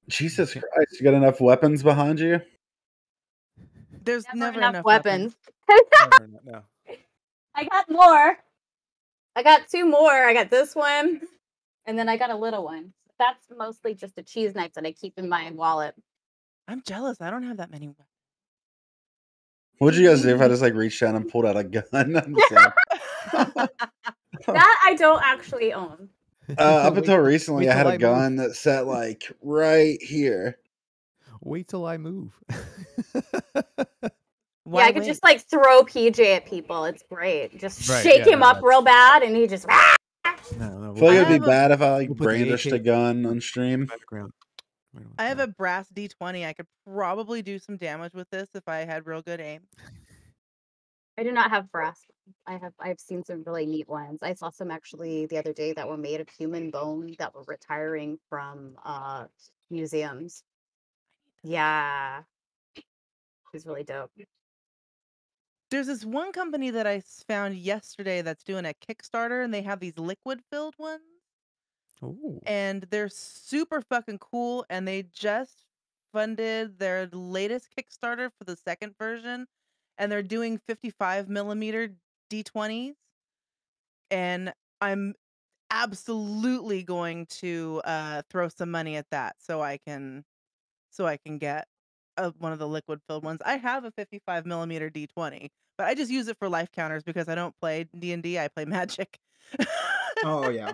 Jesus Christ, you got enough weapons behind you? There's never enough weapons. No. I got more. I got 2 more. I got this one, and then I got a little one. That's mostly just a cheese knife that I keep in my wallet. I'm jealous. I don't have that many weapons. What'd you guys do if I just like reached down and pulled out a gun? I'm just like, That I don't actually own. up until recently, wait I had till a I gun that sat like right here. Wait till I move. Yeah, I could just like throw PJ at people. It's great. Just Right, shake yeah, him no, up real bad, and he just. No, I feel like it'd be bad if I like we'll put the brandished a AK gun on stream. background. I have a brass D20. I could probably do some damage with this if I had real good aim. I do not have brass. I've seen some really neat ones. I saw some actually the other day that were made of human bone that were retiring from museums. Yeah, it's really dope. There's this one company that I found yesterday that's doing a Kickstarter, and they have these liquid-filled ones. Ooh. And they're super fucking cool, and they just funded their latest Kickstarter for the second version, and they're doing 55mm D20s, and I'm absolutely going to throw some money at that so I can get one of the liquid filled ones. I have a 55mm D20, but I just use it for life counters because I don't play D&D. I play Magic. Oh yeah.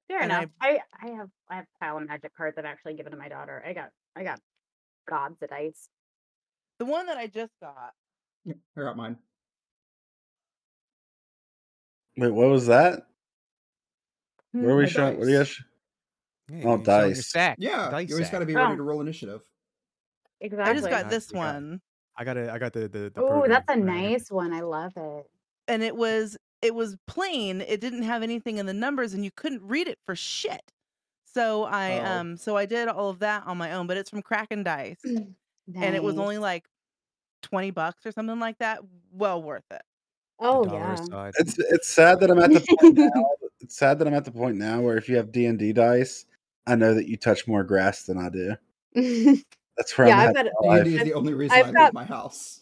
Fair And enough. I have a pile of magic cards I've actually given to my daughter. I got gods of dice. The one that I just got. Yeah, I got mine. Wait, what was that? Hmm, Where are we My showing? What do you dice. guys? Yeah, Oh, you're showing your dice. stack. Yeah, Dice you always got to stack. be ready to roll initiative. Exactly. I just got Nice, this you got it. one. I got the Oh, program. that's a nice one. I love it. And it was plain. It didn't have anything in the numbers, and you couldn't read it for shit. So I did all of that on my own, but it's from Kraken Dice. And it was only like $20 or something like that. Well worth it. Oh $1 yeah. aside. It's sad that I'm at the point now. It's sad that I'm at the point now where if you have D&D dice, I know that you touch more grass than I do. That's where Yeah, I'm I've at. got- in life. D&D is the only reason I've I got- leave my house.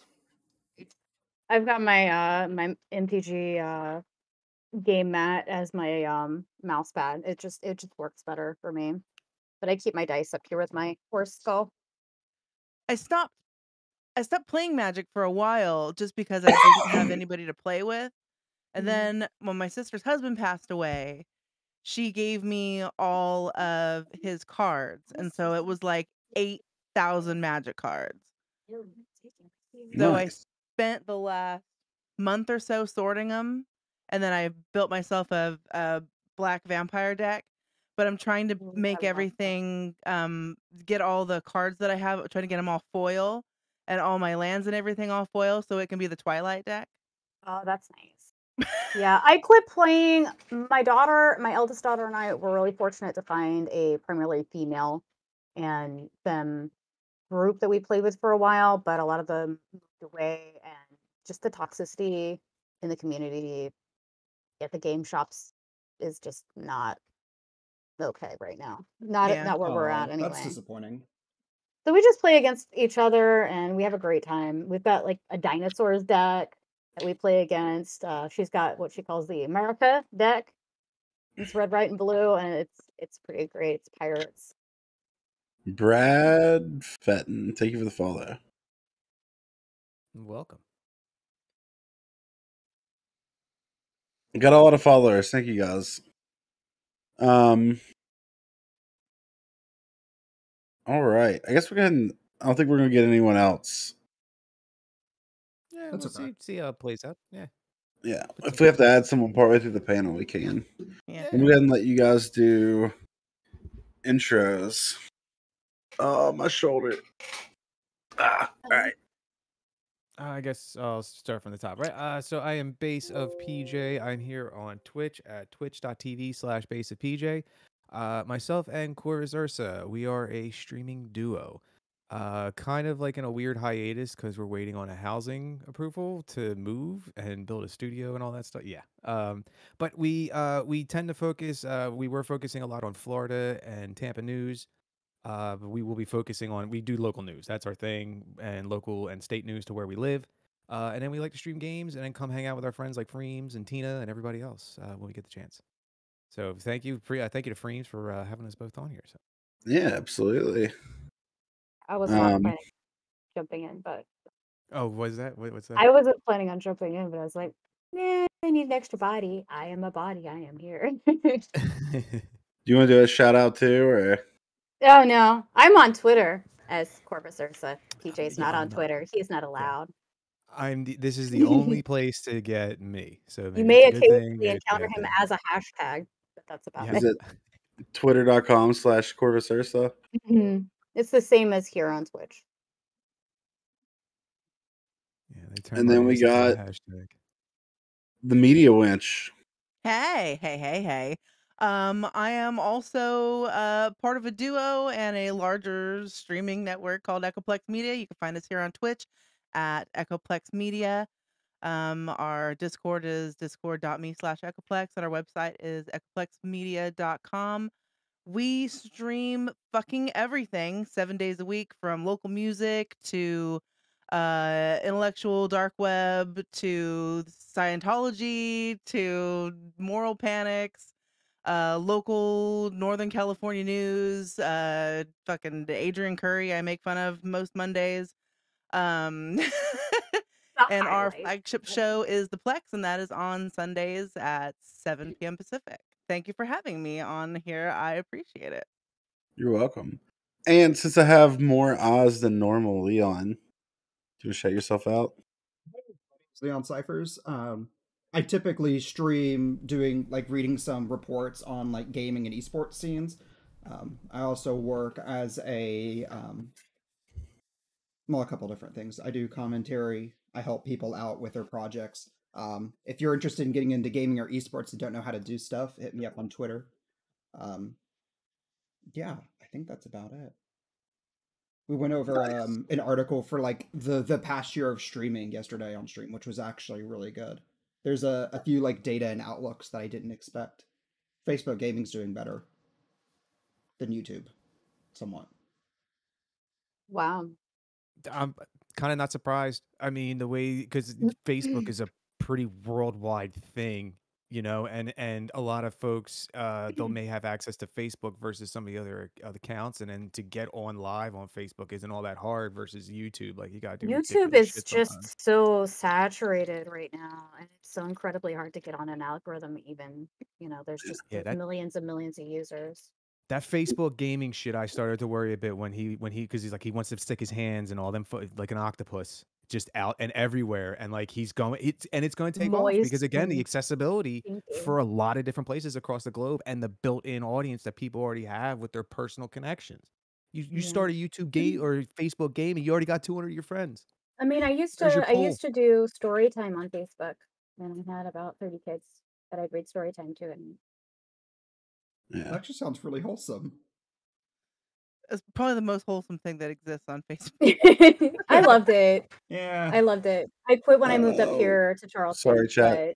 I've got my my MTG game mat as my mouse pad. It just works better for me. But I keep my dice up here with my horse skull. I stopped playing Magic for a while just because I didn't have anybody to play with. And then when my sister's husband passed away, she gave me all of his cards. And so it was like 8,000 Magic cards. So I Nice. spent the last month or so sorting them, and then I built myself a black vampire deck. But I'm trying to make everything, get all the cards that I have, trying to get them all foil, and all my lands and everything all foil, so it can be the Twilight deck. Oh, that's nice. Yeah, I quit playing. My eldest daughter, and I were really fortunate to find a primarily female and them group that we played with for a while, but a lot of them moved away, and just the toxicity in the community at the game shops is just not okay right now. Not where we're at anyway. That's disappointing. So we just play against each other, and we have a great time. We've got like a dinosaurs deck that we play against. She's got what she calls the America deck. It's red, white, and blue, and it's pretty great. It's pirates. Brad Fetton, thank you for the follow. Welcome. Got a lot of followers. Thank you guys. All right. I guess I don't think we're gonna get anyone else. Yeah, That's we'll okay. see how it plays out. Yeah. Yeah. If we have to add someone partway through the panel, we can. Yeah. I'm going to let you guys do intros. Oh, my shoulder. All right. I guess I'll start from the top, right? So I am Base of PJ. I'm here on Twitch at twitch.tv/baseofpj. Myself and Corvus Ursa, we are a streaming duo. Kind of like in a weird hiatus because we're waiting on a housing approval to move and build a studio and all that stuff. Yeah. But we tend to focus. We were focusing a lot on Florida and Tampa news. But we will be focusing on. We do local news. That's our thing, and local and state news to where we live. And then we like to stream games and then come hang out with our friends like Freems and Tina and everybody else when we get the chance. So thank you, thank you to Freems for having us both on here. So. Yeah, absolutely. I was not Um, planning on jumping in, but Oh, what's that? What's that? I wasn't planning on jumping in, but I was like, I need an extra body. I am a body. I am here. do you want to do a shout out too, or Oh no, I'm on Twitter as Corvus Ursa. PJ's Yeah, not oh, on no. Twitter. He's not allowed. This is the only place to get me. So You maybe may it's a good thing. occasionally Maybe it's a encounter bad him thing. as a hashtag, but that's about Yeah. is it. it twitter.com/Corvus Ursa? Mhm. It's the same as here on Twitch. Yeah, they turned And my then we ass into a got hashtag. the Media Winch. Hey. I am also part of a duo and a larger streaming network called Echoplex Media. You can find us here on Twitch at Echoplex Media. Our Discord is discord.me/Echoplex, and our website is echoplexmedia.com. We stream fucking everything 7 days a week, from local music to intellectual dark web to Scientology to moral panics, local Northern California news, fucking Adrian Curry I make fun of most Mondays. Um The and our highlight. flagship show is The Plex, and that is on Sundays at 7 p.m. Pacific. Thank you for having me on here. I appreciate it. You're welcome. And since I have more Oz than normal, Leon, do you shout yourself out? Leon Cyphers. I typically stream doing like reading some reports on like gaming and esports scenes. I also work as well, a couple different things. I do commentary. I help people out with their projects. If you're interested in getting into gaming or esports and don't know how to do stuff, hit me up on Twitter. Yeah, I think that's about it. We went over an article for like the past year of streaming yesterday on stream, which was actually really good. There's a few like data and outlooks that I didn't expect. Facebook gaming's doing better than YouTube, somewhat. Wow. I'm kind of not surprised. I mean, the way because Facebook is a pretty worldwide thing, and a lot of folks they may have access to Facebook versus some of the other accounts, and then to get on live on Facebook isn't all that hard versus YouTube. Like you gotta do YouTube ridiculous is shit sometimes. just so saturated right now, and it's so incredibly hard to get on an algorithm even. There's just Yeah, there's millions and millions of users. that Facebook gaming shit, I started to worry a bit when because he's like he wants to stick his hands and all them like an octopus just out and everywhere, and like he's going it's going to take off because Moist again the and accessibility stinky. for a lot of different places across the globe and the built-in audience that people already have with their personal connections. You Yeah. start a YouTube game or Facebook game and you already got 200 of your friends. I mean, I used There's your to poll. do story time on Facebook, and I had about 30 kids that I'd read story time to, and That Yeah. actually sounds really wholesome. It's probably the most wholesome thing that exists on Facebook. I loved it. Yeah. I loved it. I quit when I moved up Oh, here to Charleston, sorry, chat.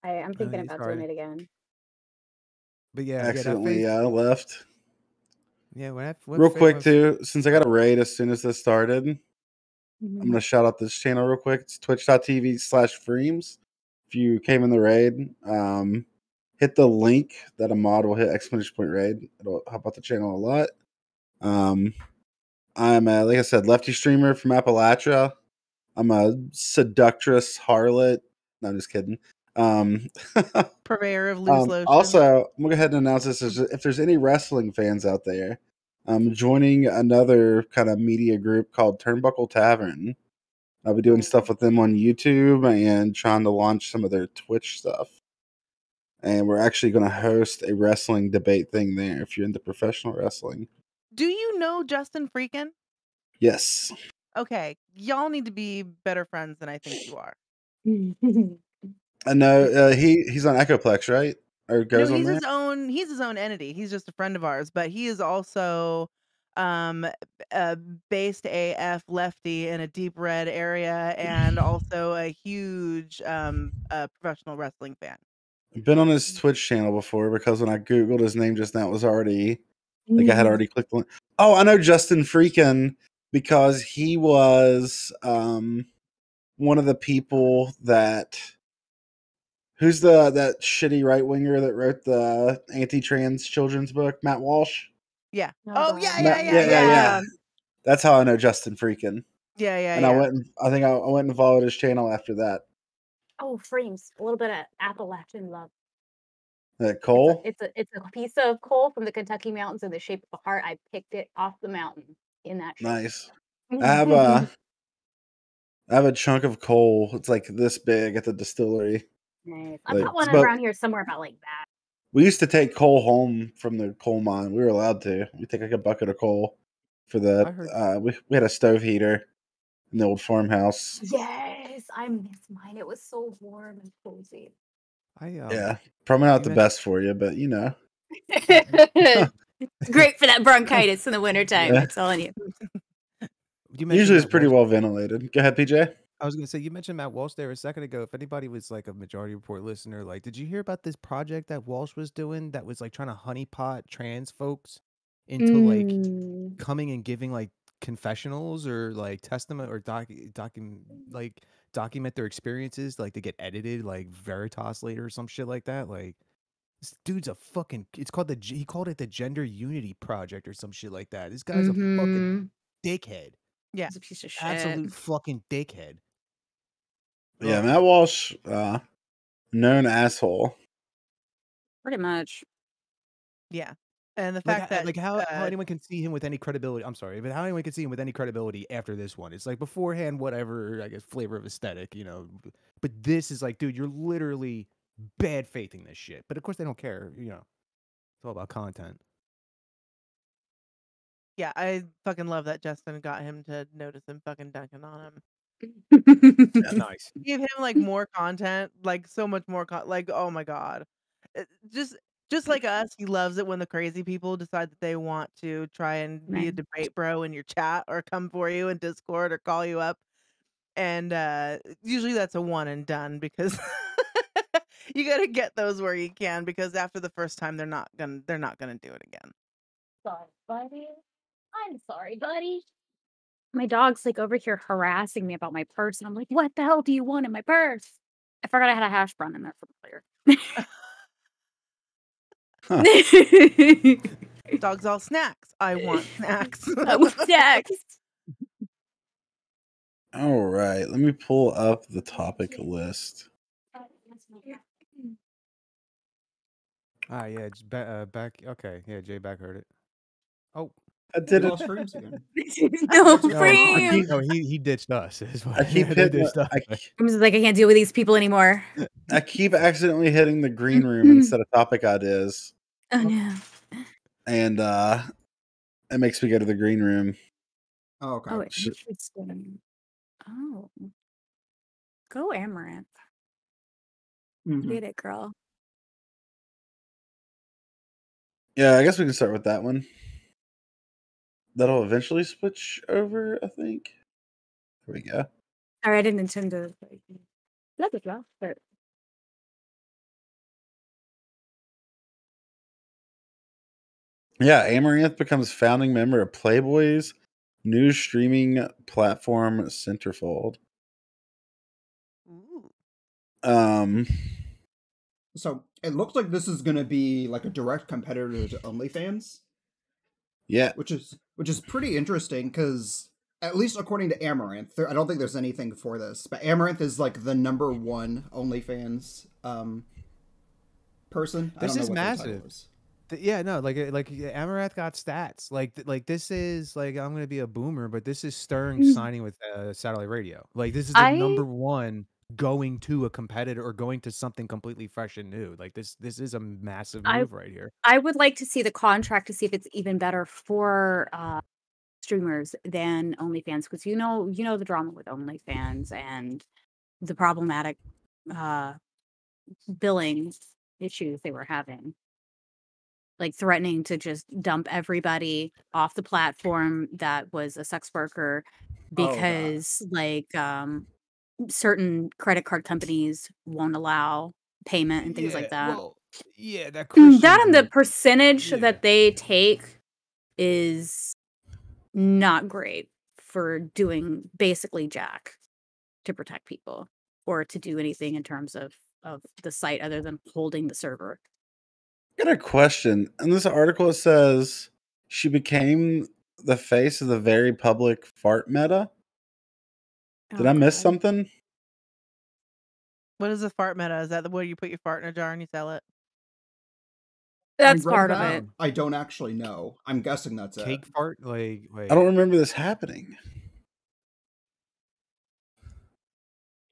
but I'm thinking It's about all doing right. it again. But yeah, that Accidentally Facebook. left. Yeah, Real quick too, since I got a raid as soon as this started, I'm Mhm. gonna shout out this channel real quick. It's twitch.tv/Freems. If you came in the raid, hit the link that a mod will hit exclamation point raid. It'll help out the channel a lot. I'm like I said, lefty streamer from Appalachia. I'm a seductress harlot. No, I'm just kidding. Purveyor of loose lotion. Also, I'm gonna go ahead and announce this: if there's any wrestling fans out there, I'm joining another kind of media group called Turnbuckle Tavern. I'll be doing stuff with them on YouTube and trying to launch some of their Twitch stuff. And we're actually going to host a wrestling debate thing there if you're into professional wrestling. Do you know Justin Freakin? Yes. Okay, y'all need to be better friends than I think you are. I know he's on Echoplex, right? Or goes No, on he's there? his own entity. He's just a friend of ours, but he is also based AF lefty in a deep red area, and also a huge professional wrestling fan. I've been on his Twitch channel before because when I googled his name just now, it was already like I had already clicked on. Oh, I know Justin Freakin because he was one of the people that. Who's that shitty right winger that wrote the anti-trans children's book? Matt Walsh. Yeah. Oh, Oh yeah, God. yeah, yeah, yeah. yeah. That's how I know Justin Freakin. Yeah, yeah, And yeah. I think I went and followed his channel after that. Oh, frames. A little bit of Appalachian love. Cole. It's a piece of coal from the Kentucky mountains in the shape of a heart. I picked it off the mountain in that shape. Nice. I have a chunk of coal. It's like this big at the distillery. Nice. Like, I've got one but around here somewhere about like that. we used to take coal home from the coal mine. We were allowed to. We take like a bucket of coal for the. I heard- We had a stove heater in the old farmhouse. Yes, I miss mine. It was so warm and cozy. Yeah, probably not the best for you, but you know. It's great for that bronchitis in the wintertime, Yeah. I'm telling you. Usually it's pretty well ventilated. Go ahead, PJ. I was gonna say, you mentioned Matt Walsh there a second ago. If anybody was like a Majority Report listener, like, did you hear about this project that Walsh was doing that was like trying to honeypot trans folks into like coming and giving like confessionals or like testament or document their experiences, like they get edited like Veritas later or some shit like that. Like, this dude's a fucking. It's called he called it the Gender Unity Project or some shit like that. This guy's a fucking dickhead. Yeah, He's a piece of shit. Absolute fucking dickhead. Yeah, Matt Walsh, known asshole. Pretty much. Yeah. And the fact that how anyone can see him with any credibility. I'm sorry, but how anyone can see him with any credibility after this one? It's like beforehand, whatever, I guess, flavor of aesthetic, you know. But this is like, dude, you're literally bad faithing this shit. But of course, they don't care. You know, it's all about content. Yeah, I fucking love that Justin got him to notice him fucking dunking on him. Yeah, nice. Give him like more content, like so much more like oh my god. Just like us, he loves it when the crazy people decide that they want to try and be a debate bro in your chat or come for you in Discord or call you up. And usually that's a one and done because you got to get those where you can because after the first time they're not gonna do it again. Sorry, buddy. I'm sorry, buddy. My dog's like over here harassing me about my purse, and I'm like, "What the hell do you want in my purse?" I forgot I had a hash brown in there from earlier. Dogs all snacks. I want snacks. I want snacks. All right, let me pull up the topic list. Ah, yeah, it's back. Okay, yeah, Jay back heard it. Oh, I did it. Lost frames again. No frames. No, he ditched us. I keep hitting. I'm just like, I can't deal with these people anymore. I keep accidentally hitting the green room instead of topic ideas. Oh no. And it makes me go to the green room. Oh, okay. Oh, interesting. Oh. Go Amouranth. Get it, girl. Yeah, I guess we can start with that one. That'll eventually switch over, I think. There we go. Sorry, I didn't intend to. Blah, blah, blah, but... Yeah, Amouranth becomes founding member of Playboy's news streaming platform Centerfold. So it looks like this is going to be like a direct competitor to OnlyFans. Yeah, which is pretty interesting because at least according to Amouranth, I don't think there's anything for this, but Amouranth is like the #1 OnlyFans person. This is massive. Yeah, no, like Amouranth got stats. Like this is like, I'm gonna be a boomer, but this is Stern signing with satellite radio. Like this is the #1 going to a competitor or going to something completely fresh and new. Like this is a massive move right here. I would like to see the contract to see if it's even better for streamers than OnlyFans, because you know the drama with OnlyFans and the problematic billing issues they were having. like threatening to just dump everybody off the platform that was a sex worker Oh, God. because certain credit card companies won't allow payment and things like that. Well, yeah, that Christian That and the group. percentage Yeah. that they take is not great for doing basically jack to protect people or to do anything in terms of the site other than holding the server. I got a question. In this article, it says she became the face of the very public fart meta. Did I miss something? What is a fart meta? Is that where you put your fart in a jar and you sell it? That's I read part of that. it. I don't actually know. I'm guessing that's Cake it. fart, like I don't remember this happening.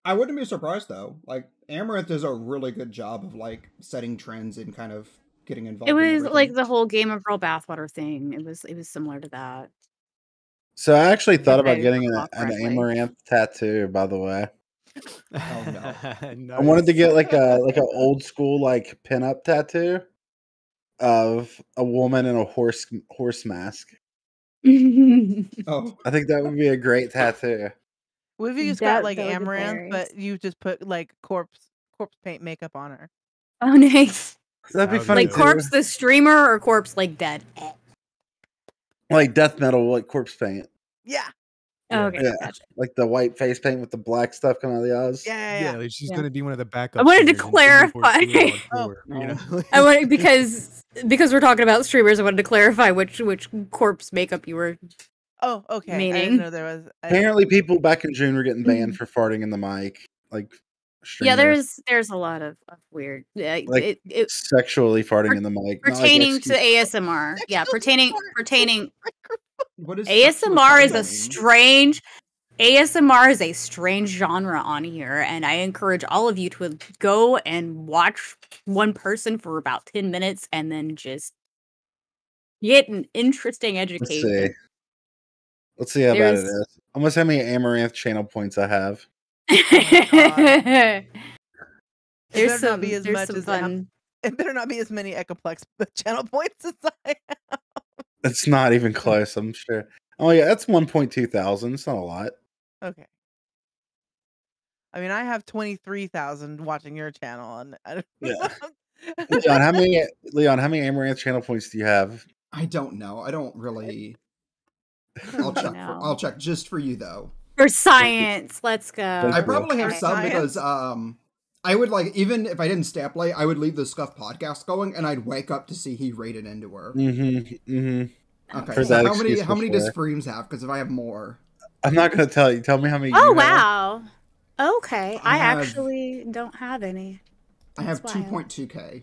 I wouldn't be surprised though. Like Amouranth does a really good job of like setting trends and kind of getting involved. It was in everything. like the whole Game of Girl bathwater thing. It was similar to that. So I actually thought about Okay, getting off an correctly. Amaranth tattoo, by the way. Oh, no. I wanted to get like a old school like pinup tattoo of a woman in a horse mask. Oh, I think that would be a great tattoo. What if you just got That- like that would be Amaranth, hilarious. but you just put like corpse paint makeup on her? Oh, nice. That'd be That would be funny Like dope. too. Corpse the streamer or Corpse like dead? Like death metal, like corpse paint. Yeah. Yeah. Okay, Yeah. gotcha. Like the white face paint with the black stuff coming out of the eyes. Yeah. Like she's Yeah. gonna be one of the backup. I wanted to singers in Sydney Fort clarify. Stewart on Oh, tour, you know? I wanted because we're talking about streamers. I wanted to clarify which Corpse makeup you were. Oh, okay. I Meaning? didn't know there was. Apparently, people back in June were getting banned for farting in the mic. Like, Yeah, streamers. there's a lot of weird. Like, It sexually farting in the mic. Not like pertaining to excuse- ASMR. Yeah, pertaining. what is ASMR is a strange. ASMR is a strange genre on here, and I encourage all of you to go and watch one person for about 10 minutes and then just get an interesting Let's education. see. Let's see how bad it There's- is. Almost how many Amaranth channel points I have. It There's better not some, be as there's much some as fun. It better not be as many Echoplex channel points as I have. It's not even close, I'm sure. Oh, yeah, that's 1.2 thousand. It's not a lot. Okay. I mean, I have 23,000 watching your channel, and I don't Yeah. Leon, how many Amaranth channel points do you have? I don't know. I don't really. I I'll don't check. know. I'll check just for you though. For science, let's go. Thank I you. probably have Okay. some Science. because I would like even if I didn't stay up late, I would leave the Scuff podcast going, and I'd wake up to see he rated into her. Mm-hmm. Mm-hmm. Okay, Heard so that how many excuse does before. Freems have? Because if I have more, I'm not going to tell you. Tell me how many Oh you have. wow. Okay, I I have- actually don't have any. I have That's wild. 2.2k.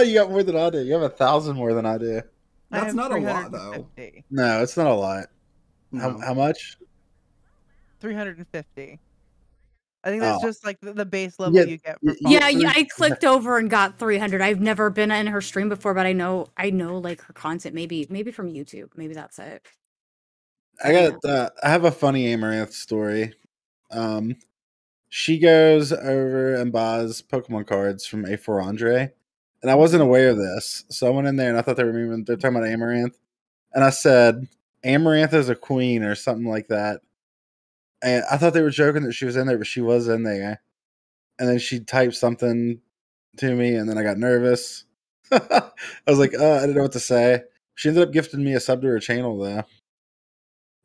You got more than I do. You have 1,000 more than I do. I That's have not a lot though. 350. No, it's not a lot. No. How much? 350. I think that's Oh. just like the base level Yeah, you get for yeah, followers. Yeah, yeah, I clicked over and got 300. I've never been in her stream before, but I know like her content. Maybe from YouTube. Maybe that's it. I got. I have a funny Amaranth story. She goes over and buys Pokemon cards from A4 Andre, and I wasn't aware of this, so I went in there and I thought they're talking about Amaranth, and I said Amaranth is a queen or something like that, and I thought they were joking that she was in there, but she was in there, and then she typed something to me, and then I got nervous. I was like, I didn't know what to say. She ended up gifting me a sub to her channel though.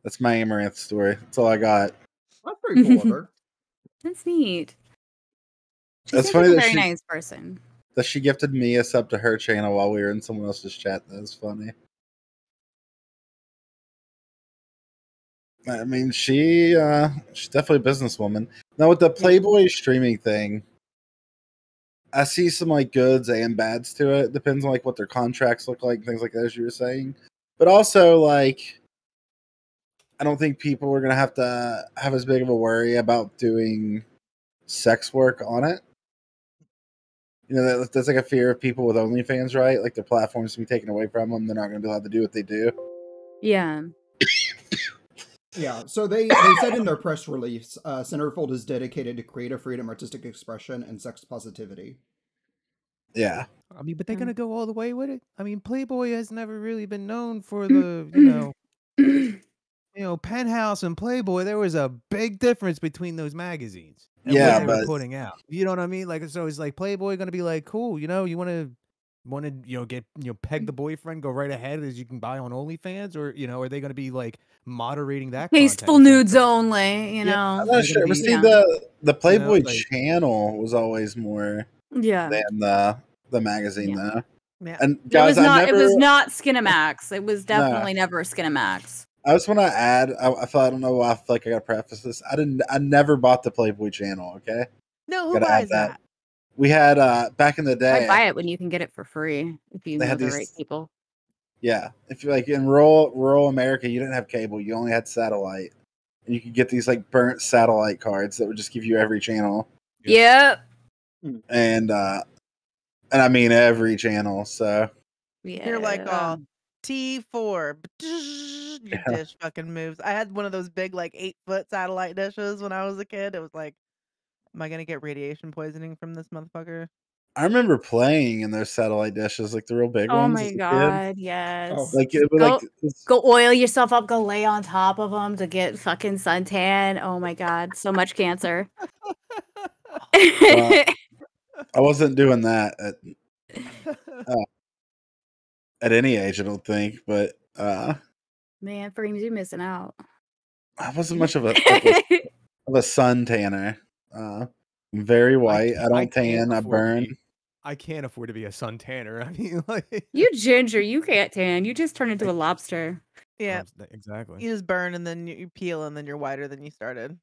That's my Amaranth story. That's all I got. That's pretty cool of her. That's neat. She That's seems funny like a that very she- nice person. That she gifted me a sub to her channel while we were in someone else's chat. That was funny. I mean, she's definitely a businesswoman. Now with the Playboy streaming thing, I see some like goods and bads to it. Depends on like what their contracts look like, things like that, as you were saying. But also, like, I don't think people are gonna have to have as big of a worry about doing sex work on it. You know, that's like a fear of people with OnlyFans, right? Like their platforms can be taken away from them. They're not going to be allowed to do what they do. Yeah. Yeah, so they said in their press release, Centerfold is dedicated to creative freedom, artistic expression, and sex positivity. Yeah. I mean, but they're Mm. gonna go all the way with it. I mean, Playboy has never really been known for the Penthouse and Playboy. There was a big difference between those magazines and what Yeah, they were but putting out. You know what I mean? Like, so it's like Playboy gonna be like, cool, you want to get peg the boyfriend, go right ahead as you can buy on OnlyFans, or are they gonna be like moderating that content Tasteful and saying, nudes only, yeah, I'm are not they gonna sure. But be see, Yeah. the Playboy like channel was always more Yeah. than the magazine, Yeah. though. Yeah. And It guys, was I not. It never. was not Skinamax. It was No, definitely never Skinamax. I just want to add. I don't know why I feel like I got to preface this. I never bought the Playboy channel. Okay, No, who got to add buys that. that? We had back in the I day. buy it when you can get it for free if you They know had the right these. people. Yeah, if you're like in rural America, you didn't have cable. You only had satellite, and you could get these like burnt satellite cards that would just give you every channel, Yep. and I mean every channel. So You're like, Yeah. T4. Your dish fucking moves. I had one of those big, like 8-foot satellite dishes when I was a kid. It was like, am I gonna get radiation poisoning from this motherfucker? I remember playing in those satellite dishes, like the real big Oh ones my as a kid. god, yes. Like it would Go oil yourself up. Go lay on top of them to get fucking suntan. Oh my god, so much cancer. Well, I wasn't doing that at any age, I don't think. But Man, Freems, you missing out. I wasn't much of a sun tanner. I'm very white. I don't tan. I burn. I can't afford to be a sun tanner. I mean, like You ginger, you can't tan. You just turn into a lobster. Yeah, exactly. you just burn and then you peel and then you're whiter than you started.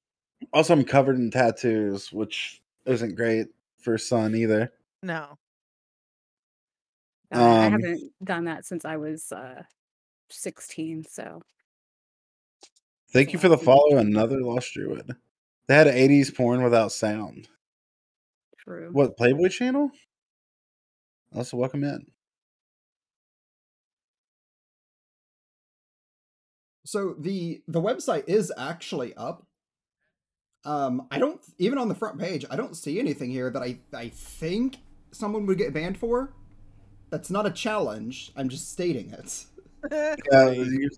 Also, I'm covered in tattoos, which isn't great for sun either. No. I haven't done that since I was 16, so. Thank you for the follow. Another Lost Druid. They had 80s porn without sound. True. What, Playboy channel? Also, welcome in. So the website is actually up. I don't, even on the front page, I don't see anything here that I think someone would get banned for. That's not a challenge. I'm just stating it.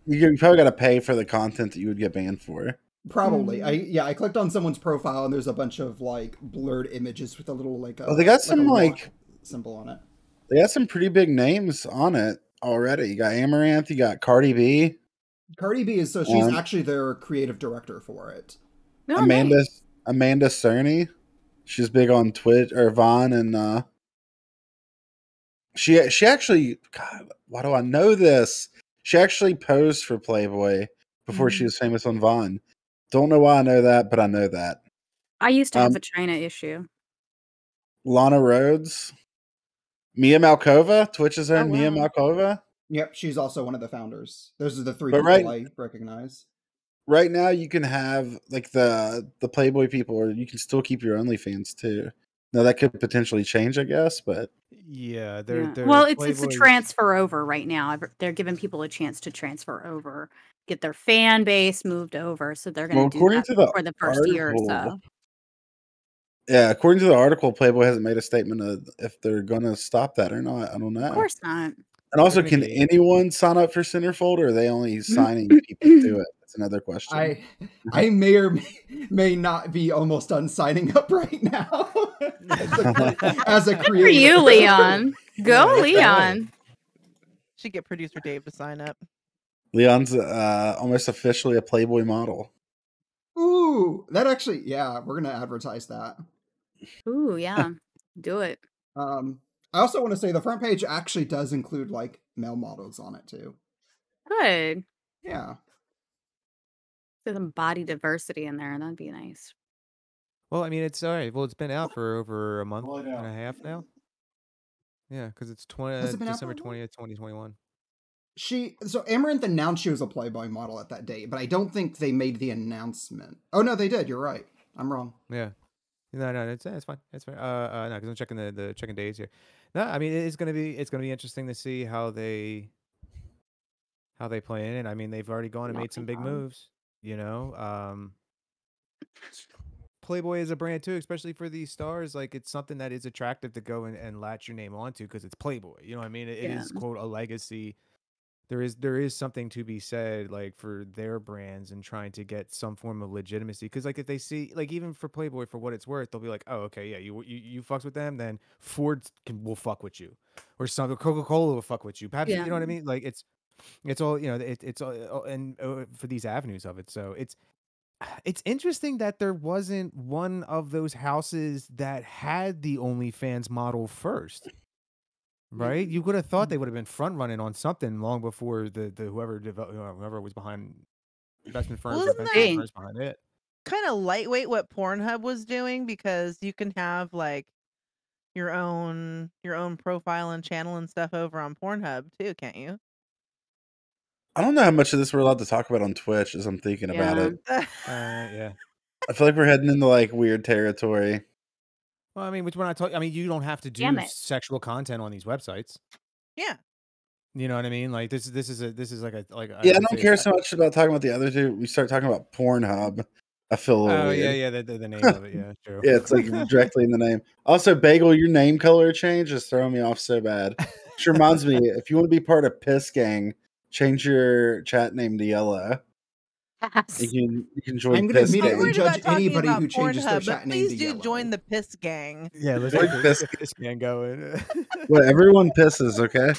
You probably got to pay for the content that you would get banned for. Probably. I clicked on someone's profile and there's a bunch of like blurred images with a little like They got some like symbol on it. They got some pretty big names on it already. You got Amouranth, you got Cardi B. Cardi B is she's actually their creative director for it. No, Amanda nice. Cerny. She's big on Twitch or Vaughn, and she actually, God, why do I know this? She actually posed for Playboy before she was famous on Vaughn. Don't know why I know that, but I know that. I used to have a China issue. Lana Rhodes, Mia Malkova, Twitch's own Mia wow. Malkova. Yep, she's also one of the founders. Those are the three people I recognize. Right now, you can have like the Playboy people, or you can still keep your OnlyFans too. Now that could potentially change, I guess, but yeah, well, it's a transfer over right now. They're giving people a chance to transfer over, get their fan base moved over, so they're going to do that for the first year or so. Yeah, according to the article, Playboy hasn't made a statement of if they're going to stop that or not. I don't know. Of course not. And also, can anyone sign up for Centerfold, or are they only signing people to it? That's another question. I may or may not be almost done signing up right now as a creator. For you, Leon. Go, Leon. Should get producer Dave to sign up. Leon's almost officially a Playboy model. Ooh, that actually, yeah, we're gonna advertise that. Ooh, yeah, do it. I also want to say the front page actually does include like male models on it too. Good. Yeah. There's some body diversity in there. That'd be nice. Well, I mean, it's all right. Well, it's been out for over a month and a half now. Yeah, because it's December 20th, 2021. So Amouranth announced she was a Playboy model at that date, but I don't think they made the announcement. Oh no, they did. You're right. I'm wrong. Yeah. No, it's fine. It's fine. No, because I'm checking the checking days here. No, I mean it's gonna be interesting to see how they play in it. I mean they've already gone and made some big moves. Playboy as a brand too, especially for these stars. Like it's something that is attractive to go and latch your name onto because it's Playboy. You know what I mean? It is quote a legacy. There is something to be said like for their brands and trying to get some form of legitimacy. Because like if they see like even for Playboy for what it's worth, they'll be like, oh okay, yeah, you fucks with them, then Ford will fuck with you, or some Coca-Cola will fuck with you. Perhaps you know what I mean? Like it's all you know. It's all and for these avenues of it. So it's interesting that there wasn't one of those houses that had the OnlyFans model first. Right, you would have thought they would have been front running on something long before the whoever was behind investment firms or Wasn't venture that firms behind it. kind of lightweight what Pornhub was doing because you can have like your own profile and channel and stuff over on Pornhub too, can't you? I don't know how much of this we're allowed to talk about on Twitch as I'm thinking about it. Yeah. I feel like we're heading into like weird territory. Well, I mean, which when I talk, I mean, you don't have to do Damn it. sexual content on these websites. Yeah. You know what I mean? Like this is like Yeah, I would don't say care it's- so much about talking about the other two. We start talking about Pornhub. I feel a little Oh weird. yeah, the name of it, yeah, true. Yeah, it's like directly in the name. Also, Bagel, your name color change is throwing me off so bad. Which reminds me, if you want to be part of Piss Gang, change your chat name to yellow. You can join I'm gonna Piss I'm immediately Gang. worried judge about talking anybody about who changes their Pornhub, chat but name please to do yellow. join the Piss Gang. Yeah, let's Join get Piss this man going. Well, everyone pisses, okay?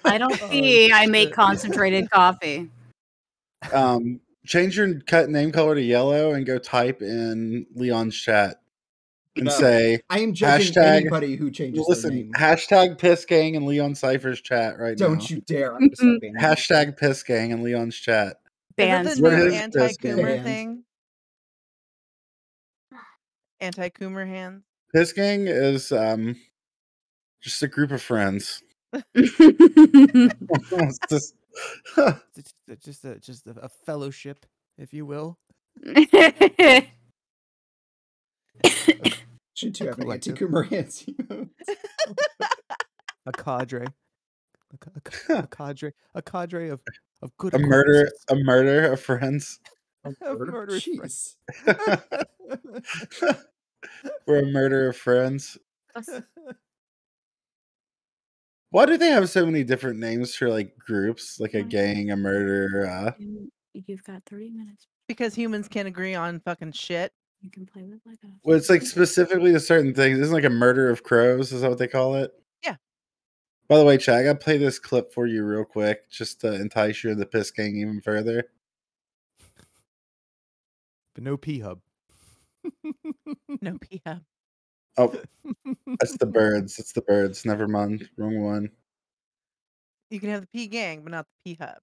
I don't Oh, see. I make shit. concentrated coffee. Change your name color to yellow and go type in Leon's chat and No. say I am judging hashtag. anybody who changes their Listen, name. hashtag Piss Gang in Leon Cypher's chat right now. Don't you dare! I'm gonna start banning you. Hashtag Piss Gang in Leon's chat. Is that Bands. the What new is Piss Gang? anti-Coomer Banned. thing? Anti-Coomer hands? Piss Gang is just a group of friends. It's just- It's just a fellowship, if you will. Should too have an Collective. anti-Coomer hands. A cadre. A cadre of good a murder acquaintances. of friends. Of murderous friends. Jeez. We're a murder of friends. Why do they have so many different names for like groups, like a gang, a murder? You've got 30 minutes. Because humans can't agree on fucking shit. You can play with Legos. Well, it's like specifically to certain things. Isn't it like a murder of crows? Is that what they call it? Yeah. By the way, Chad, I gotta play this clip for you real quick, just to entice you into Piss Gang even further. But no P-Hub. No PM. Oh, that's the birds. It's the birds. Never mind. Wrong one. You can have the P gang, but not the P hub.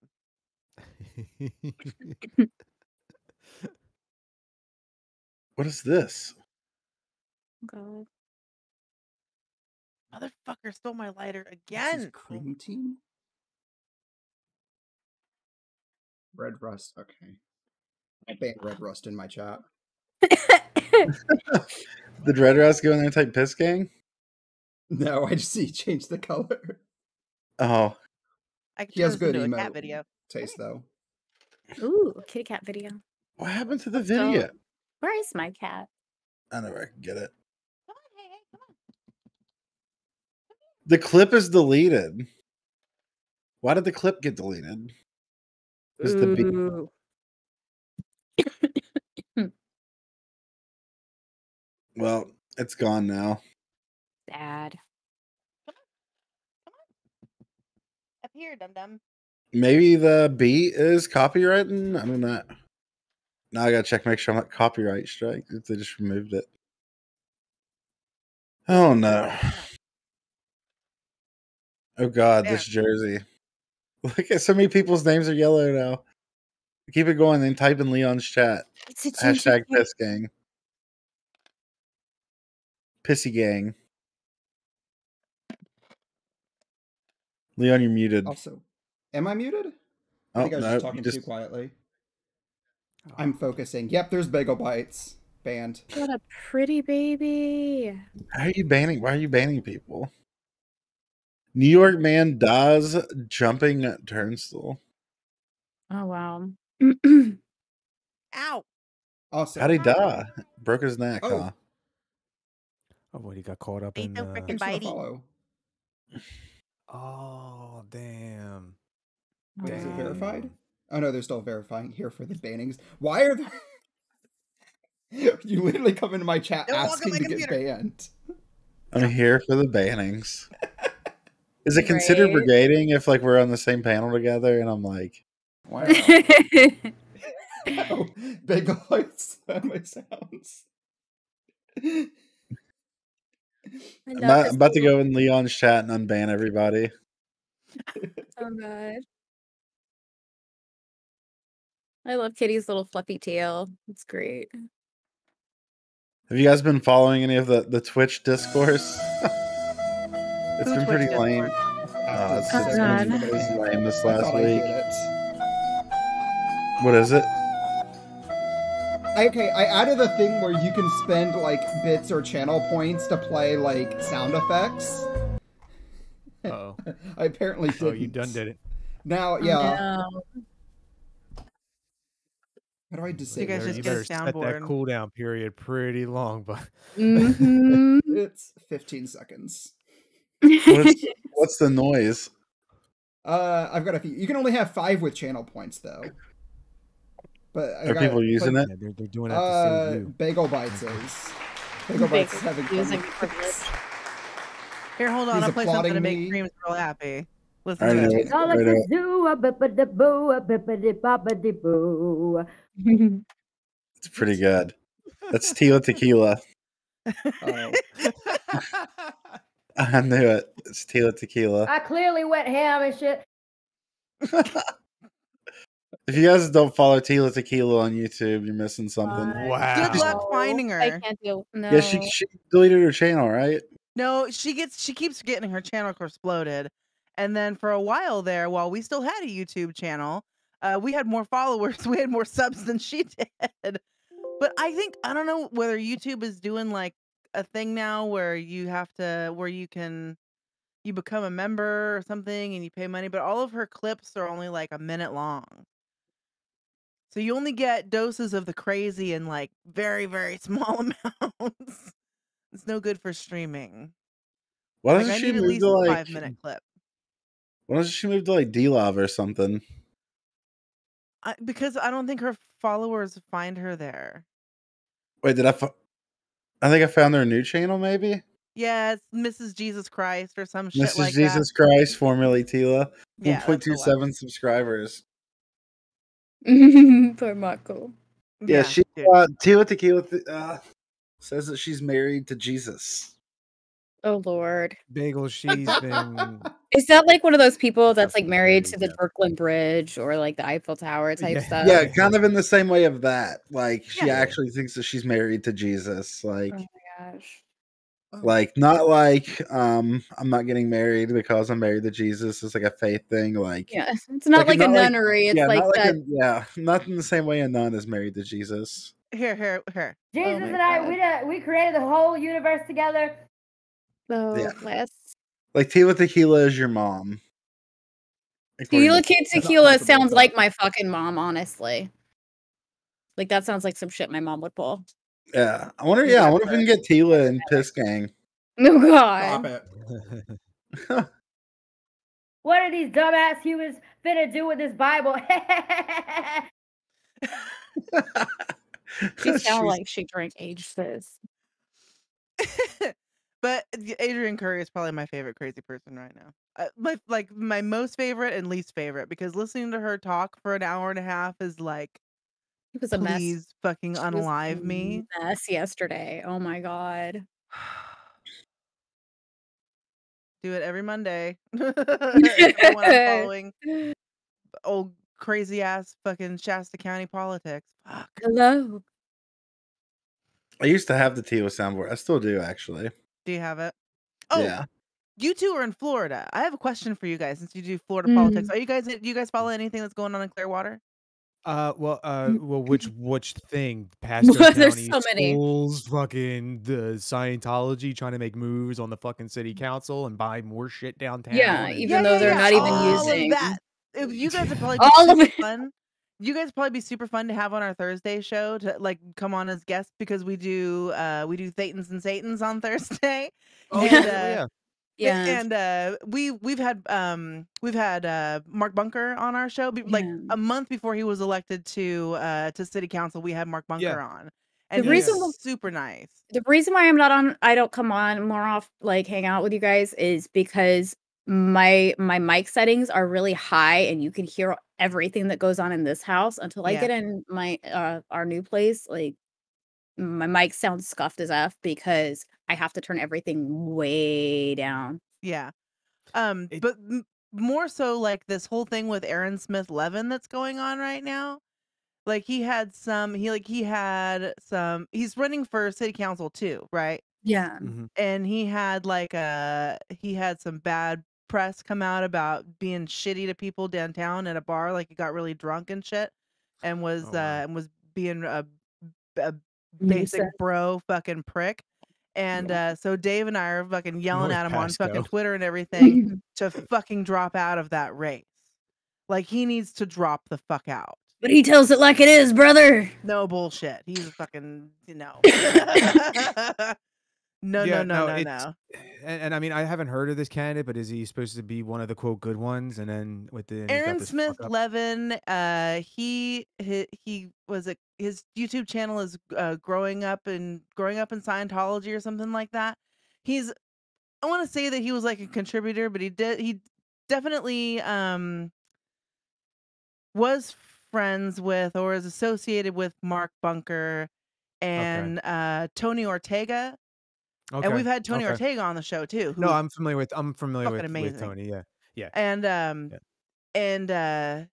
What is this? God. Motherfucker stole my lighter This is again. Cream Team? Red Rust, okay. I banned Red Rust in my chat. Did Red Rust go in there and type Piss Gang? No, I just see he changed the color. Oh, I can He turn has this good into a emo cat video. taste, though. Ooh, kitty cat video. what happened to the Let's go. video? Where is my cat? I know where I can get it. Come on, hey, come on. The clip is deleted. Why did the clip get deleted? Is the beat? Ooh. Well, it's gone now. Sad. Up here, dum dum. Maybe the beat is copywriting. I don't know. Now I gotta check, make sure I'm not copyright strike if they just removed it. Oh no. Oh god, this jersey. Look at so many people's names are yellow now. Keep it going, then type in Leon's chat. It's a Hashtag ginger Piss Gang. Pissy Gang. Leon, you're muted. Also, am I muted? I Oh, think I was no, just talking too quietly. I'm focusing. Yep, there's Bagel Bites. Banned. What a pretty baby. How are you banning? Why are you banning people? New York man dies jumping turnstile. Oh wow. Ow. Also, How'd he die? Broke his neck, Oh. huh? Oh, what, he got caught up He's in so freaking thanks for the bitey. follow. Oh, damn. Wait, is it Wow. verified? Damn. Oh no, they're still verifying here for the bannings. Why are they? You literally come into my chat Don't walk on asking my to get computer. banned. I'm here for the bannings. Is it considered Right. brigading if like we're on the same panel together and I'm like, Wow. Oh, big lights family sounds. I'm about to go in Leon's chat and unban everybody. Oh god. I love Kitty's little fluffy tail. It's great. Have you guys been following any of the Twitch discourse? It's Who been Twitch pretty lame. Active It's segments been for the it's pan. lame this I last thought I week. did it. What is it? Okay, I added a thing where you can spend like bits or channel points to play like sound effects. Uh-oh. I apparently didn't. Oh, you done did it. Now, yeah. No. How do I You disable guys this? just You get a better set that soundboard. cooldown period pretty long, but Mhm. It's 15 seconds. What's the noise? I've got a few. You can only have 5 with channel points though. But I Are got people using it? yeah, they're doing that to save you. Bagel Bites is. Bagel Bites is having fun. Using with privilege. this. Here, hold on. He's I'll play something to applauding make me. Creams real happy. Listen I to know. this. All I can do a bippity-boo, a bippity-boppity-boo. It's pretty good. That's Tila Tequila. Oh. I knew it. It's Tila Tequila. I clearly went ham and shit. If you guys don't follow Tila Tequila on YouTube, you're missing something. Wow. Good luck finding her. I can't do. No. Yeah, she deleted her channel, right? No, she keeps getting her channel exploded. And then for a while there, while we still had a YouTube channel, we had more followers, we had more subs than she did. But I don't know whether YouTube is doing like a thing now where you become a member or something and you pay money, but all of her clips are only like a minute long. So you only get doses of the crazy in like very, very small amounts. It's no good for streaming. Why Like doesn't I she need at move least to a like? 5-minute clip. Why doesn't she move to like D-Love or something? Because I don't think her followers find her there. Wait, did I think I found her new channel, maybe? Yeah, it's Mrs. Jesus Christ or some shit Mrs. like Jesus that. Christ, formerly Tila. Yeah, that's the 1.27 one. subscribers. Poor Marco. Yeah, she dude. Tila Tequila says that she's married to Jesus. Oh Lord. Bagel, she's been Is that like one of those people that's like That's married very to the good. Brooklyn Bridge or like the Eiffel Tower type Yeah. stuff? Yeah, kind of in the same way of that. Like she Yeah. actually thinks that she's married to Jesus. Like, Oh my gosh. like not like I'm not getting married because I'm married to Jesus. It's like a faith thing. Like Yeah, it's not like a not nunnery. It's yeah, like not like that. not in the same way a nun is married to Jesus. Here. Jesus my and I, God. we created the whole universe together. Oh, Yeah. bless. Like Tila Tequila is your mom. according Tequila to- Kid not Tequila comfortable sounds with like that. my fucking mom, honestly. Like that sounds like some shit my mom would pull. Yeah, I wonder. Yeah, I wonder if we can get Tila and Piss Gang. Oh Stop God. it. What are these dumbass humans finna do with this Bible? She sounded She's- like she drank aged fizz. But Adrian Curry is probably my favorite crazy person right now. My most favorite and least favorite, because listening to her talk for an hour and a half is like, It was a mess. please fucking She was unalive a me. mess yesterday. Oh my God. Do it every Monday. Except for when I'm following old crazy ass fucking Shasta County politics. Fuck. Hello. I used to have the Tila soundboard. I still do, actually. Do you have it? Oh, Yeah. you two are in Florida. I have a question for you guys since you do Florida politics. Do you guys follow anything that's going on in Clearwater? Well, which thing? Pasco Well, there's County so many. schools, fucking the Scientology trying to make moves on the fucking city council and buy more shit downtown. Yeah, and- even though they're not even all using of that. If you guys are probably all of super it. fun you guys probably be super fun to have on our Thursday show to like come on as guests because we do Thetans and Satans on Thursday. Oh, And yeah. Yeah. we've had Mark Bunker on our show like Yeah. a month before he was elected to city council. We had Mark Bunker on, and The he's reason super nice. the reason why I don't come on more off, like hang out with you guys, is because my mic settings are really high and you can hear everything that goes on in this house until I Yeah. get in my our new place. Like my mic sounds scuffed as F because I have to turn everything way down. Yeah. It- But more so like this whole thing with Aaron Smith Levin that's going on right now. Like he had some he's running for city council too, right? Yeah. Mhm. And he had some bad press come out about being shitty to people downtown at a bar, like he got really drunk and shit and was Oh, wow. being a basic Nuisance. bro fucking prick. And so Dave and I are fucking yelling North at him on fucking Pasco. Twitter and everything to fucking drop out of that race. Like he needs to drop the fuck out. But he tells it like it is, brother. No bullshit. He's a fucking no. Yeah, No. and I mean, I haven't heard of this candidate, but is he supposed to be one of the quote good ones? And then he's got Aaron this Smith fuck up. Levin, he was his YouTube channel is growing up in Scientology or something like that. I want to say that he was like a contributor, but he definitely was friends with or is associated with Mark Bunker and Tony Ortega. And Okay. we've had Tony Okay. Ortega on the show too, No, who's I'm familiar with fucking amazing. Tony. Yeah. Yeah. And Yeah.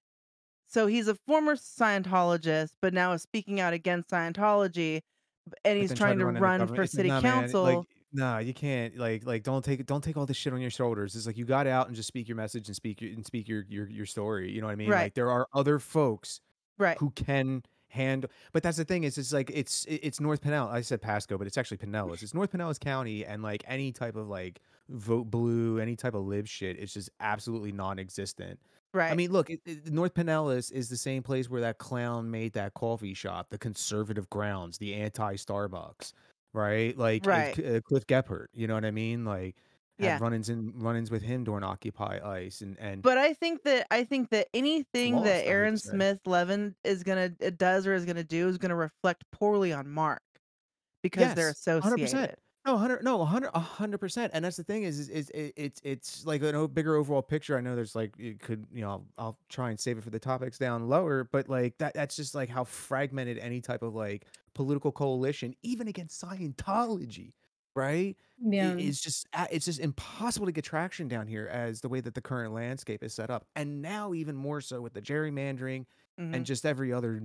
so he's a former Scientologist, but now is speaking out against Scientology, and But he's then trying to run in the run government. for It's city nah, man. Like, council. nah, you can't. Like, don't take all this shit on your shoulders. It's like you got out and just speak your message and speak your story. You know what I mean? Right. Like, there are other folks Right. who can handle. But that's the thing is, it's like it's North Pinellas. I said Pasco, but it's actually Pinellas. It's North Pinellas County, and like any type of like vote blue, any type of lib shit, it's just absolutely non-existent. Right. I mean, look, North Pinellas is the same place where that clown made that coffee shop, the conservative grounds, the anti-Starbucks, right? Like Right. Cliff Gephardt, you know what I mean? Like Yeah. had run-ins with him during Occupy ICE, and But I think that anything lost, that I hate Aaron to say. Smith Levin is gonna do is gonna reflect poorly on Mark because they're Yes, 100%. associated. No, 100%. And that's the thing is it's like a bigger overall picture. I know there's like it could, I'll try and save it for the topics down lower, but like that's just like how fragmented any type of like political coalition, even against Scientology, right? Yeah. It's just impossible to get traction down here as the way that the current landscape is set up. And now even more so with the gerrymandering Mhm. and just every other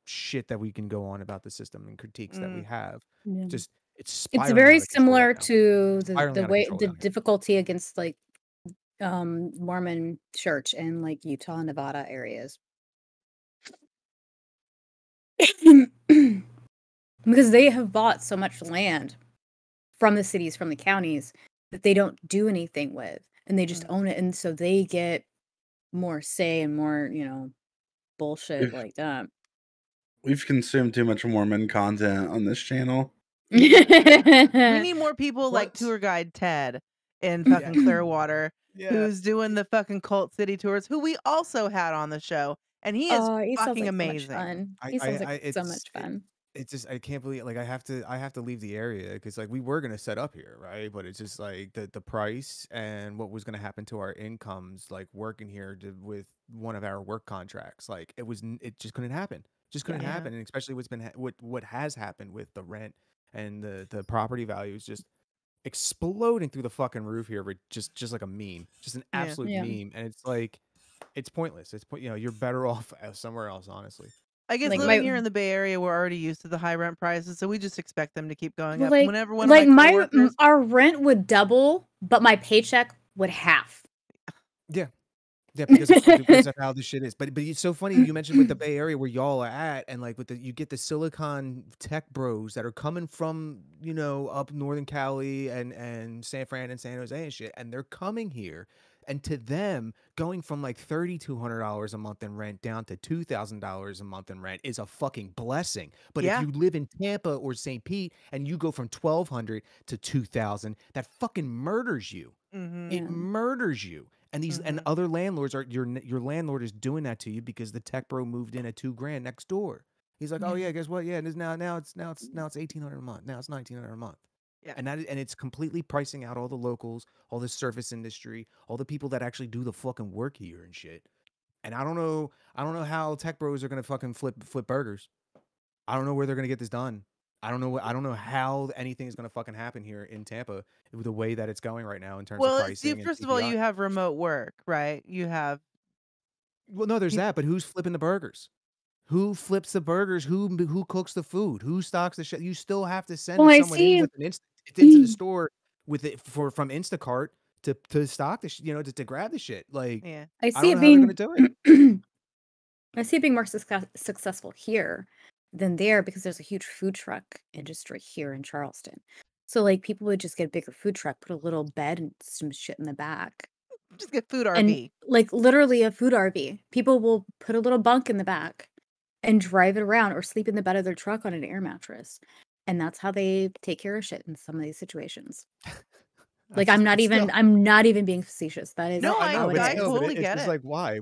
shit that we can go on about the system and critiques that we have. Yeah. Just it's It's spiraling very out of control similar right now. to Spiraling the out of way control the down here. difficulty against like Mormon church in like Utah, Nevada areas. Because they have bought so much land from the cities, from the counties, that they don't do anything with, and they just own it, and so they get more say and more, bullshit like that. We've consumed too much Mormon content on this channel. We need more people like What? tour guide Ted in fucking Clearwater, Yeah. who's doing the fucking cult city tours, who we also had on the show, and he is He sounds fucking like amazing. so much fun. I- He sounds I- like so much fun. It's just I can't believe like I have to leave the area because like we were gonna set up here, right? But it's just like the price and what was gonna happen to our incomes, like working here with one of our work contracts. Like it just couldn't happen. Just couldn't Yeah. happen, and especially what has happened with the rent and the property values just exploding through the fucking roof here, but just like a meme, just an Yeah. absolute Yeah. meme, and it's like it's pointless. You're better off somewhere else, honestly. I guess Like, living my- here in the Bay Area, we're already used to the high rent prices, so we just expect them to keep going Well, up. like, Whenever one of my coworkers, our rent would double, but my paycheck would half. Yeah, because of how this shit is. But it's so funny you mentioned with the Bay Area where y'all are at, and like you get the Silicon Tech bros that are coming from up Northern Cali and San Fran and San Jose and shit, and they're coming here And to them, going from like $3,200 a month in rent down to $2,000 a month in rent is a fucking blessing. But if Yeah. you live in Tampa or St. Pete and you go from 1,200 to 2,000, that fucking murders you. Mm-hmm. It murders you. And these and Mhm. other landlords are your landlord is doing that to you because the tech bro moved in at $2,000 next door. He's like, oh yeah, guess what? Yeah, and it's now it's $1,800 a month. Now it's $1,900 a month. Yeah. And it's completely pricing out all the locals, all the service industry, all the people that actually do the fucking work here and shit. And I don't know how tech bros are gonna fucking flip burgers. I don't know where they're gonna get this done. I don't know how anything is gonna fucking happen here in Tampa with the way that it's going right now in terms of Well, pricing and first of all, CPI. you have remote work, right? You have Well, no, there's peop- that, but who's flipping the burgers? Who flips the burgers? Who cooks the food? Who stocks the shit? You still have to send Well, I someone in see. with an into the store with it from Instacart to stock the to grab the shit. Like yeah. I I see don't it know how they're gonna do it. I see it being more successful here than there because there's a huge food truck industry here in Charleston. So like people would just get a bigger food truck, put a little bed and some shit in the back. Just get food And RV. like literally a food RV. People will put a little bunk in the back and drive it around or sleep in the bed of their truck on an air mattress. And that's how they take care of shit in some of these situations. Like I'm not even being facetious. That is No, how it I is. totally it's get just it. like why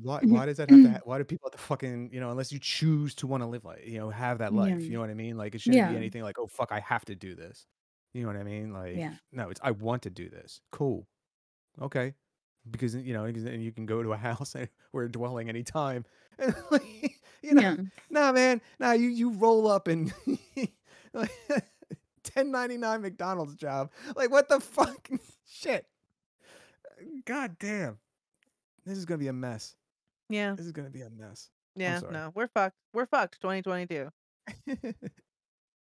does that have to why do people have to fucking unless you choose to want to live like have that life, you know what I mean? Like it shouldn't be Yeah. anything like, oh fuck, I have to do this, you know what I mean? Like Yeah. no, it's I want to do this. Cool, okay, because and you can go to a house or a dwelling anytime, and like, Yeah. nah man, nah, you roll up and like 1099 McDonald's job, like what the fuck. Shit, god damn, this is gonna be a mess. Yeah. This is gonna be a mess. Yeah. I'm sorry. No, we're fucked. We're fucked. 2022.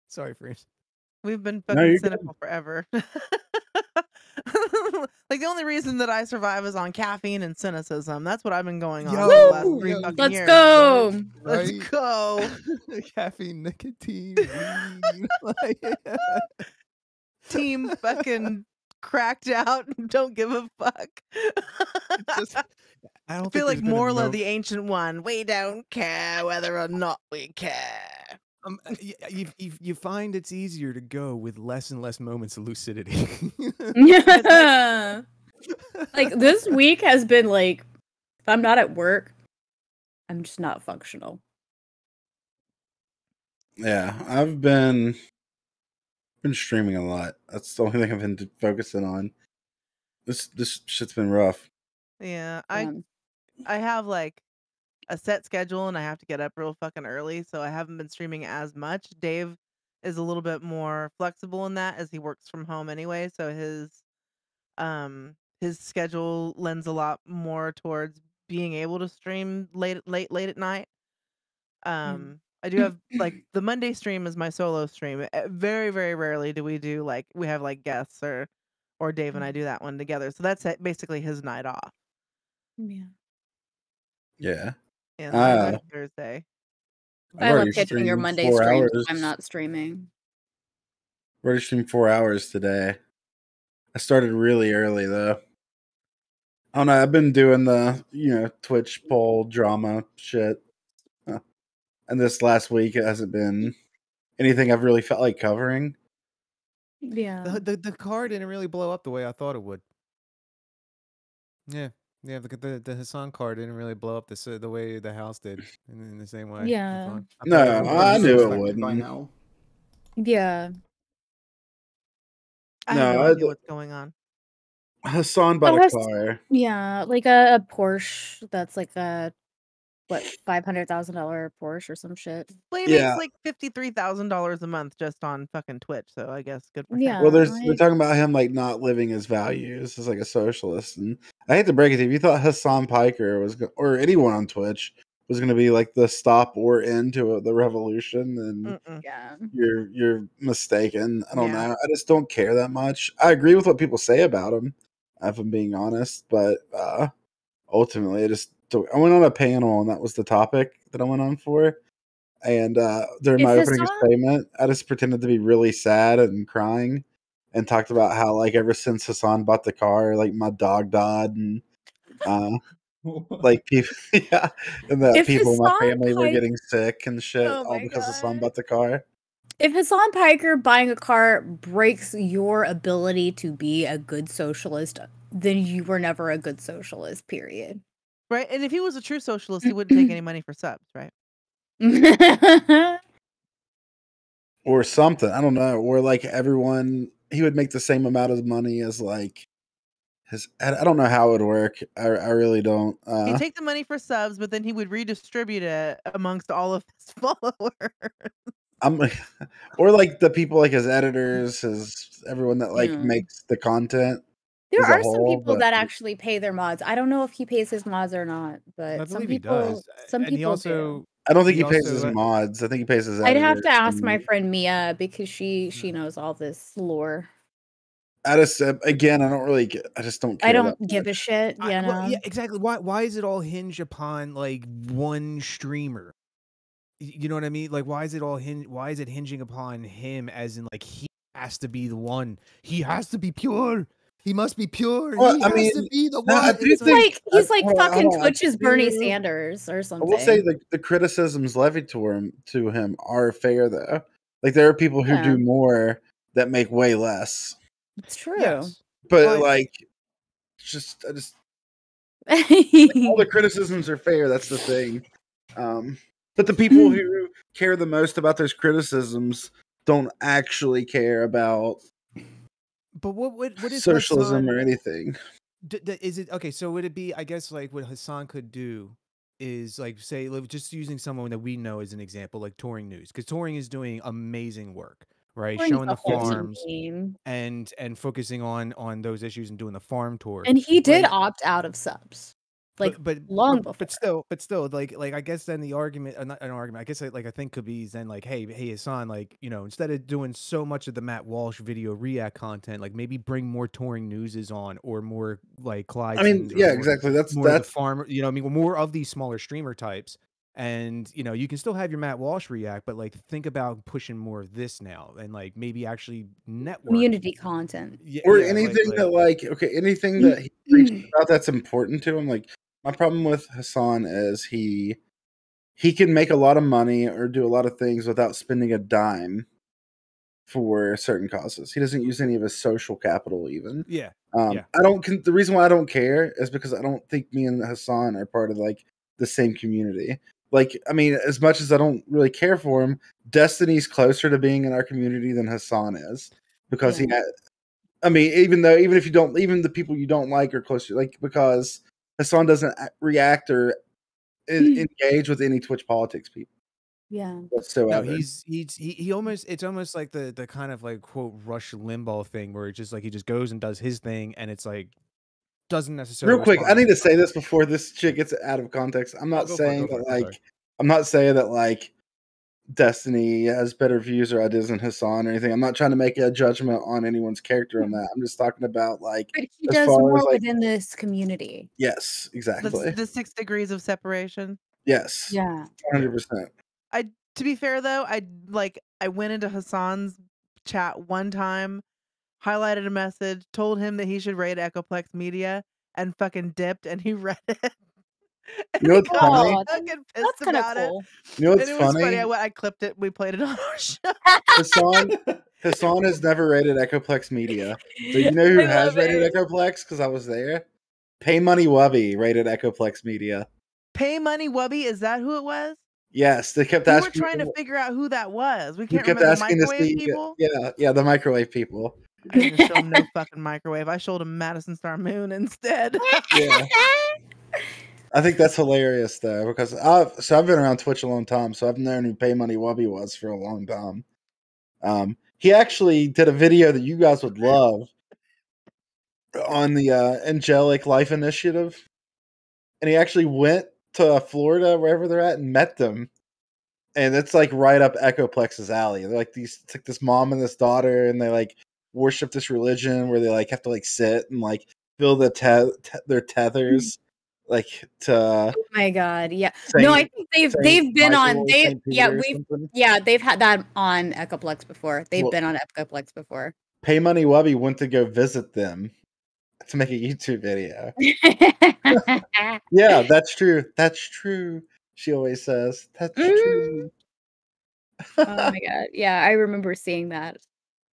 Sorry, friends. We've been No, fucking you're good. cynical forever. Like the only reason that I survive is on caffeine and cynicism. That's what I've been going on for the last Woo! 3 fucking Let's years. go. Let's Right? go. Caffeine, nicotine, weed. Team fucking cracked out and don't give a fuck. Just, I don't I feel think like there's been a Morla, mo- the ancient one. We don't care whether or not we care. you find it's easier to go with less and less moments of lucidity. Yeah. Like this week has been like, if I'm not at work, I'm just not functional. Yeah, I've been streaming a lot. That's the only thing I've been focusing on. This shit's been rough. Yeah, I have like a set schedule and I have to get up real fucking early, so I haven't been streaming as much. Dave is a little bit more flexible in that as he works from home anyway, so his schedule lends a lot more towards being able to stream late at night. I do have like the Monday stream is my solo stream. Very, very rarely do we do like we have like guests or Dave and I do that one together. So that's basically his night off. Yeah. Yeah. And mine's Thursday. I've I love already catching your streamed Monday 4 streams. hours. I'm not streaming. I've already streamed 4 hours today. I started really early though. I don't know. I've been doing the Twitch poll drama shit, and this last week it hasn't been anything I've really felt like covering. Yeah. The car didn't really blow up the way I thought it would. Yeah. Yeah, the Hassan car didn't really blow up the way the house did in the same way. Yeah. No, I knew it by wouldn't. now. Yeah. I have no idea what's going on. Hassan bought a car. Yeah, like a Porsche that's like a $500,000 Porsche or some shit. Well, he makes like $53,000 a month just on fucking Twitch, so I guess good for him. Yeah. Well, they're talking about him like not living his values as like a socialist, and I hate to break it to you, if you thought Hassan Piker was or anyone on Twitch was going to be like the stop or end to the revolution, then you're mistaken. I don't know. I just don't care that much. I agree with what people say about him, if I'm being honest, but ultimately, I went on a panel and that was the topic that I went on for. And during my opening statement, I just pretended to be really sad and crying and talked about how like ever since Hassan bought the car, like my dog died and Like people, yeah, and that If people in my Hassan family were Pike- getting sick and shit, Oh all my because of God. something about the car. If Hassan Piker buying a car breaks your ability to be a good socialist, then you were never a good socialist, period. Right? And if he was a true socialist, he wouldn't take any money for subs, right? Or something. I don't know. Or like everyone, he would make the same amount of money as like his. I don't know how it would work. I really don't. He'd take the money for subs, but then he would redistribute it amongst all of his followers. Or like the people like his editors, his everyone that like Yeah. makes the content. There as a are some whole, people but- that actually pay their mods. I don't know if he pays his mods or not, I but some believe he people, does. some And he people do. also I don't think He he pays also- his mods. I think he pays his I'd have editors to ask my and- friend Mia because she knows all this lore. I just again, I don't really. I just don't care. I don't that give a much. shit, you know. Well, yeah, exactly. Why is it all hinge upon like one streamer? You know what I mean? Like, why is it hinging upon him as in like he has to be the one? He has to be pure. He must be pure. Well, he I has mean, to be the no, one. I And do it's think- He's like hold on, fucking hold on. Twitch's Bernie Do- Sanders or I something. will say the criticisms levied to him are fair though. Like there are people who Yeah. do more that make way less, It's true. yes. but But- like, I just all the criticisms are fair. That's the thing. But the people who care the most about those criticisms don't actually care about But what is socialism Hassan, or anything. is it okay? So would it be? I guess like what Hassan could do is like say just using someone that we know as an example, like Touring News, because Touring is doing amazing work, right? Touring's Showing a the whole farms team. and focusing on those issues and doing the farm tour. And he did Like- opt out of subs. Like but long but before. still like I guess then the argument, not an argument, I guess like I think could be then like hey Hassan, like, you know, instead of doing so much of the Matt Walsh video react content, like maybe bring more Touring Newses on or more like Clyde. I mean, yeah, exactly. That's more of the farmer, you know, I mean, more of these smaller streamer types. And you know, you can still have your Matt Walsh react, but like think about pushing more of this now and like maybe actually network Community content. or yeah, anything like- that like okay, anything that he preaches about that's important to him. Like my problem with Hassan is he can make a lot of money or do a lot of things without spending a dime for certain causes. He doesn't use any of his social capital even. yeah. Yeah. I don't. The reason why I don't care is because I don't think me and Hassan are part of like the same community. Like, I mean, as much as I don't really care for him, Destiny's closer to being in our community than Hassan is because he had. I mean, even if you don't, even the people you don't like are closer, like because Hassan doesn't react or engage with any Twitch politics people Yeah. whatsoever. No, he almost, it's almost like the kind of like quote Rush Limbaugh thing where it's just like he just goes and does his thing and it's like doesn't necessarily Real quick, I respond need to to say this before this shit gets out of context. I'm not go for it, saying go for that it, I'm like I'm not saying that like Destiny has better views or ideas than Hassan or anything. I'm not trying to make a judgment on anyone's character on that. I'm just talking about like But he as does far more as, like- within this community. yes, exactly. The 6 degrees of separation. Yes. Yeah. 100%. To be fair though, I went into Hassan's chat one time, highlighted a message, told him that he should raid Echoplex Media, and fucking dipped, and he read it. And You know what's he got funny? all fucking pissed That's kind of about cool. You know it. what's And it was funny. funny? I clipped it. We played it on our show. Hassan has never rated Echoplex Media. But you know who I has love rated it. Echoplex? Because I was there. Pay Money Wubby rated Echoplex Media. Pay Money Wubby, is that who it was? Yes, they kept We were asking. trying to figure out who that was. We we can't kept remember the asking to microwave see. people. Yeah, the microwave people. I didn't show him no fucking microwave. I showed him Madison Star Moon instead. Yeah. I think that's hilarious though, because I've been around Twitch a long time, so I've known who Pay Money Wubby was for a long time. He actually did a video that you guys would love on the Angelic Life Initiative, and he actually went to Florida, wherever they're at, and met them. And it's like right up Echoplex's alley. They're like it's like this mom and this daughter, and they like worship this religion where they like have to like sit and like feel their tethers. Like to Oh my god, yeah. Saint- No, I think they've been on Michael, they Saint yeah, Peter or we've something. they've had that on Echoplex before. They've Well- been on Echoplex before. Pay Money Wubby went to go visit them to make a YouTube video. Yeah, that's true. That's true. She always says, that's true. Oh my god. Yeah, I remember seeing that.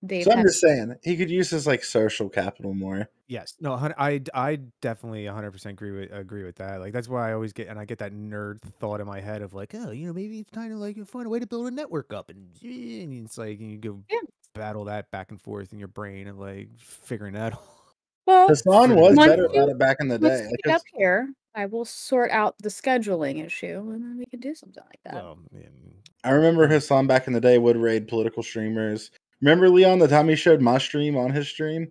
Dave So I'm had just saying, he could use his like social capital more. Yes. No, I definitely 100% agree with that. Like that's why I always get that nerd thought in my head of like, oh, maybe it's kind of like find a way to build a network up, and it's like you go Yeah. battle that back and forth in your brain and like figuring that out. Well, Hassan was once better about it back in the once day. you get up here, I will sort out the scheduling issue, and then we can do something like that. Well, I remember Hassan back in the day would raid political streamers. Remember, Leon, the time he showed my stream on his stream?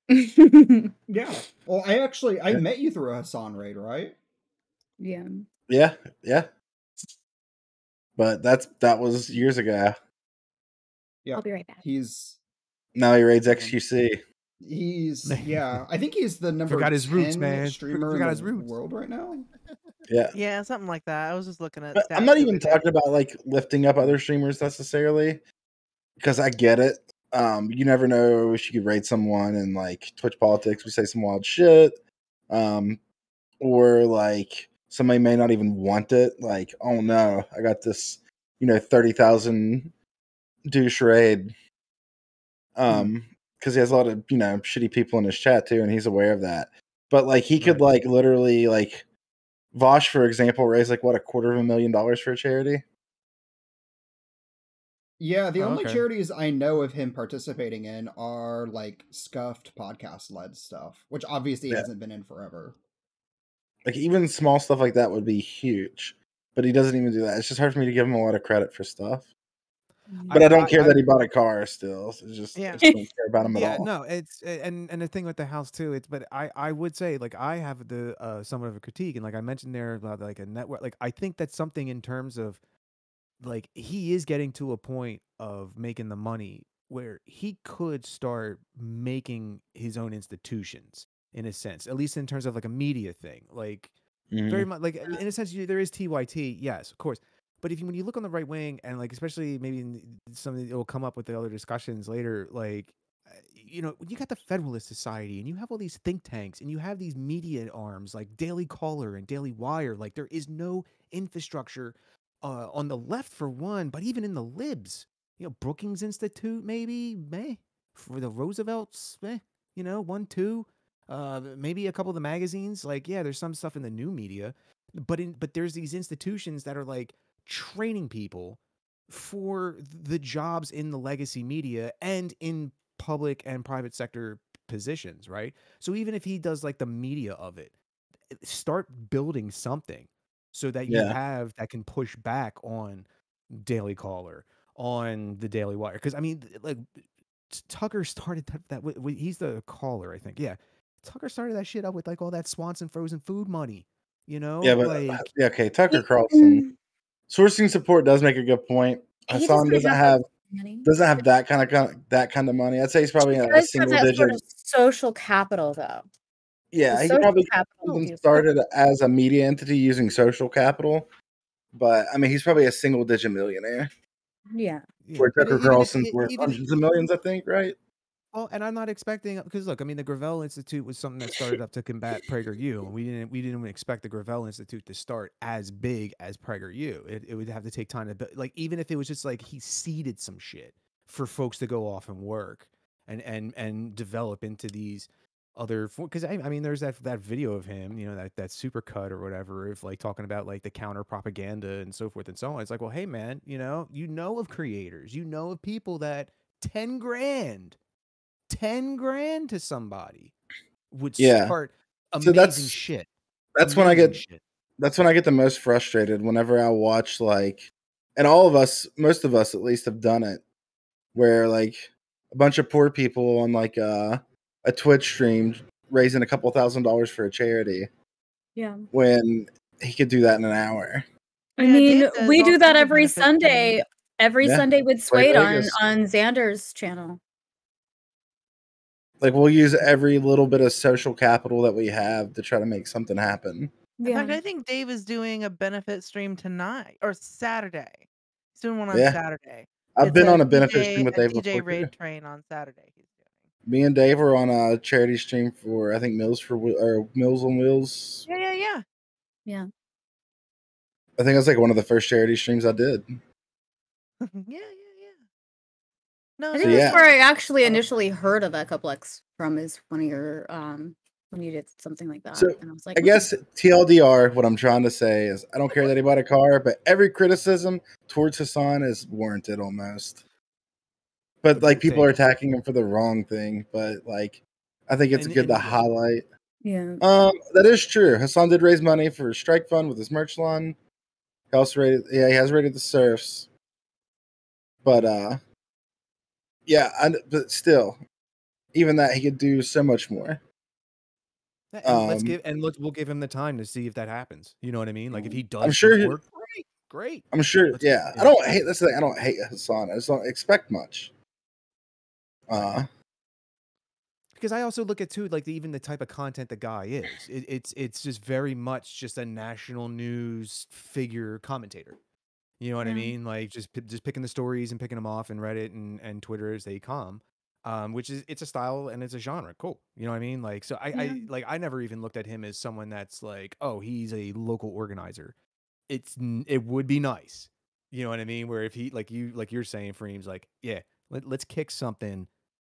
Yeah. Well, I met you through a Hassan raid, right? Yeah. Yeah. But that was years ago. Yeah. I'll be right back. Now he raids XQC. I think he's the number Forgot his 10 roots, man. streamer Forgot in his the roots. world right now. Yeah, something like that. I was just looking at. But I'm stats not the even other day. talking about like lifting up other streamers necessarily, because I get it. You never know if you could raid someone in like Twitch politics, we say some wild shit, or like somebody may not even want it. Like, oh no, I got this, 30,000 douche raid. Because he has a lot of shitty people in his chat too, and he's aware of that. But like he could like literally like Vosh, for example, raised like what $250,000 for a charity. Yeah, the only okay. charities I know of him participating in are like scuffed podcast led stuff, which obviously he hasn't been in forever. Like even small stuff like that would be huge, but he doesn't even do that. It's just hard for me to give him a lot of credit for stuff. But I don't care that he bought a car still. It's just I just don't care about him at all. No, it's and the thing with the house too. But I would say like I have the somewhat of a critique, and like I mentioned there about like a network. Like I think that's something in terms of like he is getting to a point of making the money where he could start making his own institutions in a sense, at least in terms of like a media thing. Like very much like in a sense there is TYT, yes, of course. But when you look on the right wing and like especially maybe in something that will come up with the other discussions later, like you got the Federalist Society and you have all these think tanks and you have these media arms like Daily Caller and Daily Wire. Like there is no infrastructure on the left for one, but even in the libs, Brookings Institute maybe, for the Roosevelts, 1, 2, maybe a couple of the magazines. Like yeah, there's some stuff in the new media, but there's these institutions that are like training people for the jobs in the legacy media and in public and private sector positions, right? So even if he does like the media of it, start building something so that you have that can push back on Daily Caller, on the Daily Wire. Because I mean, like Tucker started that. He's the caller, I think. Yeah, Tucker started that shit up with like all that Swanson frozen food money. Yeah, but like okay, Tucker Carlson. Sourcing support does make a good point. Hassan doesn't have that kind of money. I'd say he's probably a single digit. Sort of social capital, though. Yeah, he probably started as a media entity using social capital, but I mean, he's probably a single digit millionaire. Yeah, where Tucker Carlson's worth hundreds of millions, I think, right? Well, and I'm not expecting because look, I mean, the Gravel Institute was something that started up to combat PragerU, and we didn't expect the Gravel Institute to start as big as PragerU. It would have to take time to build. Like even if it was just like he seeded some shit for folks to go off and work and develop into these other, because I mean, there's that video of him, that super cut or whatever, of like talking about like the counter propaganda and so forth and so on. It's like, well, hey man, of creators, of people that 10 grand to somebody would start amazing shit. That's when I get the most frustrated whenever I watch like, and most of us at least have done it, where like a bunch of poor people on like a Twitch stream raising a couple $1,000s for a charity. Yeah. When he could do that in an hour. I mean, we do that every Sunday. Sunday with Suede on Xander's channel. Like we'll use every little bit of social capital that we have to try to make something happen. In fact, I think Dave is doing a benefit stream tonight or Saturday. He's doing one on Saturday. I've been on a benefit stream with Dave DJ before. Raid Train on Saturday. He's doing. Me and Dave were on a charity stream for I think Meals on Wheels. Yeah. Yeah. I think that's like one of the first charity streams I did. Yeah. No, I So, think that's yeah. where I actually initially heard of Ecoplex from, is one of your when you did something like that. So And I was like, I guess TLDR, what I'm trying to say is I don't care that he bought a car, but every criticism towards Hassan is warranted almost. But like people are attacking him for the wrong thing. But like I think it's good to highlight. Yeah. That is true. Hassan did raise money for Strike Fund with his merch line. He also he has rated the surfs. But but still, even that he could do so much more. And we'll give him the time to see if that happens. You know what I mean? Like if he does, I'm sure work, great. I'm sure. Yeah, I don't hate. That's the thing. I don't hate Hassan. I just don't expect much. Because I also look at too, like even the type of content the guy is. It's just very much just a national news figure commentator. You know what I mean? Like just picking the stories and picking them off in Reddit and Twitter as they come. Which is it's a style and it's a genre. Cool. You know what I mean? Like so I never even looked at him as someone that's like, oh, he's a local organizer. It would be nice. You know what I mean? Where if he like you're saying, Freem's like, yeah, let's kick something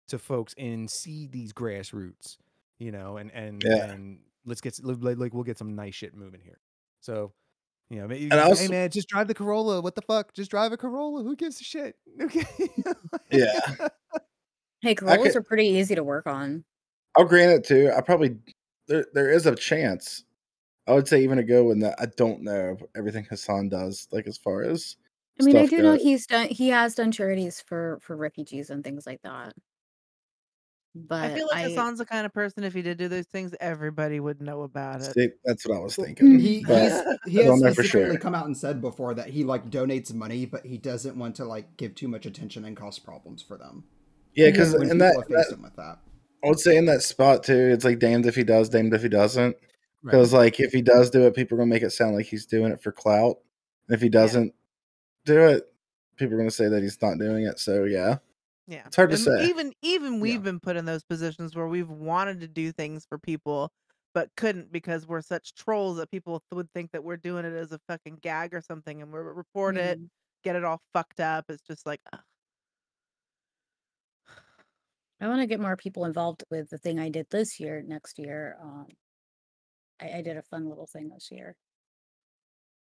to folks and see these grassroots, you know, and let's get like we'll get some nice shit moving here. So, you know, hey man, just drive the Corolla. What the fuck? Just drive a Corolla. Who gives a shit? Okay. Yeah. Hey, Corollas are pretty easy to work on. I'll grant it too. I probably there is a chance. I would say even a go in that I don't know everything Hassan does, like as far as I mean, I do know he has done charities for refugees and things like that. But I feel like Hassan's the kind of person, if he did do those things, everybody would know about it. See, that's what I was thinking. He has specifically come out and said before that he like donates money, but he doesn't want to like give too much attention and cause problems for them. Yeah, because when people face him with that, I would say in that spot too, it's like damned if he does, damned if he doesn't. Because like if he does do it, people are gonna make it sound like he's doing it for clout. And if he doesn't do it, people are gonna say that he's not doing it. So yeah. Yeah, it's hard to say. Even we've been put in those positions where we've wanted to do things for people, but couldn't because we're such trolls that people would think that we're doing it as a fucking gag or something, and we'll report it, get it all fucked up. It's just like, ugh. I want to get more people involved with the thing I did this year. Next year, I did a fun little thing this year,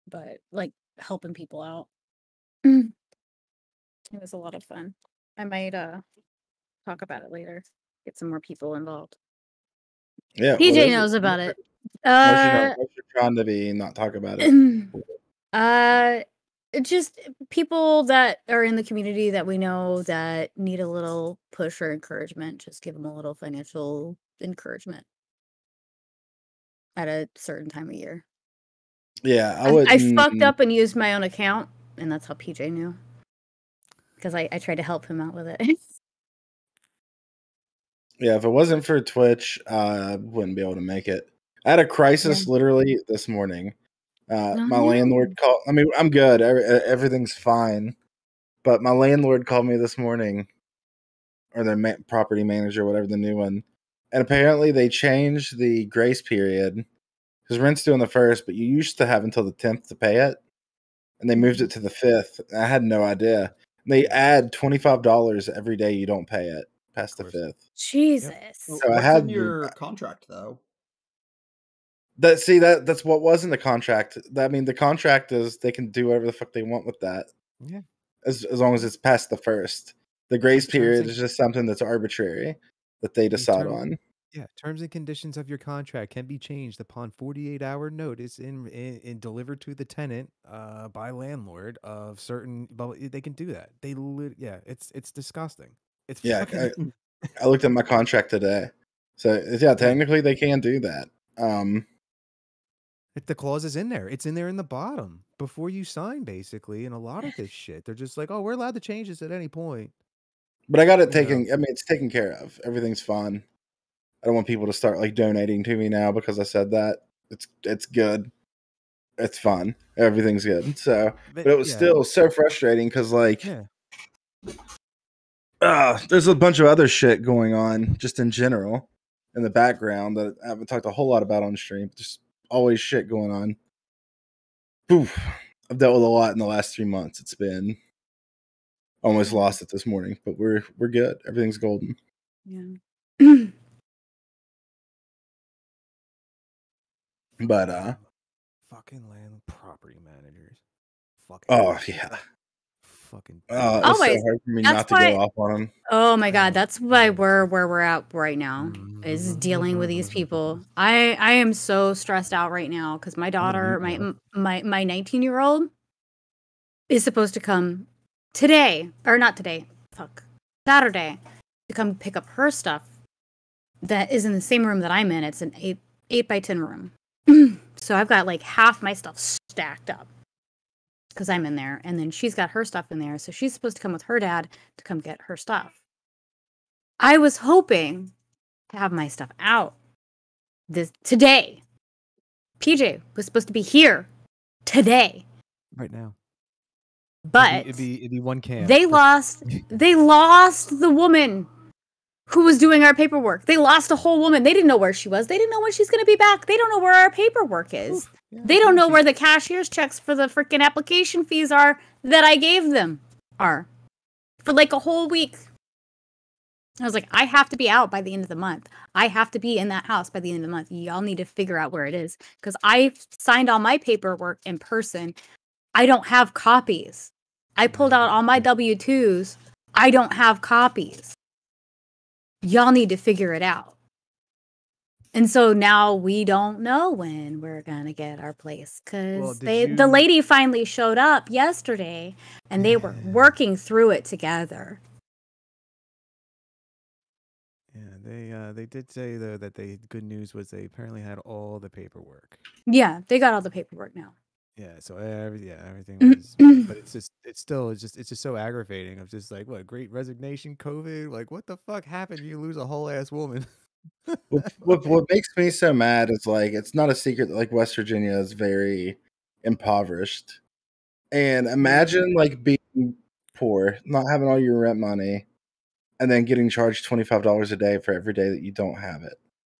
but like helping people out. It was a lot of fun. I might talk about it later. Get some more people involved. Yeah, PJ knows about it. You're trying to be not talk about it. Just people that are in the community that we know that need a little push or encouragement. Just give them a little financial encouragement at a certain time of year. Yeah, I fucked up and used my own account, and that's how PJ knew. Because I tried to help him out with it. Yeah, if it wasn't for Twitch, I wouldn't be able to make it. I had a crisis literally this morning. My landlord called. I mean, I'm good. Everything's fine. But my landlord called me this morning, or their property manager, whatever the new one. And apparently they changed the grace period because rent's due on the 1st, but you used to have until the 10th to pay it. And they moved it to the 5th. I had no idea. They add $25 every day you don't pay it past the 5th. Jesus. So what's in your contract though? That's what was in the contract. I mean, the contract is they can do whatever the fuck they want with that. Yeah. As long as it's past the 1st. The grace period is just something that's arbitrary that they decide on. Yeah, terms and conditions of your contract can be changed upon 48-hour notice in delivered to the tenant by landlord of certain. But they can do that. It's disgusting. It's fucking... I looked at my contract today, so yeah, technically they can do that. If the clause is in there, it's in there in the bottom before you sign, basically. And a lot of this shit, they're just like, "Oh, we're allowed to change this at any point." But I got it taken. I mean, it's taken care of. Everything's fine. I don't want people to start like donating to me now because I said that. It's good. It's fun. Everything's good. So, but it was still so frustrating because like there's a bunch of other shit going on just in general in the background that I haven't talked a whole lot about on stream. Just always shit going on. Oof. I've dealt with a lot in the last 3 months. It's been almost lost it this morning, but we're good. Everything's golden. Yeah. But fucking land property managers. Fucking oh yeah. Fucking It's so Always. hard for me That's not to why- go off on them. Oh my god, that's why we're where we're at right now. Is dealing with these people. I am so stressed out right now because my daughter, my 19-year-old, is supposed to come today, or not today. Saturday, to come pick up her stuff. That is in the same room that I'm in. It's an 8 by 10 room. So I've got like half my stuff stacked up because I'm in there, and then she's got her stuff in there. So she's supposed to come with her dad to come get her stuff. I was hoping to have my stuff out today. PJ was supposed to be here today, right now. but it'd be one can. they lost the woman who was doing our paperwork. They lost a whole woman. They didn't know where she was. They didn't know when she's going to be back. They don't know where our paperwork is. They don't know where the cashier's checks for the freaking application fees are that I gave them are for like a whole week. I was like, I have to be out by the end of the month. I have to be in that house by the end of the month. Y'all need to figure out where it is because I signed all my paperwork in person. I don't have copies. I pulled out all my W-2s. I don't have copies. Y'all need to figure it out. And so now we don't know when we're going to get our place because the lady finally showed up yesterday and they were working through it together. Yeah, they did say though that good news was they apparently had all the paperwork. Yeah, they got all the paperwork now. Yeah, so everything was, but it's just so aggravating. Of just like, what, great resignation, COVID, like what the fuck happened? You lose a whole ass woman. What makes me so mad is like it's not a secret that like West Virginia is very impoverished, and imagine like being poor, not having all your rent money, and then getting charged $25 a day for every day that you don't have it.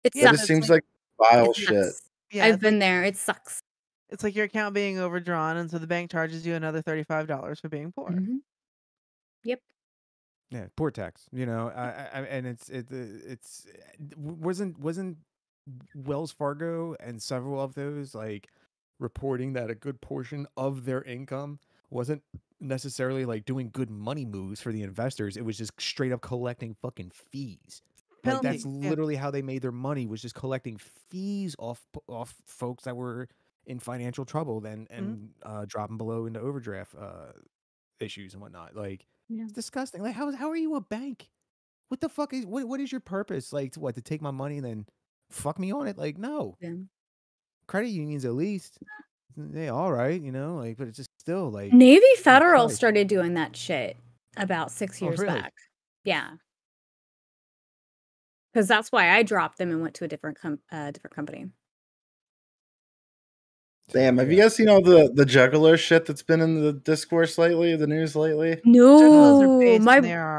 It just seems like vile shit. Yeah, I've been there. It sucks. It's like your account being overdrawn, and so the bank charges you another $35 for being poor. Mm-hmm. Yep. Yeah, poor tax. You know, and it's wasn't Wells Fargo and several of those like reporting that a good portion of their income wasn't necessarily like doing good money moves for the investors. It was just straight up collecting fucking fees. Like that's literally how they made their money, was just collecting fees off folks that were in financial trouble and dropping below into overdraft issues and whatnot. Like it's disgusting. Like how are you a bank? What the fuck is what is your purpose? Like to take my money and then fuck me on it? Like no. Yeah. Credit unions at least. They all right, you know, like, but it's just still like Navy Federal started doing that shit about 6 years really? back. Yeah. Because that's why I dropped them and went to a different company. Damn, have you guys seen all the juggler shit that's been in the discourse lately, the news lately? No,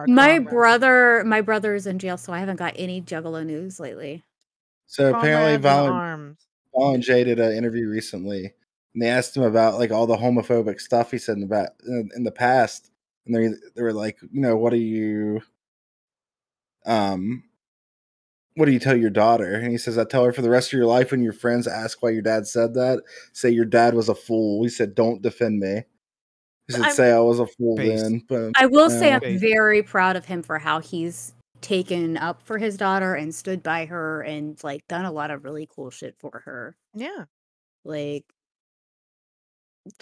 my brother's in jail, so I haven't got any Juggalo news lately. So apparently, Violent J did an interview recently, and they asked him about like all the homophobic stuff he said in the past, and they were like, you know, what do you tell your daughter? And he says, I tell her for the rest of your life when your friends ask why your dad said that, say your dad was a fool. He said, don't defend me. He said, say I was a fool then. But I will say I'm very proud of him for how he's taken up for his daughter and stood by her and like done a lot of really cool shit for her. Yeah. Like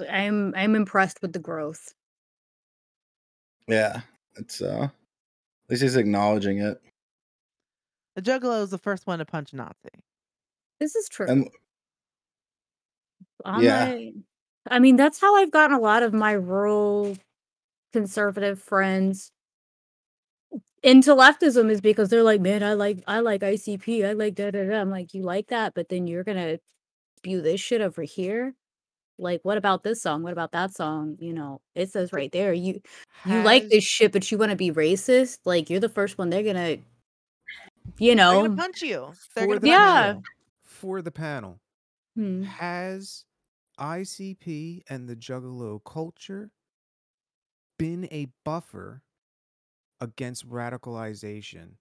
I'm impressed with the growth. Yeah. It's at least he's acknowledging it. The Juggalo is the first one to punch a Nazi. This is true. And I mean, that's how I've gotten a lot of my rural conservative friends into leftism, is because they're like, man, I like ICP, I like da da da. I'm like, you like that, but then you're gonna spew this shit over here. Like, what about this song? What about that song? You know, it says right there, you like this shit, but you want to be racist. Like, you're the first one they're gonna, you They're gonna know, punch you. They're For gonna the punch yeah. panel, for the panel, Hmm. has ICP and the Juggalo culture been a buffer against radicalization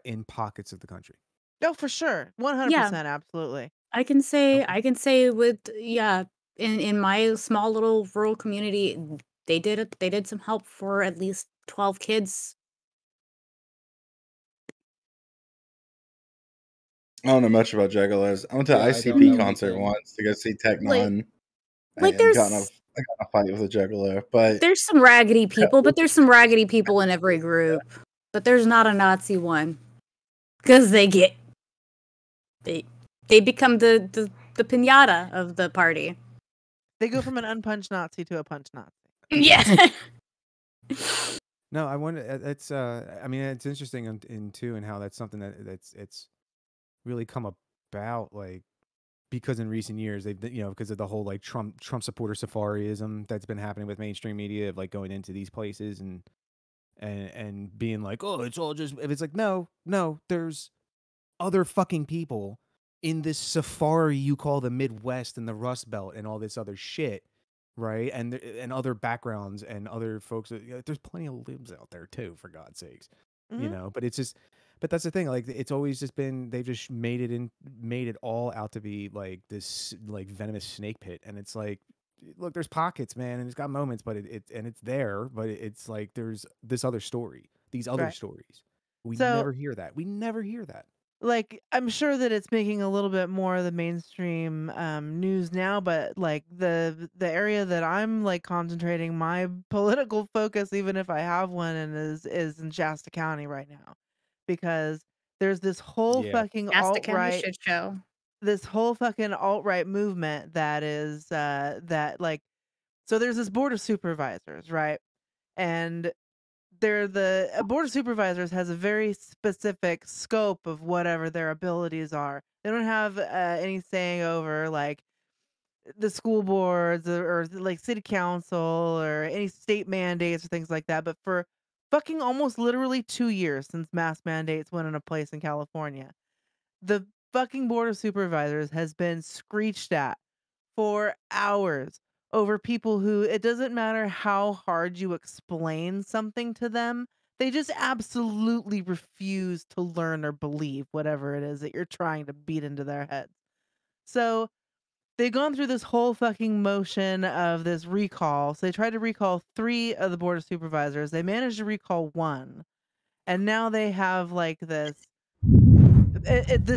in pockets of the country? you. Oh, for sure. 100%, Yeah, absolutely. I can say, Okay. with, yeah, in my small little rural community, they did some help for at least 12 kids. I don't know much about Juggalos. I went to Yeah, I don't ICP know concert anything. once to go see Tech Like, Nine like and got in there's a fight with a Juggalo. But there's some raggedy people, but there's some raggedy people in every group. But there's not a Nazi one, because they become the pinata of the party. They go from an unpunched Nazi to a punch Nazi. Yeah. No, I wonder. It's. I mean, it's interesting in how that's something it's really come about. Like, because in recent years they've been, because of the whole like Trump supporter safariism that's been happening with mainstream media of like going into these places and being like, oh, it's all just. If it's like, no, there's other fucking people in this safari you call the Midwest and the Rust Belt and all this other shit, right? And other backgrounds and other folks. There's plenty of libs out there too, for God's sakes, Mhm. But it's just, but that's the thing. Like, it's always just been they've just made it all out to be like this like venomous snake pit, and it's like, look, there's pockets, man, and it's got moments, but it's there, but it's like there's this other story, these other Right. stories. We So, never hear that. We never hear that. like, I'm sure that it's making a little bit more of the mainstream news now, but like the area that I'm like concentrating my political focus, even if I have one, and is in Shasta County right now, because there's this whole Yeah. fucking Shasta County alt-right shit show. this whole fucking alt-right movement that is that like, so there's this board of supervisors, right? And they're the board of supervisors has a very specific scope of whatever their abilities are. They don't have any saying over like the school boards or like city council or any state mandates or things like that. But for fucking almost literally 2 years since mask mandates went into place in California, the fucking board of supervisors has been screeched at for hours over people who, it doesn't matter how hard you explain something to them, they just absolutely refuse to learn or believe whatever it is that you're trying to beat into their heads. So they've gone through this whole fucking motion of this recall. So they tried to recall 3 of the board of supervisors. They managed to recall 1. And now they have like this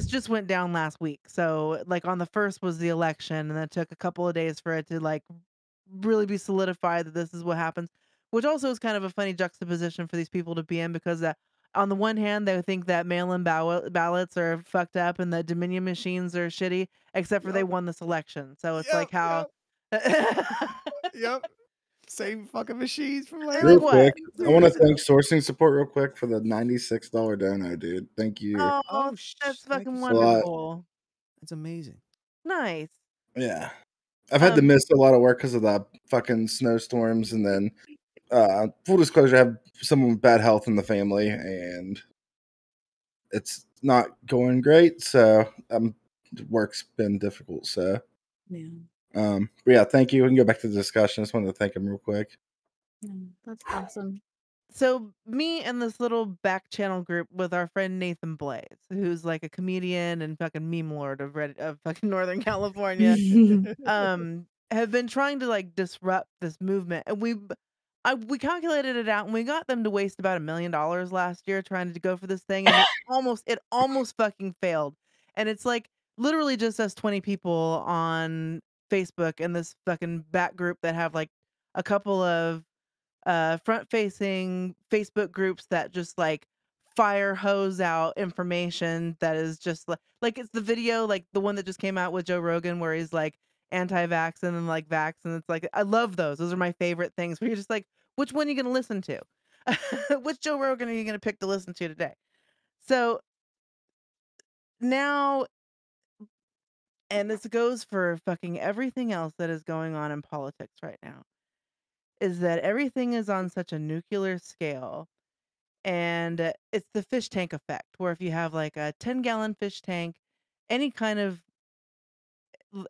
just went down last week. So like on the 1st was the election, and then it took a couple of days for it to like really be solidified that this is what happens, which also is kind of a funny juxtaposition for these people to be in, because on the one hand they think that mail-in ballots are fucked up and that Dominion machines are shitty, except for they Yep. won this election. So it's like Yep. how Yep. Same fucking machines from last like real what? quick, I want to thank Sourcing Support real quick for the $96 dono, dude. Thank you. Oh, Oh, that's thank you fucking so A lot. much. wonderful. That's amazing. Nice. Yeah. I've had to Um miss a lot of work because of the fucking snowstorms, and then full disclosure, I have someone with bad health in the family, and it's not going great. So work's been difficult. So Yeah. but yeah, thank you. We can go back to the discussion. I just wanted to thank him real quick. That's awesome. So me and this little back channel group with our friend Nathan Blaze, who's like a comedian and fucking meme lord of fucking Northern California, have been trying to like disrupt this movement. And we calculated it out, and we got them to waste about $1 million last year trying to go for this thing, and it almost fucking failed. And it's like literally just us 20 people on Facebook and this fucking back group that have like a couple of front facing Facebook groups that just like fire hose out information that is just like it's the video, like the one that just came out with Joe Rogan where he's like anti-vax and then like vax, and it's like I love those are my favorite things, where you're just like, which one are you gonna listen to? Which Joe Rogan are you gonna pick to listen to today? So now and this goes for fucking everything else that is going on in politics right now, is that everything is on such a nuclear scale. And it's the fish tank effect, where if you have like a 10-gallon fish tank, any kind of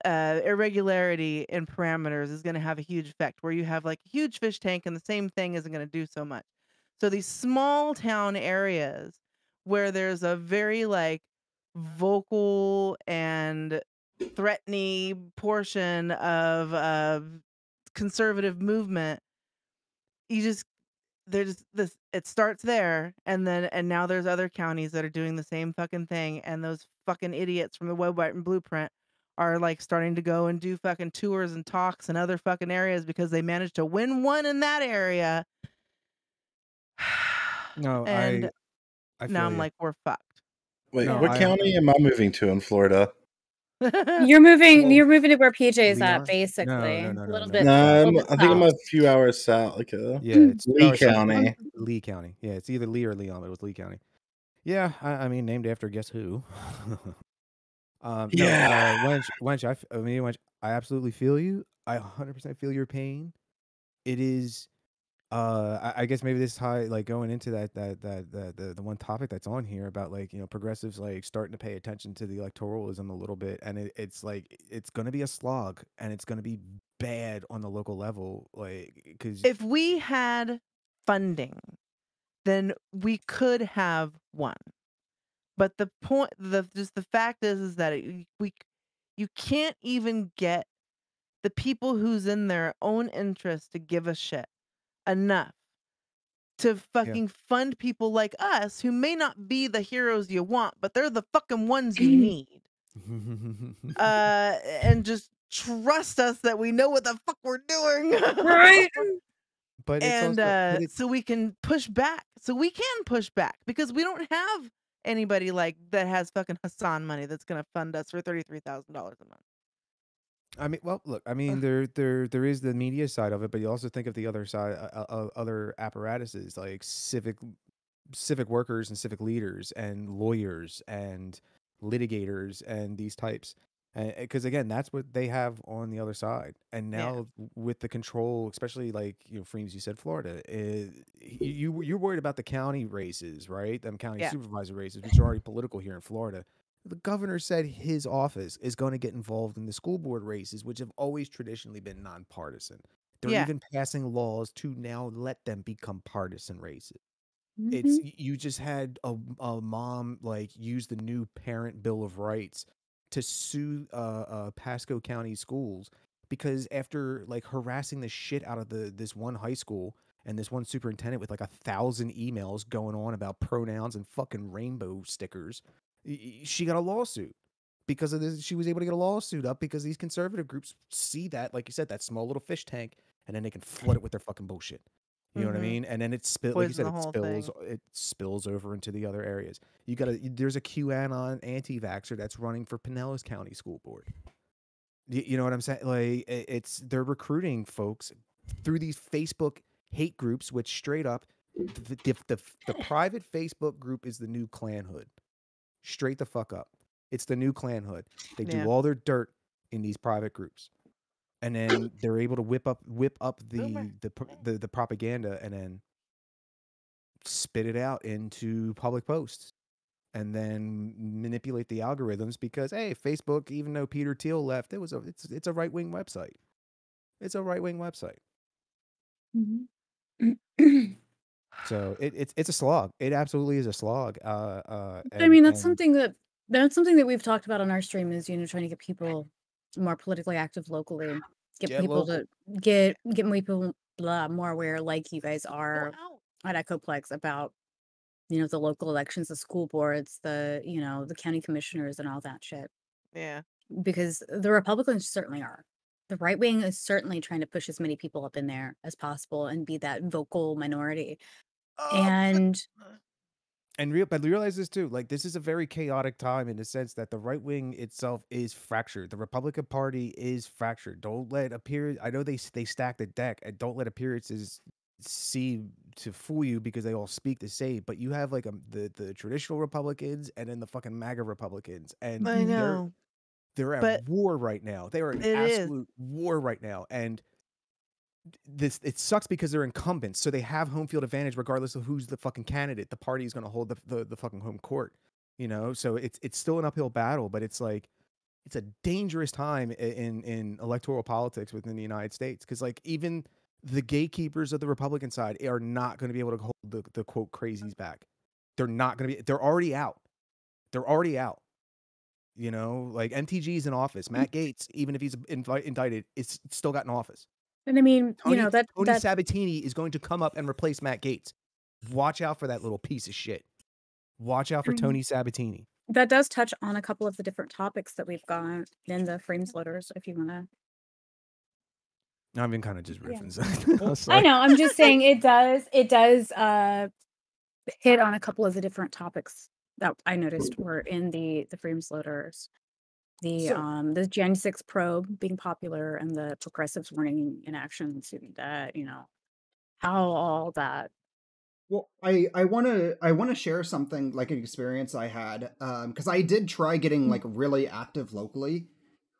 irregularity in parameters is going to have a huge effect. Where you have like a huge fish tank and the same thing isn't going to do so much. So these small town areas where there's a very like vocal and threatening portion of conservative movement, you just there's this it starts there, and now there's other counties that are doing the same fucking thing, and those fucking idiots from the Web White and Blueprint are like starting to go and do fucking tours and talks in other fucking areas because they managed to win one in that area. No, And I now feel I'm you. like, we're fucked. Wait, No, what county am I moving to in Florida? You're moving. Well, You're moving to where PJ is Leon? at, basically. No, A no, no, little no. bit. No, A little bit I think I'm south. a few hours south, like Yeah, it's Lee it's like County. Lee County. Yeah, it's either Lee or Leon, but it was Lee County. Yeah, I mean, named after guess who? No, Yeah. Wench, Wench, I absolutely feel you. I 100% feel your pain. It is, I guess maybe this high, like going into the one topic that's on here about like, you know, progressives like starting to pay attention to the electoralism a little bit, and it's like it's gonna be a slog, and it's gonna be bad on the local level, like because If we had funding, then we could have won. But the point, the fact is that you can't even get the people who's in their own interest to give a shit enough to fucking fund people like us who may not be the heroes you want, but they're the fucking ones you need. And just trust us that we know what the fuck we're doing. Right. but it's And also but it's so we can push back. So we can push back because we don't have anybody like that has fucking Hassan money that's gonna fund us for $33,000 a month. I mean, well, look, I mean, there is the media side of it, but you also think of the other side, other apparatuses like civic workers and civic leaders and lawyers and litigators and these types, because again, that's what they have on the other side. And Yeah. now with the control, especially like Freems, you said Florida, you're worried about the county races, right? Them county Yeah. supervisor races, which are already political here in Florida. The governor said his office is going to get involved in the school board races, which have always traditionally been nonpartisan. They're Yeah. even passing laws to now let them become partisan races. Mhm. You just had a mom like use the new parent bill of rights to sue Pasco County schools because after like harassing the shit out of this one high school and this one superintendent with like 1,000 emails going on about pronouns and fucking rainbow stickers, she got a lawsuit because of this. She was able to get a lawsuit up because these conservative groups see that, like you said, that small little fish tank, and then they can flood it with their fucking bullshit. You know what I Mhm. mean? And then it like you Poison said, the whole thing. it spills over into the other areas. There's a QAnon anti-vaxxer that's running for Pinellas County School Board. You know what I'm saying? Like they're recruiting folks through these Facebook hate groups, which straight up the private Facebook group is the new Klan hood. Straight the fuck up. It's the new Klan hood. They do Yeah. all their dirt in these private groups, and then they're able to whip up the propaganda and then spit it out into public posts and then manipulate the algorithms because hey, Facebook, even though Peter Thiel left, it's a right-wing website. It's a right-wing website. Mhm. So it's a slog. It absolutely is a slog. I And mean, that's something that we've talked about on our stream is, trying to get people more politically active locally, get Get people local. to get more people more aware, like you guys Go are out. at Echoplex, about the local elections, the school boards, the county commissioners, and all that shit. Yeah. Because the Republicans certainly are. The right wing is certainly trying to push as many people up in there as possible and be that vocal minority. And But realize this too, like this is a very chaotic time in the sense that the right wing itself is fractured. The Republican Party is fractured. Don't let I know they stack the deck, and don't let appearances seem to fool you because they all speak the same. But you have like the traditional Republicans and then the fucking MAGA Republicans, and I know. They're at But war right now. They are in it is. absolute war right now, and it sucks because they're incumbents, so they have home field advantage regardless of who's the fucking candidate. The party is going to hold the fucking home court, So it's still an uphill battle, but it's like it's a dangerous time in electoral politics within the United States, because like even the gatekeepers of the Republican side are not going to be able to hold the quote crazies back. They're not going to be. They're already out. They're already out. Like MTG's in office. Matt Gaetz, even if he's indicted, is still got an office. And I mean, Tony that Sabatini is going to come up and replace Matt Gaetz. Watch out for that little piece of shit. Watch out for Tony Sabatini. that does touch on a couple of the different topics that we've got in the Freeloaders, if you want to. I've been kind of just riffing. I know. I'm just saying it does hit on a couple of the different topics that I noticed were in the Freeloaders. The Gen 6 probe being popular and the progressives warning in action to that, how all that. Well, I wanna share something, like an experience I had, because I did try getting like really active locally.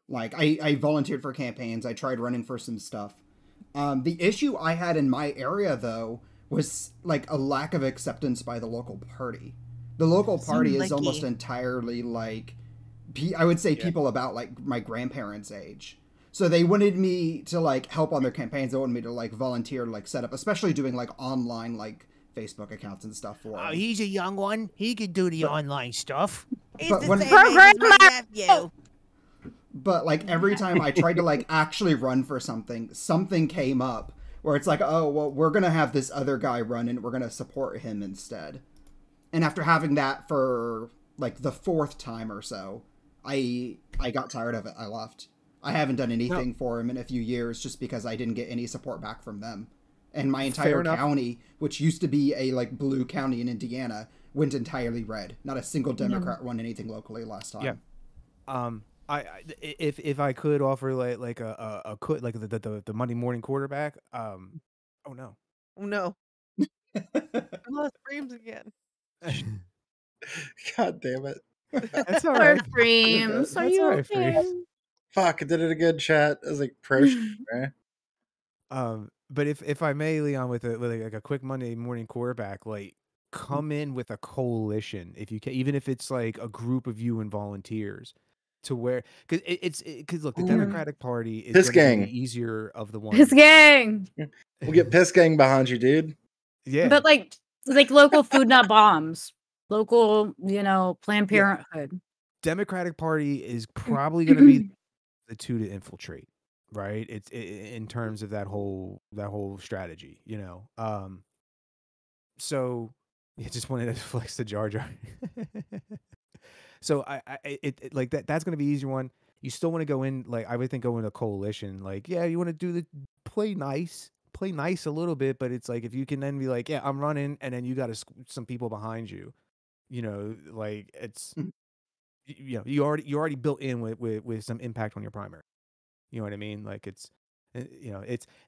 Like I volunteered for campaigns. I tried running for some stuff. The issue I had in my area though was like a lack of acceptance by the local party. The local party is almost entirely like, I would say, people about like my grandparents' age. So they wanted me to like help on their campaigns. They wanted me to like volunteer, like set up, especially doing like online like Facebook accounts and stuff for them. Oh, he's a young one. He could do the online stuff. He's but the when- same age as my nephew. But like every time I tried to like actually run for something, something came up where it's like, oh, well, we're going to have this other guy run and we're going to support him instead. And after having that for like the fourth time or so, I got tired of it. I left. I haven't done anything for him in a few years just because I didn't get any support back from them. And my entire county, which used to be a like blue county in Indiana, went entirely red. Not a single Democrat won anything locally last time. Yeah. If I could offer like the Monday morning quarterback, oh no. I lost frames again. God damn it. That's all Our right. frames. Are That's you all right, okay? Freems. Fuck, I did it again, chat. I was like, pro But if I may, Leon, with like a quick Monday morning quarterback, like come in with a coalition if you can, even if it's like a group of you and volunteers, to where because look, the Democratic Party is Piss gonna be gang. the easier of the ones. Piss gang. We'll get Piss Gang behind you, dude. Yeah, But like local food, not bombs. Local, Planned Parenthood. Democratic Party is probably gonna be the two to infiltrate, right? It's in terms of that whole strategy, So yeah, just wanted to flex the Jar Jar. So it like that's gonna be an easier one. You still want to go in, like I would think, go in a coalition. Like, yeah, you want to do the play nice a little bit, but it's like if you can then be like, yeah, I'm running, and then you got some people behind you, like it's you already built in with some impact on your primary. You know what I mean? Like it's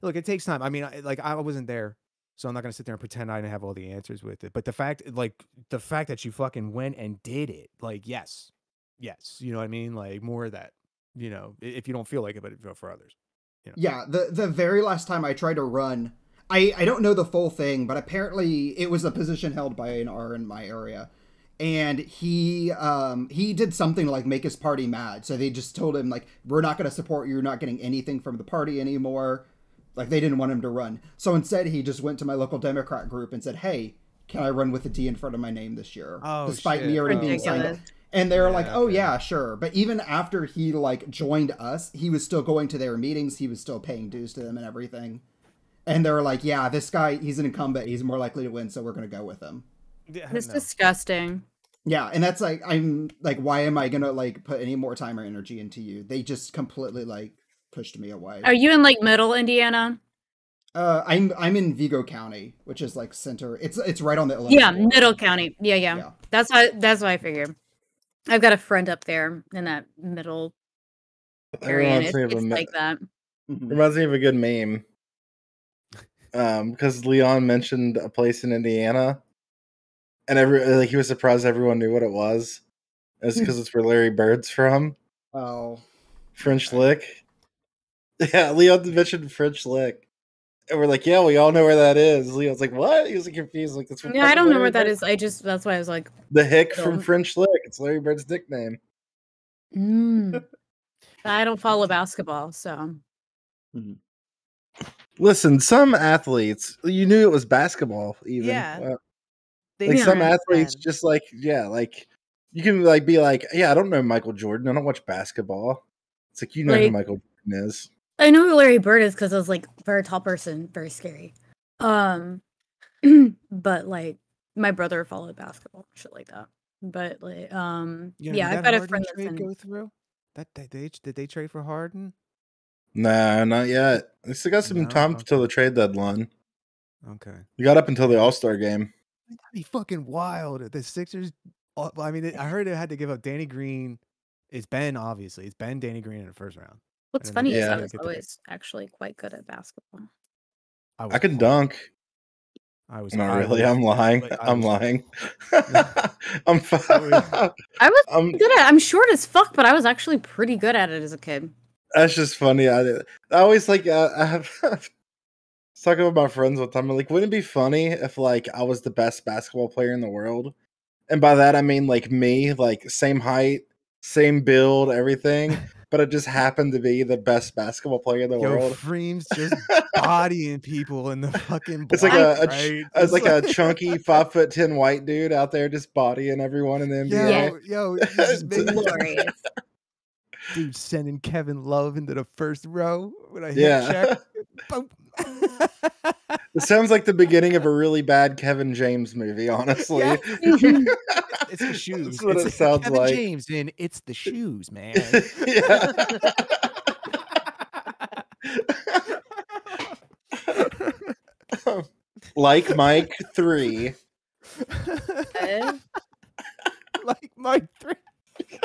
look, it takes time. I mean, I wasn't there, so I'm not gonna sit there and pretend I didn't have all the answers with it. But the fact that you fucking went and did it, like yes, you know what I mean? Like more of that, if you don't feel like it, but for others. Yeah, the very last time I tried to run, I don't know the full thing, but apparently it was a position held by an R in my area. And he did something like make his party mad. So they just told him, like, we're not going to support you. You're not getting anything from the party anymore. Like, they didn't want him to run. So instead, he just went to my local Democrat group and said, hey, can I run with a D in front of my name this year? Despite me already being signed up. And they were like, oh, yeah, sure. But even after he, like, joined us, he was still going to their meetings. He was still paying dues to them and everything. And they were like, yeah, this guy, he's an incumbent. He's more likely to win, so we're going to go with him. Yeah, It's disgusting. Yeah, and that's like, I'm like, why am I gonna like put any more time or energy into you? They just completely like pushed me away. Are you in like middle Indiana? I'm in Vigo County, which is like center. It's right on the Illinois Yeah, border. middle county. Yeah. That's what I figured. I've got a friend up there in that middle area, and it's like that. Reminds me of a good meme. Because Leon mentioned a place in Indiana, and he was surprised everyone knew what it was. It's because it's where Larry Bird's from. Oh, French Okay. Lick. Yeah, Leon mentioned French Lick. And we're like, yeah, we all know where that is. Leon's like, what? He was like confused. Like, that's from Yeah, I fucking don't know Larry where that Bird. is. That's why I was like, The Hick from Don't- French Lick. It's Larry Bird's nickname. I don't follow basketball, so Listen, some athletes, you knew it was basketball, even. Yeah. Well, They like some knew athletes, then. just like, yeah, like you can like be like, yeah, I don't know Michael Jordan. I don't watch basketball. It's like, you know who Like- Michael Jordan is. I know who Larry Bird is because I was like very tall person, very scary. But like my brother followed basketball, shit like that. But like, yeah, I've got a friend that's trade in. go through. Did they trade for Harden? Nah, not yet. They still got some No? time Okay. till the trade deadline. Okay. We got up until the All-Star game. That'd be fucking wild. The Sixers. I mean, I heard they had to give up Danny Green. It's Ben, obviously. It's Ben, Danny Green in the first round. What's And then funny they is I Yeah. was always actually quite good at basketball. I can dunk. I Not really. I'm lying. I'm lying. I'm I was I'm good at it. I'm short as fuck, but I was actually pretty good at it as a kid. That's just funny. I always like I have I was talking with my friends one time. I'm like, wouldn't it be funny if like I was the best basketball player in the world? And by that I mean like me, like same height, same build, everything, but it just happened to be the best basketball player in the world. Freem's just bodying people in the fucking It's like block, a right? it's Just like a chunky 5'10" white dude out there just bodying everyone in the NBA. Yo, you just made Glorious. dude sending Kevin Love into the first row when I hit Yeah. check. Boom. It sounds like the beginning of a really bad Kevin James movie, honestly. Yeah. It's the shoes. That's what It's it sounds Kevin like. James in It's the Shoes, man. Yeah. Like Mike 3. Like Mike 3. It's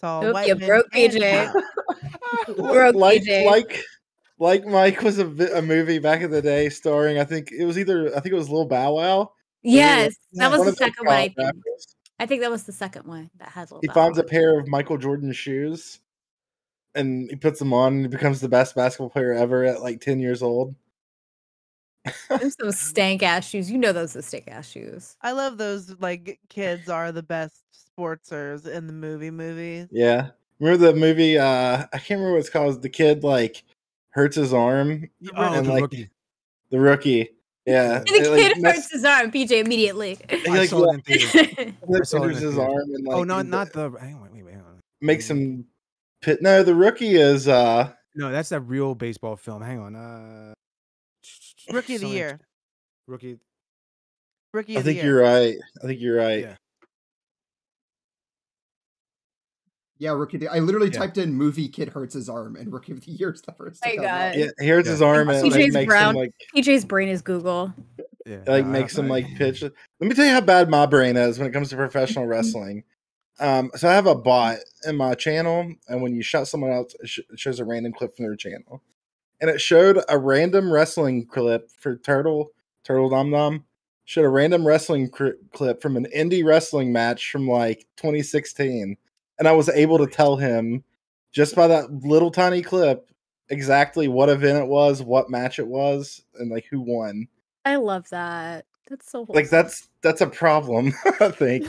all Nope, white you men broke and PJ. pop. Broke PJ. Like Mike was a movie back in the day starring I think it was Lil Bow Wow. Yes, that was One the of those second one. I child think. rappers. I think that was the second one that has a He little. finds a pair of Michael Jordan shoes and he puts them on and he becomes the best basketball player ever at like 10 years old. There's those stank ass shoes. You know those are stank ass shoes. I love those like kids are the best sportsers in the movies. Yeah. Remember the movie I can't remember what it's called. The kid like hurts his arm Oh, and the like rookie. the rookie. Yeah. The It, like, kid hurts his arm. PJ immediately. He I like, saw it in theaters. I saw it in injures his theaters. arm and like Oh, not the. Hang on, wait, hang on. makes him pit. No, the rookie is No, that's that real baseball film. Hang on. Rookie of the year. Rookie. Rookie I of the think year. you're right. I think you're right. Yeah. Yeah, Rookie of the I literally Yeah. typed in movie kid hurts his arm and Rookie of the Year is the first My to come up. God. Yeah, he hurts his arm and it like, PJ's makes brown. him like PJ's brain is Google. Yeah. it, like makes him like pitch. Let me tell you how bad my brain is when it comes to professional wrestling. So I have a bot in my channel, and when you shout someone else, it shows a random clip from their channel, and it showed a random wrestling clip for Turtle Dom Dom. Showed a random wrestling clip from an indie wrestling match from like 2016, and I was able to tell him just by that little tiny clip exactly what event it was, what match it was, and like who won. I love that. That's so Like wholesome. that's a problem, I think.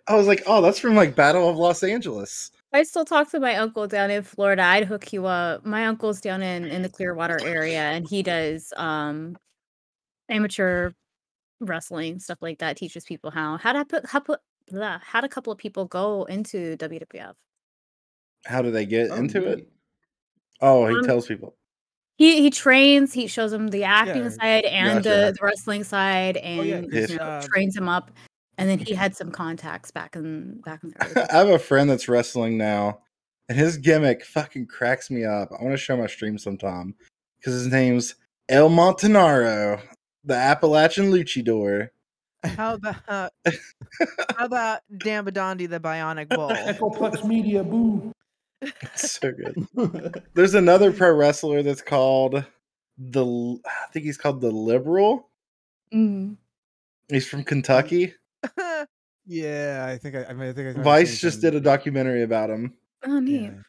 I was like, oh, that's from like Battle of Los Angeles. I still talk to my uncle down in Florida. I'd hook you up. My uncle's down in the Clearwater area, and he does amateur wrestling stuff like that. Teaches people how to a couple of people go into WWF. How do they get Oh, into neat. it? Oh, he Um, tells people. He trains. He shows them the acting Yeah. side and Gotcha. the wrestling side, and yeah, 'cause, you know, trains him up. And then he had some contacts back in the I have a friend that's wrestling now, and his gimmick fucking cracks me up. I want to show my stream sometime because his name's El Montanaro, the Appalachian Luchador. How about Dambadondi the Bionic Bull? Echoplex Media, boo. So good. There's another pro wrestler that's called I think he's called the Liberal. Mhm. He's from Kentucky. Yeah, I think I mean I think I might have Vice seen just some. did a documentary about him. Oh, neat. Yeah, I thought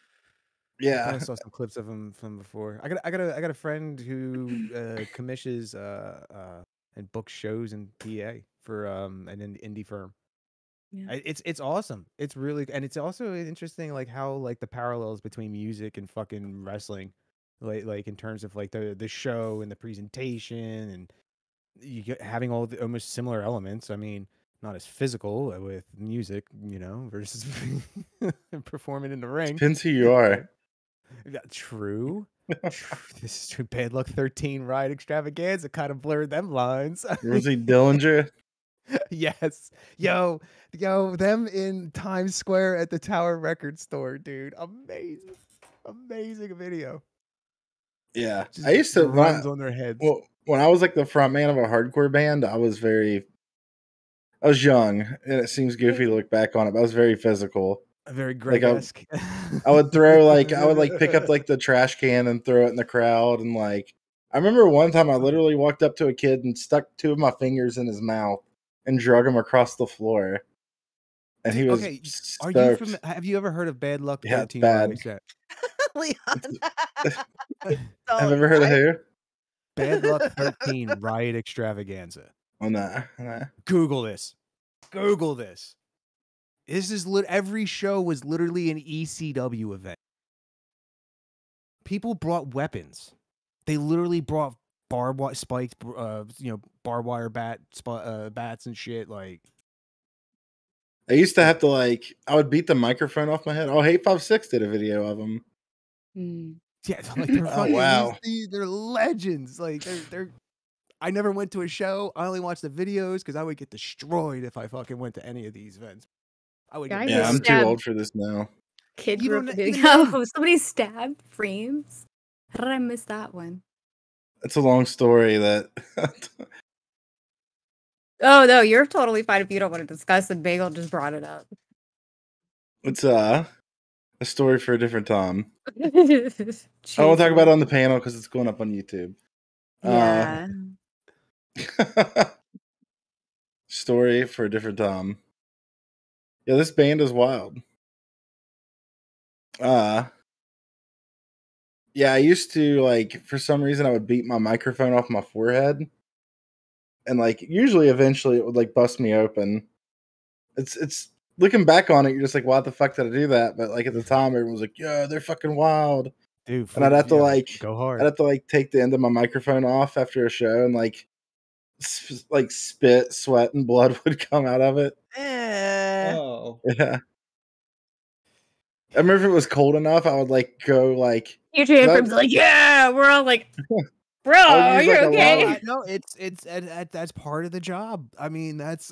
Yeah, I saw some clips of him from before. I got a friend who commissions and books shows in PA for an indie firm. Yeah. It's awesome. It's really, and it's also interesting like how like the parallels between music and fucking wrestling, like in terms of like the show and the presentation and you get having all the almost similar elements. I mean, not as physical with music, versus performing in the ring. depends who you are. Yeah, true. This is true. Bad Luck 13 Ride Extravaganza kind of blurred them lines. Was he Dillinger? Yes. Yo, them in Times Square at the Tower Record Store, dude. Amazing. Amazing video. Yeah, Just I used to runs on their heads. well, when I was like the front man of a hardcore band. I was young, and it seems goofy to look back on it, but I was very physical. Very Like Greg-esque. I would pick up like the trash can and throw it in the crowd, and like I remember one time I literally walked up to a kid and stuck two of my fingers in his mouth and drug him across the floor, and he was Okay, stoked. have you ever heard of Bad Luck Yeah, it's 13 bad. Ride Extravaganza? Leon. Have you ever heard of who? Bad Luck 13 Riot Extravaganza. Oh no. Google this. Google this. This is every show was literally an ECW event. People brought weapons. They literally brought barbed wire spiked, barbed wire bats and shit. Like I used to have to I would beat the microphone off my head. Oh, 856 did a video of him. yeah, like they're Oh, fucking wow. they're legends. Like they're. I never went to a show. I only watched the videos because I would get destroyed if I fucking went to any of these events. I would. Yeah, Get I Yeah, was I'm too stabbed. old for this now. Kid Even wrote a even video. then. Somebody stabbed frames. How did I miss that one? It's a long story that Oh no, you're totally fine if you don't want to discuss it. Bagel just brought it up. it's a story for a different time. I Jeez, won't talk about it man. on the panel because it's going up on YouTube. Yeah. Story for a different time. Yeah, this band is wild. Yeah, I used to for some reason I would beat my microphone off my forehead, and usually eventually it would bust me open. It's looking back on it, you're just like, why the fuck did I do that? But at the time, everyone was like, yeah, they're fucking wild, Dude, and I'd have to go hard. I'd have to take the end of my microphone off after a show, and spit, sweat, and blood would come out of it. Oh. Yeah. I remember if it was cold enough, I would go YouTube that- frames like, yeah, we're all like, bro, I would are use, you a okay? lot No, that's part of the job. I mean, that's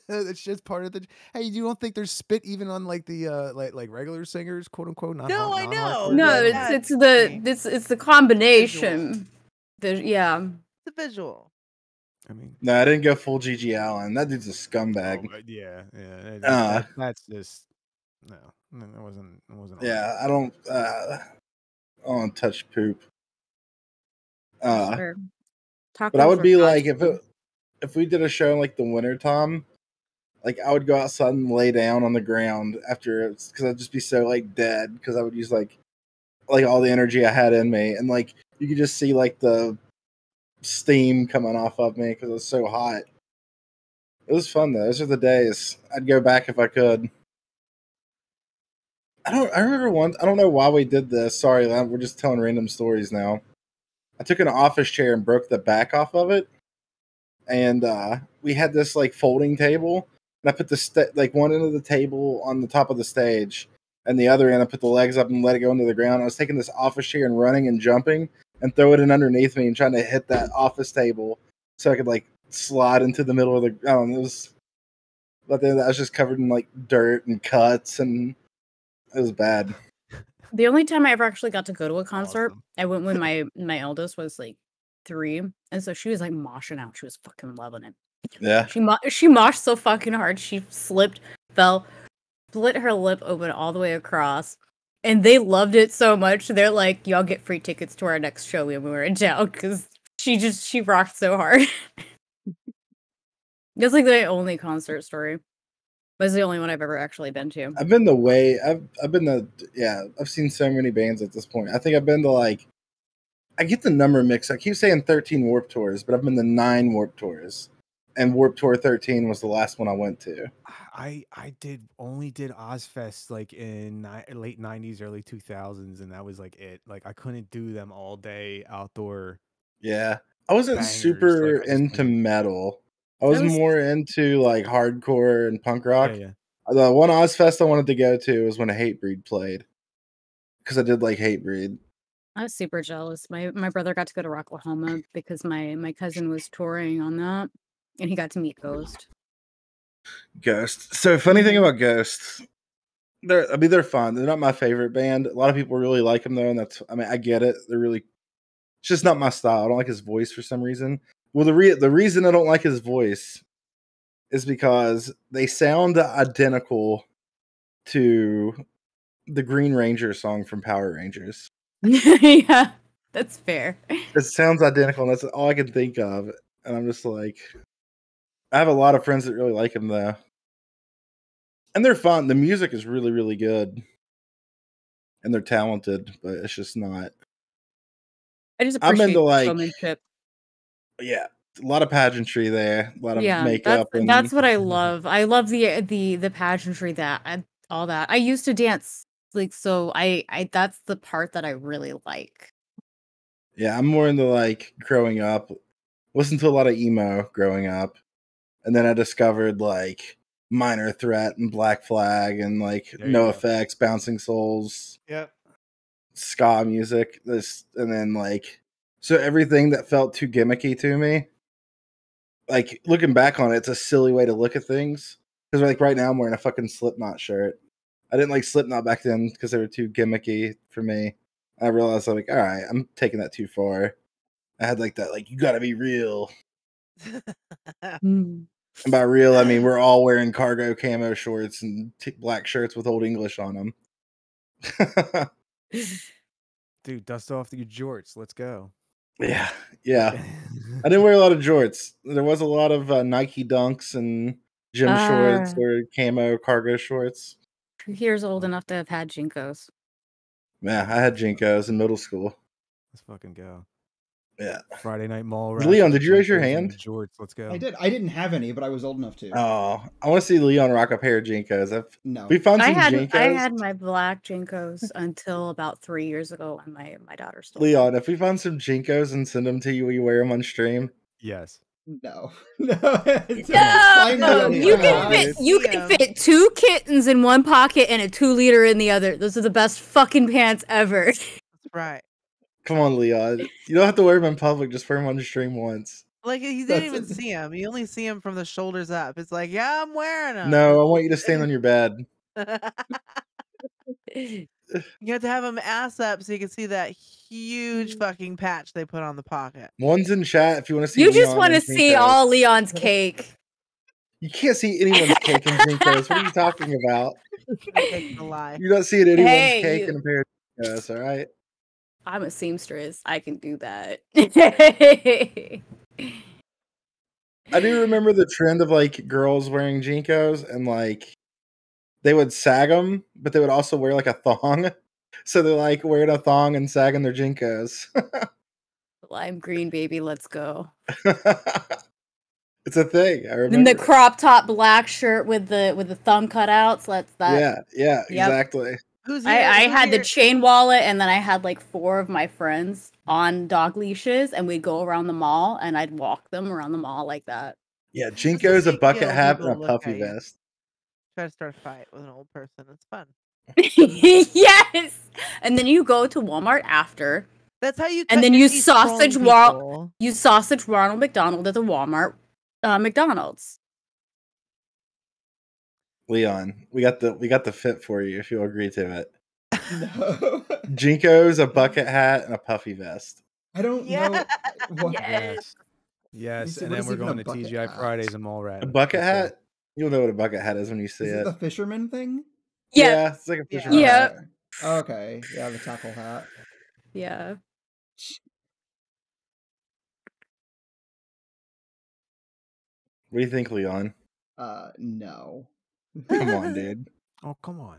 that's just part of the. Hey, you don't think there's spit even on the like regular singers, quote unquote? No, I know. non-hardcore No, guys? it's the combination. Yeah. It's a visual. I mean, No, I didn't go full Gigi Allen. That dude's a scumbag. yeah. That's just no. It wasn't. Yeah, I don't touch poop. Sure. But I would be if we did a show in the winter time, I would go outside and lay down on the ground after it because I'd just be so dead because I would use all the energy I had in me, and you could just see the steam coming off of me because it was so hot. It was fun though. Those are the days. I'd go back if I could. I remember once. I don't know why we did this. Sorry, we're just telling random stories now. I took an office chair and broke the back off of it, and we had this folding table, and I put the one end of the table on the top of the stage, and the other end I put the legs up and let it go into the ground. I was taking this office chair and running and jumping and throw it in underneath me and trying to hit that office table so I could slide into the middle of the. I don't know, it was. But then I was just covered in dirt and cuts, and it was bad. The only time I ever actually got to go to a concert, I went when my eldest was 3, and so she was moshing out. She was fucking loving it. Yeah. She moshed so fucking hard. She slipped, fell, split her lip open all the way across, and they loved it so much. They're like, "Y'all get free tickets to our next show when we were in town," because she rocked so hard. That's the only concert story. Was the only one I've ever actually been to. I've been I've seen so many bands at this point. I think I've been to like, I get the number mix. I keep saying 13 Warped Tours, but I've been to 9 Warped Tours. And Warped Tour 13 was the last one I went to. I only did Ozfest like in late 90s, early 2000s, and that was like it. Like I couldn't do them all day outdoor. Yeah. I wasn't Bangers, super like, I just into couldn't. metal. I was more into like hardcore and punk rock. Yeah. The one Ozfest I wanted to go to was when Hatebreed played. Because I did like Hatebreed. I was super jealous. My brother got to go to Rocklahoma because my cousin was touring on that, and he got to meet Ghost. Ghost. So funny thing about Ghost, they're fun. They're not my favorite band. A lot of people really like them though, and I get it. They're really, it's just not my style. I don't like his voice for some reason. Well, the reason I don't like his voice is because they sound identical to the Green Ranger song from Power Rangers. Yeah, that's fair. It sounds identical, and that's all I can think of. And I'm just like, I have a lot of friends that really like him though. And they're fun. The music is really, really good. And they're talented, but it's just not. I just I'm appreciate into like, showmanship. yeah, a lot of pageantry there, a lot of Yeah, makeup. that's what I love. I love the pageantry all that. I used to dance like so. I that's the part that I really like. Yeah, I'm more into like growing up. Listened to a lot of emo growing up, and then I discovered like Minor Threat and Black Flag and like No Effects, Bouncing Souls. Yep. Ska music. And then like, so everything that felt too gimmicky to me, like looking back on it, it's a silly way to look at things. Because like right now I'm wearing a fucking Slipknot shirt. I didn't like Slipknot back then because they were too gimmicky for me. I realized I'm like, all right, I'm taking that too far. I had like that, like, you gotta be real. And by real, I mean we're all wearing cargo camo shorts and black shirts with Old English on them. Dude, dust off your jorts. Let's go. Yeah. I didn't wear a lot of jorts. There was a lot of Nike Dunks and gym shorts or camo cargo shorts. Here's old enough to have had Jinkos. Yeah, I had Jinkos in middle school. Let's fucking go. Yeah. Friday night mall. Leon, did you raise your hand? Jorts. Let's go. I did. I didn't have any, but I was old enough to. Oh, I want to see Leon rock a pair of Jinkos. No. We found some Jinkos. I had my black Jinkos until about 3 years ago when my daughter stole them. Leon, if we found some Jinkos and send them to you, will you wear them on stream? Yes. No. You can fit 2 kittens in one pocket and a 2-liter in the other. Those are the best fucking pants ever. That's right. Come on, Leon. You don't have to wear them in public. Just wear them on the stream once. Like, you didn't even see him. You only see him from the shoulders up. It's like, yeah, I'm wearing them. No, I want you to stand on your bed. You have to have him ass up so you can see that huge fucking patch they put on the pocket. One's in chat if you want to see. You just want to see all Leon's cake. You can't see anyone's cake in Jinkos. What are you talking about? Cake's a lie. You're not seeing anyone's cake in a pair of Jinkos, all right? I'm a seamstress. I can do that. I do remember the trend of like girls wearing Jinkos and like they would sag them, but they would also wear like a thong. So they're like wearing a thong and sagging their Jinkos. Lime green, baby. Let's go. It's a thing. I remember. And the crop top black shirt with the thumb cutouts. Yeah, exactly. I had the chain wallet, and then I had like 4 of my friends on dog leashes, and we'd go around the mall, and I'd walk them around the mall like that. Yeah, Jinkos, a bucket hat, and a puffy vest. Try to start a fight with an old person. It's fun. Yes, and then you go to Walmart after. That's how you. And then you sausage Ronald McDonald at the Walmart McDonald's. Leon, we got the fit for you if you'll agree to it. No. Jinkos, a bucket hat, and a puffy vest. I don't know. What? Yes, and then we're going to TGI Fridays and Mall Rat. A bucket hat? You'll know what a bucket hat is when you see Is it. it the fisherman thing? Yeah, it's like a fisherman hat. Okay, yeah, the tackle hat. Yeah. What do you think, Leon? No. Come on, dude. Oh, come on.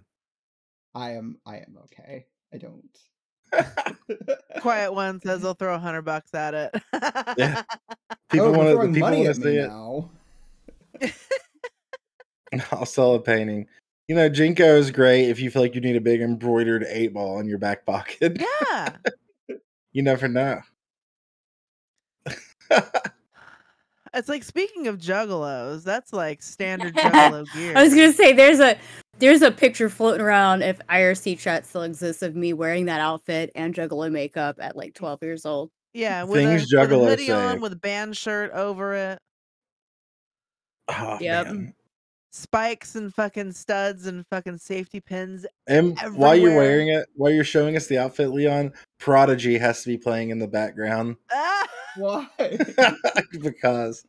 I am okay. I don't. Quiet One says they'll throw $100 at it. Yeah. Oh, People they're want to. The throwing people money want to at me see it. now. I'll sell a painting. You know, Jinko is great if you feel like you need a big embroidered 8-ball in your back pocket. Yeah. You never know. It's like, speaking of juggalos, that's like standard juggalo gear. I was gonna say there's a picture floating around, if IRC chat still exists, of me wearing that outfit and juggalo makeup at like 12 years old. Yeah, with Things with a Juggalo hoodie on, say. with a band shirt over it, Oh, Yep. man. spikes and fucking studs and fucking safety pins And while you're everywhere. wearing it, while you're showing us the outfit, Leon, Prodigy has to be playing in the background. Ah! Why? Because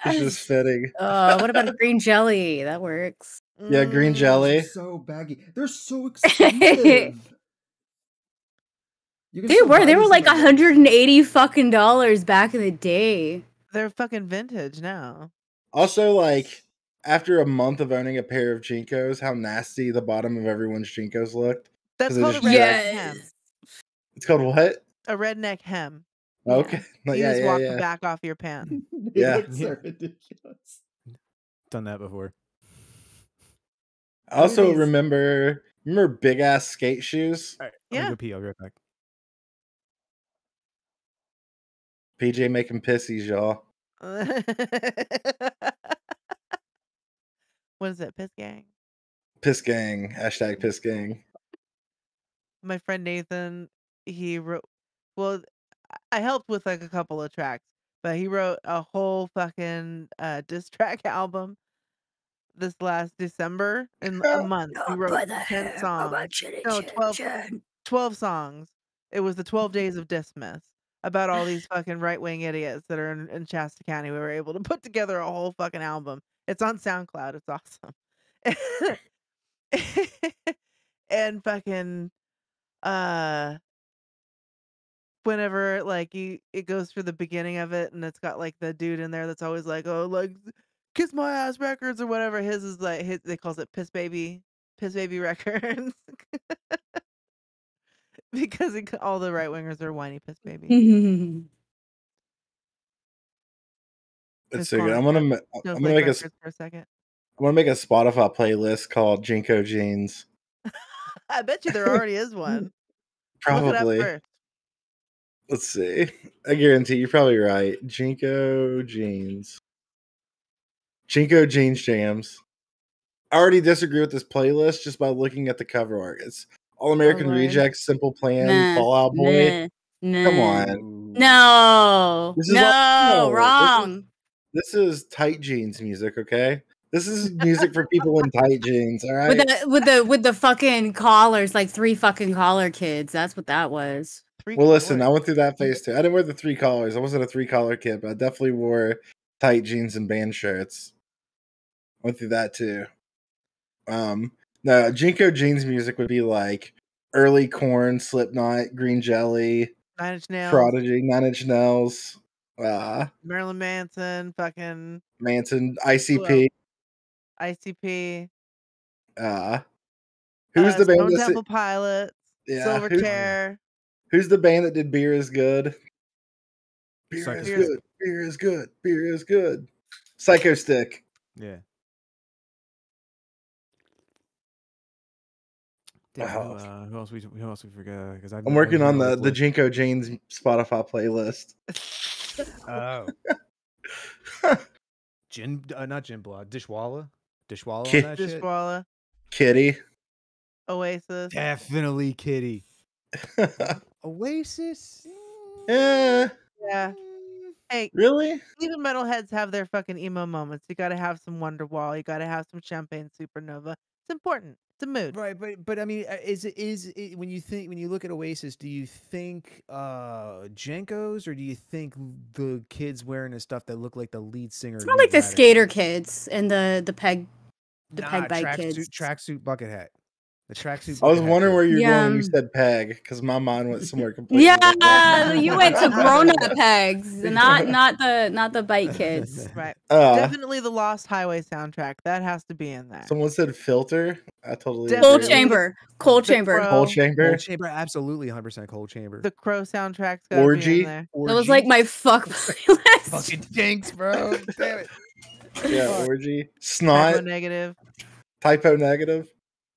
it's just fitting. What about a green jelly? That works. Yeah, green Mm. jelly. Those are so baggy. They're so expensive. You can still buy They were these like in the list. $180 fucking dollars back in the day. They're fucking vintage now. Also, like, after a month of owning a pair of Jinkos, how nasty the bottom of everyone's Jinkos looked. That's 'Cause they called a just redneck drag- hem. It's called what? A redneck hem. Okay. You Yeah, just yeah, walk the yeah. back off your pants. They Yeah. look so ridiculous. Done that before. I also these- remember big ass skate shoes? All right, I'm Yeah. gonna go pee. I'll be right back. PJ making pissies, y'all. What is it? Piss gang? Piss gang. Hashtag piss gang. My friend Nathan, he wrote, well, I helped with like a couple of tracks, but he wrote a whole fucking diss track album this last December in a month. He wrote 10 songs. No, 12 songs. It was the 12 days of Dismiss, about all these fucking right-wing idiots that are in Shasta County. We were able to put together a whole fucking album. It's on SoundCloud. It's awesome. And fucking whenever like it goes through the beginning of it, and it's got like the dude in there that's always like, oh, like Kiss My Ass Records or whatever. His is like they calls it Piss Baby Records. Because all the right wingers are whiny piss baby. It's so good. I'm gonna make Records for a second. I'm gonna make a Spotify playlist called Jinko Jeans. I bet you there already is one. Probably. Look it up first. Let's see. I guarantee you're probably right. Jinko Jeans. Jinko Jeans Jams. I already disagree with this playlist just by looking at the cover art. It's All American Lord. Rejects, Simple Plan, Nah, Fallout Boy. Come on. No. This is Wrong. This is tight jeans music, okay? This is music for people in tight jeans, all right? With the fucking collars, like 3 fucking collar kids. That's what that was. Well, listen, I went through that phase too. I didn't wear the 3 collars. I wasn't a 3 collar kid, but I definitely wore tight jeans and band shirts. I went through that too. No, Jinko jeans music would be like early Corn, Slipknot, Green Jelly, 9 Inch Nails, Prodigy, 9 Inch Nails, Marilyn Manson, fucking Manson, ICP. ICP. Who's the band? Stone Temple Pilots. Yeah, Silverchair. Who's the band that did Beer Is Good? Beer Psycho is good. Beer is good. Beer is good. Psycho Stick. Yeah. Oh. Damn, who else we forgot? Because I'm working on the Jinko Jeans Spotify playlist. Oh. Not Gin Blood. Dishwalla on Kid- that shit? Dishwalla. Kitty. Oasis. Definitely Kitty. Oasis? Yeah. Yeah. Hey, Really? even metalheads have their fucking emo moments. You gotta have some Wonderwall. You gotta have some Champagne Supernova. It's important. It's a mood. Right, but I mean, is it when you look at Oasis, do you think Jenkos, or do you think the kids wearing the stuff that look like the lead singer? It's more like the skater kids and the peg bike tracksuit, kids. tracksuit bucket hat. The tracksuit. I was bucket hat wondering too. where you were going Yeah. when you said peg, because my mind went somewhere completely Yeah, different. you went to grown-up pegs, not the bite kids. Right. Uh, Definitely the Lost Highway soundtrack. That has to be in there. someone said filter. I totally Definitely agree. Cold chamber, cold The chamber. Crow. Cold chamber. Cold chamber, absolutely 100% cold chamber. The Crow soundtrack's gotta be Orgy. in there. That was like my fuck playlist. fucking jinx, bro. Damn it. Yeah, Fuck. orgy. Typo Snot. negative. Typo negative.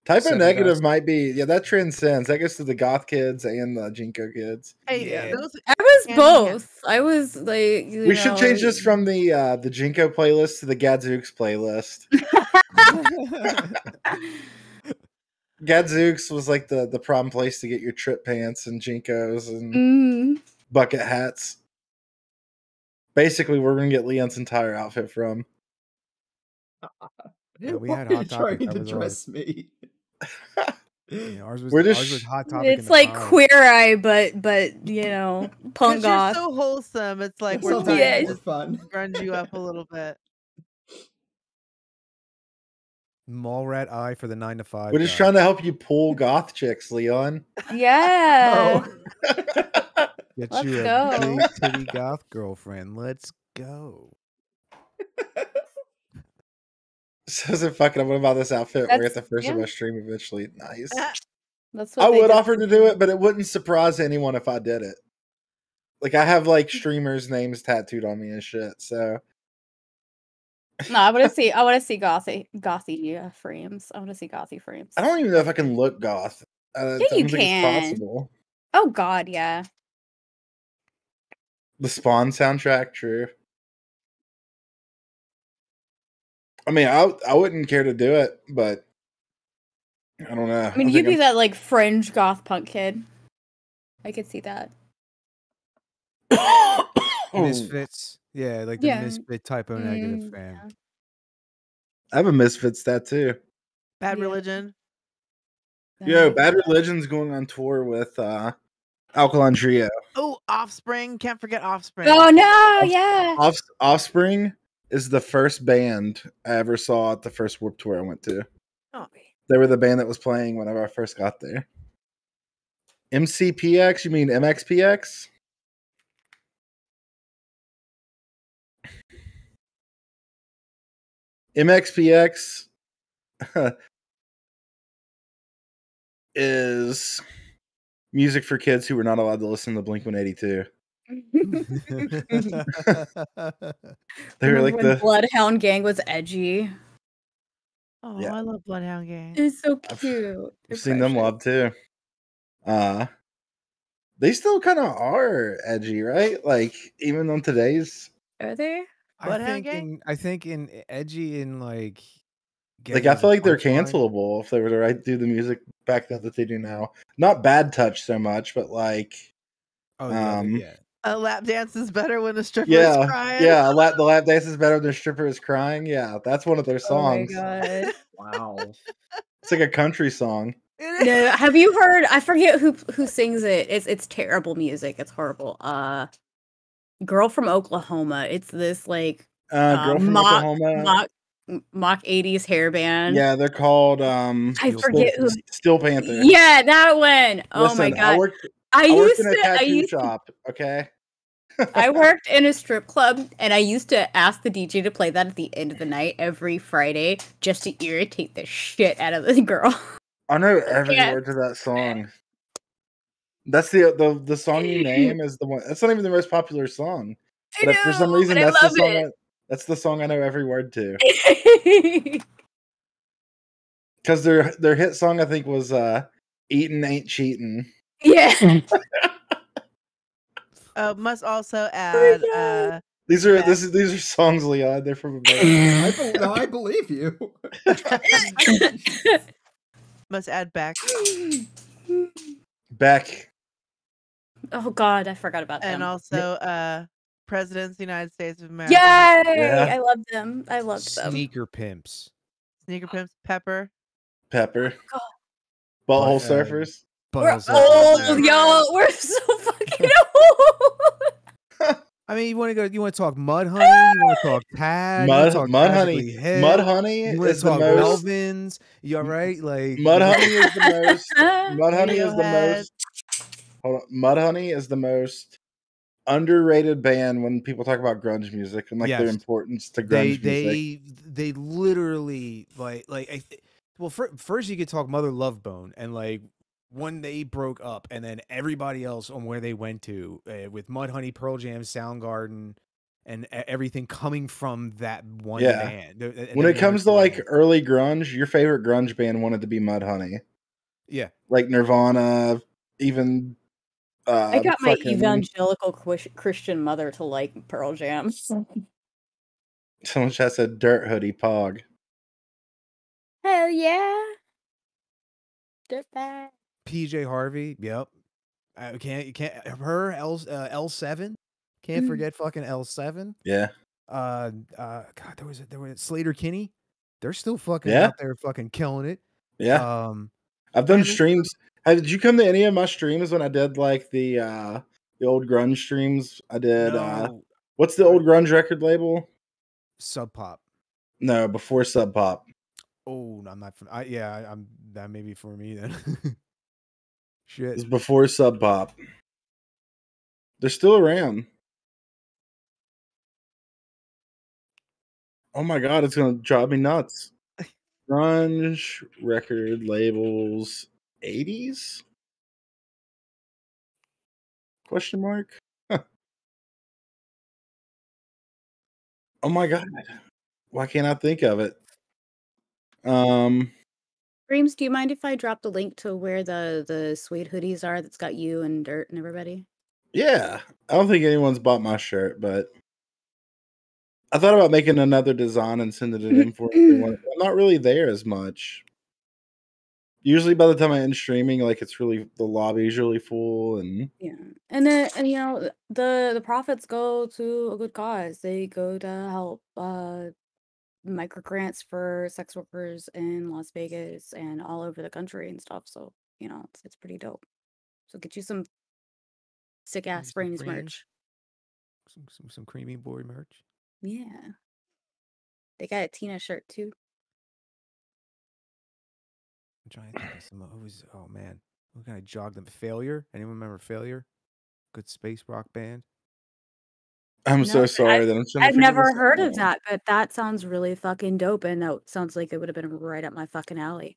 Typo Seven negative dust. might be, yeah, that transcends. That goes to the goth kids and the Jinko kids. Hey, Yeah. those I was and- both. I was like, We should change this from the Jinko playlist to the Gadzooks playlist. Gadzooks was like the prom place to get your trip pants and Jinkos and bucket hats. Basically, we're gonna get Leon's entire outfit from. Yeah, we Why had are you Hot Topic. trying That to was dress me? Yeah, ours was We're just- ours was Hot Topic. in It's the like car. Queer Eye, but you know, punk 'cause you're goth. so wholesome. It's like That we're sounds trying Yeah. to more just fun. grunge you up a little bit. Mall rat eye for the 9 to 5. We're just guy. trying to help you pull goth chicks, Leon. Yeah. Get Let's you a go. big titty goth girlfriend. Let's go. Says it fucking. I'm gonna buy this outfit. Wear it the That's- first of yeah. my stream eventually. Nice. That's what I they would did offer for to me. do it, but it wouldn't surprise anyone if I did it. Like I have like streamers' names tattooed on me and shit. So No, I want to see gothy frames. I want to see gothy frames. I don't even know if I can look goth. I Yeah, don't you think can. it's possible. Oh God, yeah. The Spawn soundtrack, true. I mean, I wouldn't care to do it, but I don't know. I mean, you'd be that like fringe goth punk kid. I could see that. Misfits. Yeah, like the Yeah. misfit typo negative Mm, fan. yeah. I have a Misfits tattoo. Bad Yeah. Religion. Yo, Nice. Bad Religion's going on tour with Alkaline Trio. Oh, Offspring. Can't forget Offspring. Oh no, yeah. Offspring is the first band I ever saw at the first Warped Tour I went to. Oh. They were the band that was playing whenever I first got there. MCPX? You mean MXPX? MXPX is music for kids who were not allowed to listen to Blink-182. They were Remember like when the Bloodhound Gang was edgy. Oh, Yeah. I love Bloodhound Gang. It's so I've- cute. I've They're seen them precious. love too. They still kind of are edgy, right? Like even on today's, Are they? Bloodhound Gang? I think in edgy in like like I feel like they're punchline. cancelable if they were to do the music back then that they do now. Not Bad Touch so much, but like Oh yeah, Um, yeah. A lap dance is better when the stripper yeah, is crying. yeah. The lap dance is better than the stripper is crying. Yeah, that's one of their Oh my songs. god. Wow. It's like a country song. It is. No, have you heard? I forget who sings it. It's terrible music. It's horrible. Girl from Oklahoma. It's this like Girl from Oklahoma. mock 80s hair band. Yeah, they're called I forget who. Steel Panther. Yeah, that one. Oh my Listen, god. I worked in a I tattoo used to shop. Okay. I worked in a strip club and I used to ask the DJ to play that at the end of the night every Friday just to irritate the shit out of the girl. I know every Yeah. word to that song. That's the song you name is the one. That's not even the most popular song. I But if for some know, reason but I that's the love song. it. That's the song I know every word to. Because their hit song I think was "Eatin' Ain't Cheatin'." Yeah. Must also my add God. These are Yeah. these are songs, Leon. They're from America. I believe you. must add back Beck. Oh god, I forgot about and them. also Presidents of the United States of America. Yay! Yeah. I love them. I loved them. Sneaker pimps. Sneaker Pimps, Pepper. Pepper. God. Butthole But, Surfers. We're Buttholes are- old, Yeah. y'all. We're so fucking old. I mean, you want to talk Mudhoney, you want to talk Tad, you want to talk Tragically Hip, Mudhoney you want is to the talk most. Melvins. You all right? Like Mudhoney is the most. Mudhoney is the Radiohead. most. Hold on. Mudhoney is the most underrated band when people talk about grunge music and like their Yes. importance to grunge music. They literally well, first you could talk Mother Love Bone, and like when they broke up, and then everybody else on where they went to with Mudhoney, Pearl Jam, Soundgarden, and everything coming from that one Yeah. band. When it comes to like early grunge, your favorite grunge band wanted to be Mudhoney. Yeah. Like Nirvana, even I got my fucking evangelical Christian mother to like Pearl Jam. someone just said Dirt Hoodie Pog. Hell yeah. Dirtbag. PJ Harvey, yep. You can't her L7. Can't forget fucking L7. Yeah. God, there was Slater Kinney. They're still fucking Yeah. out there fucking killing it. Yeah. I've done streams. Did you come to any of my streams when I did like the old grunge streams? I did No. What's the old grunge record label? Sub Pop. No, before Sub Pop. Oh, I'm not from I'm that may be for me then. Shit. It's before Sub Pop. They're still around. Oh my god, it's gonna drive me nuts. Grunge record labels 80s? Question mark? Huh. Oh my god. Why can't I think of it? Dreams, do you mind if I drop the link to where the suede hoodies are that's got you and Dirt and everybody? Yeah. I don't think anyone's bought my shirt, but I thought about making another design and sending it in for everyone. I'm not really there as much. Usually by the time I end streaming, like it's really the lobby's really full and Yeah. And then you know, the profits go to a good cause. They go to help micro grants for sex workers in Las Vegas and all over the country and stuff. So, you know, it's pretty dope. So get you some sick ass brains creams. merch. Some creamy boy merch. Yeah. They got a Tina shirt too. I'm trying to think of some who's oh man. Who can I jog them? Failure? Anyone remember Failure? Good space rock band. I'm so sorry that I'm trying to I've figure never this heard out. of that, but that sounds really fucking dope, and that sounds like it would have been right up my fucking alley.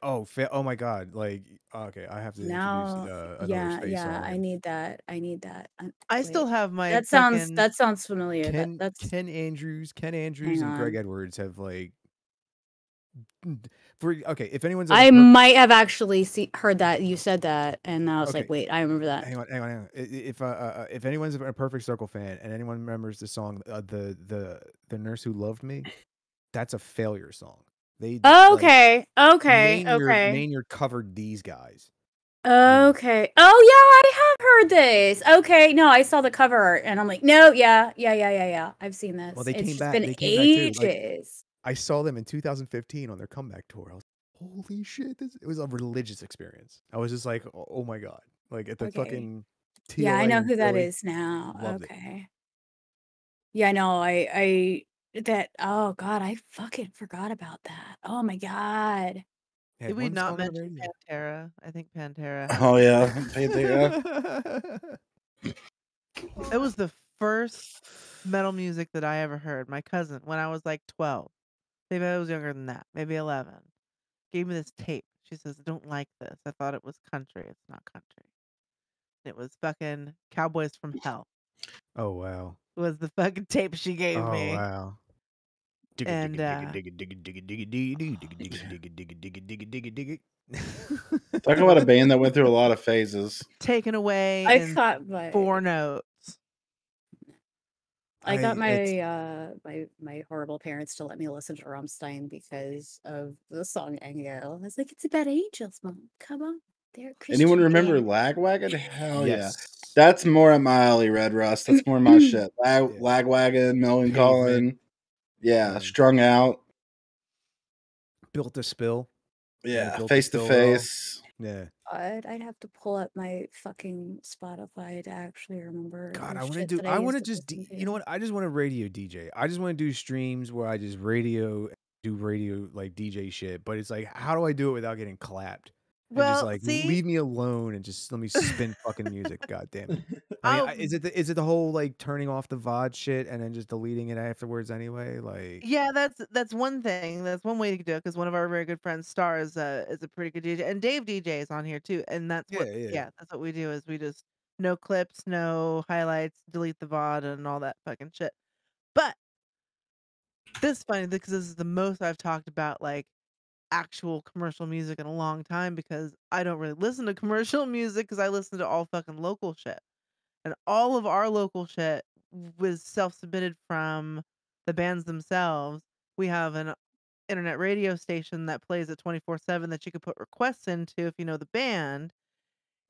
Oh my god! Like okay, I have to Now, introduce another yeah, space yeah, song. I need that. I need that. I Wait. still have my That fucking... sounds familiar. That's Ken Andrews, hang and Greg on. Edwards have like. Okay, if anyone's I might have actually heard that you said that, and I was Okay. like, wait, I remember that. Hang on. If anyone's a Perfect Circle fan and anyone remembers the song the Nurse Who Loved Me, that's a Failure song. They Okay, okay. Maynard covered these guys. Okay. Oh yeah, I have heard this. Okay, no, I saw the cover art, and I'm like, no, yeah. I've seen this. Well, they It's came just back. been They came back too. Like, ages. I saw them in 2015 on their comeback tour. I was like, holy shit! It was a religious experience. I was just like, oh my god! Like at the Okay. fucking. Yeah, I TLA know in who that Philly. is now. Loved it. Okay. Yeah, no, I that. Oh god, I fucking forgot about that. Oh my god. Had Did we one not song on the mention radio. Pantera? I think Pantera. Oh yeah, Pantera. It was the first metal music that I ever heard. My cousin, when I was like 12, maybe I was younger than that, maybe 11, gave me this tape. She says, "I don't like this. I thought it was country. It's not country." It was fucking Cowboys from Hell. Oh wow. Was the fucking tape she gave me. Oh wow. And Talk about a band that went through a lot of phases. Taken away I in got my 4 notes. I got my horrible parents to let me listen to Rammstein because of the song Engel. I was like, it's about angels, Mom. Come on. They're Christian. Anyone remember band." Lagwagon? Hell yeah. Yes. That's more at my alley, Red Rust. That's more my shit. Lagwagon, Melon Colin. Yeah, Strung Out. Built to Spill. Yeah, Built Face to Spill Face. Yeah. I'd have to pull up my fucking Spotify to actually remember God, the I want to shit do. that I I want used to to just. listen You know to. what? I just want to radio DJ. I just want to do streams where I just radio, do radio like DJ shit. But it's like, how do I do it without getting clapped? And just Well, like see, leave me alone and just let me spin fucking music. God damn it. I mean, oh is it the whole like turning off the VOD shit and then just deleting it afterwards anyway? Like, yeah, that's one thing. That's one way to do it because one of our very good friends, Star, is a pretty good DJ, and Dave DJ is on here too. And yeah. that's what we do is we just no clips, no highlights, delete the VOD and all that fucking shit. But this is funny because this is the most I've talked about like actual commercial music in a long time because I don't really listen to commercial music because I listen to all fucking local shit. And all of our local shit was self-submitted from the bands themselves. We have an internet radio station that plays it 24/7 that you could put requests into if you know the band.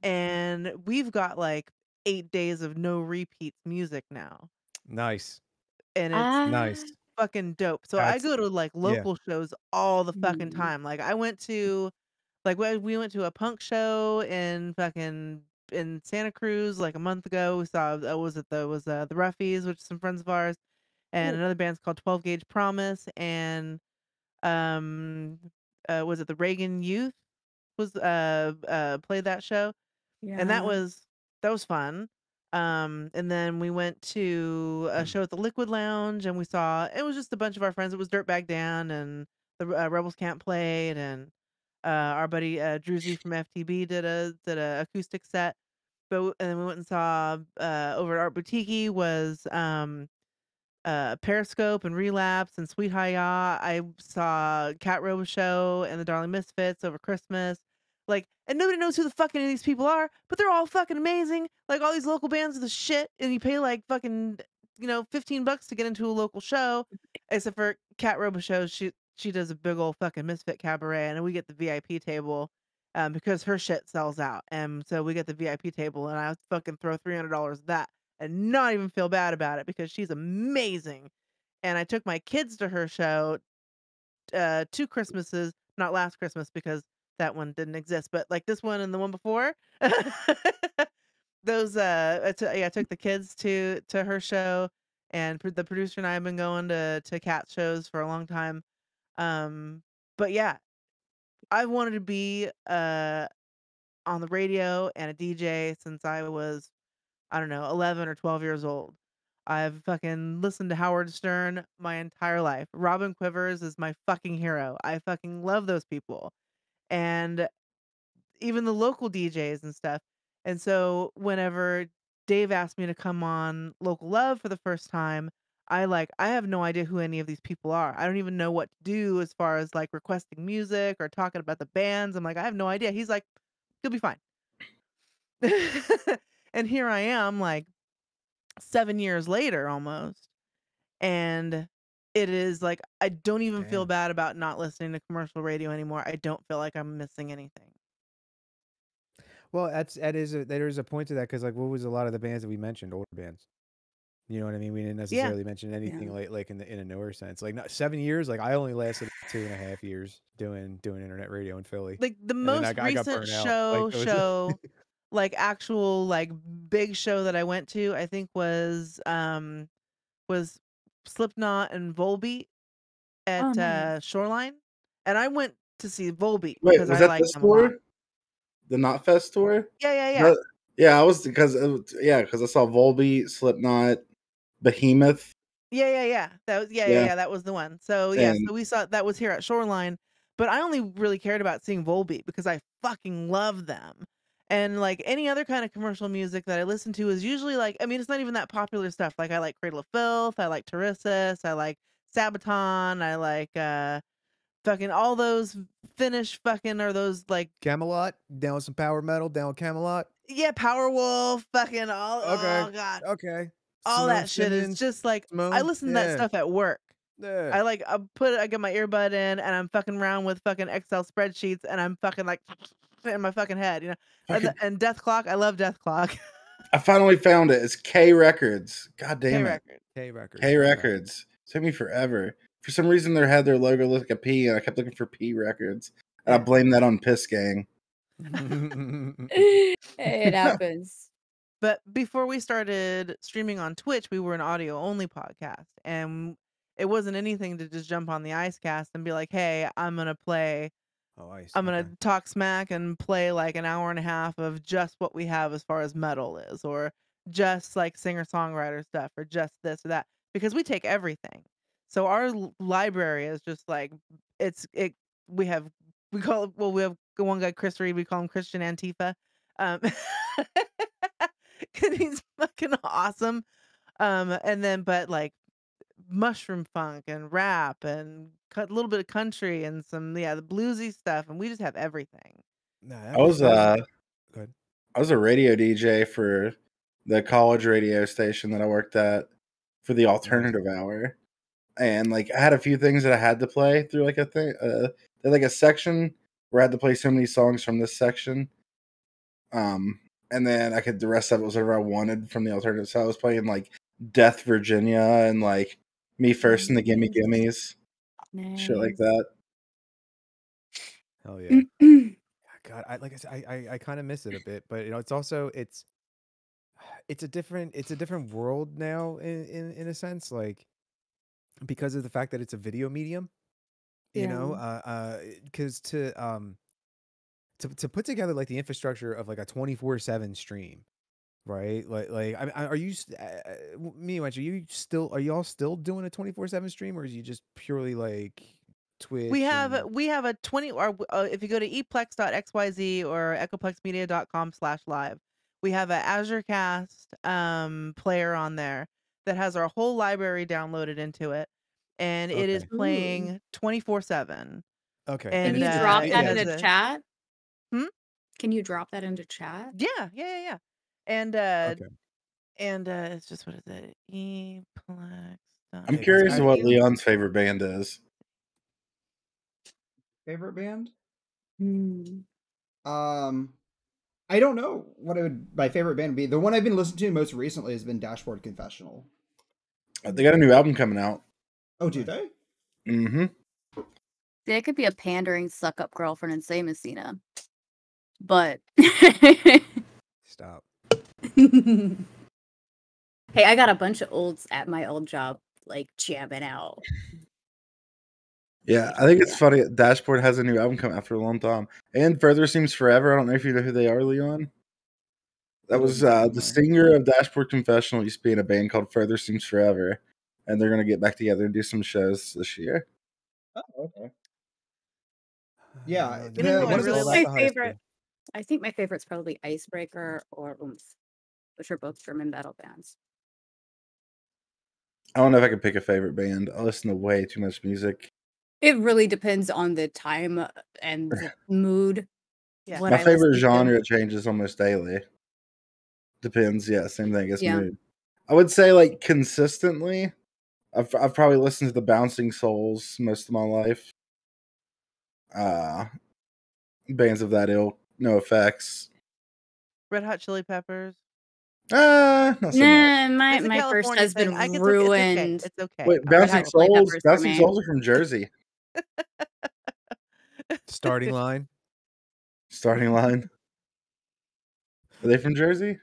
And we've got like 8 days of no repeats music now. Nice, And it's Ah, nice. fucking dope. So I That's go to like yeah. local shows all the fucking mm, time. Like I went to like we went to a punk show in fucking in Santa Cruz like a month ago. We saw was it the Ruffies, which is some friends of ours, and ooh, another band's called 12 Gauge Promise, and um was it the Reagan Youth was played that show, and yeah. that was fun. And then we went to a show at the Liquid Lounge, and we saw it was just a bunch of our friends. It was Dirtbag Dan and the Rebels Camp played, and our buddy Druzy from FTB did a acoustic set. And then we went and saw over at Art Boutique was Periscope and Relapse and Sweet Hi Ya. I saw Cat Robo Show and the Darling Misfits over Christmas. Like, and nobody knows who the fuck any of these people are, but they're all fucking amazing. Like, all these local bands are the shit, and you pay like fucking, $15 to get into a local show. Except for Cat Robo Show, she does a big old fucking Misfit cabaret, and we get the VIP table, because her shit sells out, and so we get the VIP table, and I fucking throw $300 at that and not even feel bad about it because she's amazing. And I took my kids to her show 2 Christmases, not last Christmas because that one didn't exist, but like this one and the one before. Those I took the kids to her show, and the producer and I have been going to cat shows for a long time. Um but yeah, I wanted to be on the radio and a DJ since I was, I don't know, 11 or 12 years old. I've fucking listened to Howard Stern my entire life. Robin Quivers is my fucking hero. I fucking love those people. And even the local DJs and stuff. And so whenever Dave asked me to come on Local Love for the first time, I have no idea who any of these people are. I don't even know what to do as far as like requesting music or talking about the bands. I'm like, I have no idea. He's like, you'll be fine. And here I am like 7 years later almost, and it is like I don't even feel Damn. bad about not listening to commercial radio anymore. I don't feel like I'm missing anything. Well, there is a point to that because like what was a lot of the bands that we mentioned, older bands. You know what I mean? We didn't Yeah. necessarily mention anything Yeah. like in a newer sense. Like not 7 years. Like I only lasted 2.5 years doing internet radio in Philly, Like the and then most I got recent burnt out. Like it was like actual like big show that I went to, I think was Slipknot and Volbeat Oh, at nice. Shoreline. And I went to see Volbeat Wait, because was I that like this them a lot. tour? The Not Fest tour? Yeah, yeah, yeah. Yeah, I was because I saw Volbeat, Slipknot, Behemoth. Yeah. That was Yeah, that was the one. So yeah, and so we saw that was here at Shoreline, but I only really cared about seeing Volbeat because I fucking love them. And like any other kind of commercial music that I listen to is usually like, I mean, it's not even that popular stuff. Like I like Cradle of Filth, I like Teresis, I like Sabaton, I like fucking all those Finnish fucking or those like Camelot down with some power metal down with Camelot. yeah, Powerwolf, fucking all Okay, oh god. okay. All Simone that shit is Simmons, just like I Simone. listen to that Yeah, stuff at work. yeah. I get my earbud in and I'm fucking around with fucking Excel spreadsheets and I'm fucking like in my fucking head, fucking, And Death Clock, I love Death Clock. I finally found it. It's K Records. God K damn it, record. K Records. K Okay. Records. Took me forever. For some reason, their logo looked like a P, and I kept looking for P Records. And I blame that on Piss Gang. It happens. But before we started streaming on Twitch, we were an audio only podcast, and it wasn't anything to just jump on the Icecast and be like, "Hey, I'm gonna play. Oh, ice. I'm Okay. gonna talk smack and play like an hour and a half of just what we have as far as metal is, or just like singer songwriter stuff, or just this or that." Because we take everything. So our library is just like it. We have we call it we have one guy Chris Reed. We call him Christian Antifa. Um, 'Cause he's fucking awesome. And then but like mushroom funk and rap and a little bit of country and some the bluesy stuff, and we just have everything. Nah, I was go ahead. I was a radio DJ for the college radio station that I worked at for the alternative hour, and like I had a few things that I had to play through like a thing, like a section where I had to play so many songs from this section. And then the rest of it was whatever I wanted from the alternative. So I was playing like Death Virginia and like Me First and the Gimme Gimmes, shit like that. Hell yeah. God, like I said, I kind of miss it a bit, but it's also it's a different world now in a sense, like because of the fact that it's a video medium, because to put together like the infrastructure of like a 24/7 stream, right? Like are you me and are you all still doing a 24/7 stream, or is you just purely like Twitch? We have a 20 or if you go to eplex.xyz or echoplexmedia.com/live, we have a AzureCast player on there that has our whole library downloaded into it, and it is Ooh. playing 24/7. Okay. Can And you drop it that has into a chat? Hmm? Can you drop that into chat? Yeah. And Okay. it's just what is it? Eplex. I'm Yeah, 'cause curious what Leon's favorite band is. Favorite band? Hmm. I don't know what my favorite band would be. The one I've been listening to most recently has been Dashboard Confessional. They got a new album coming out. Oh, do they? Mm-hmm. See, I could be a pandering suck-up girlfriend and say Messina. But Stop. Hey, I got a bunch of olds at my old job, like jamming out. Yeah, I think it's funny. Dashboard has a new album coming out for a long time, and Further Seems Forever. I don't know if you know who they are, Leon. That was the singer of Dashboard Confessional used to be in a band called Further Seems Forever, and they're gonna get back together and do some shows this year. Oh, okay. Yeah, My favorite. I think my favorite's probably Icebreaker or Oomph, which are both German metal bands. I don't know if I could pick a favorite band. I listen to way too much music. It really depends on the time and the mood. Yeah. My favorite genre changes almost daily. Depends. Yeah, same thing. I guess mood. I would say like consistently, I've probably listened to the Bouncing Souls most of my life. Bands of that ilk, No Effects. Red Hot Chili Peppers. Not so much. My first has been ruined. It's okay. Wait, Bouncing Souls. Bouncing Souls are from Jersey. Starting line. Starting line. Are they from Jersey?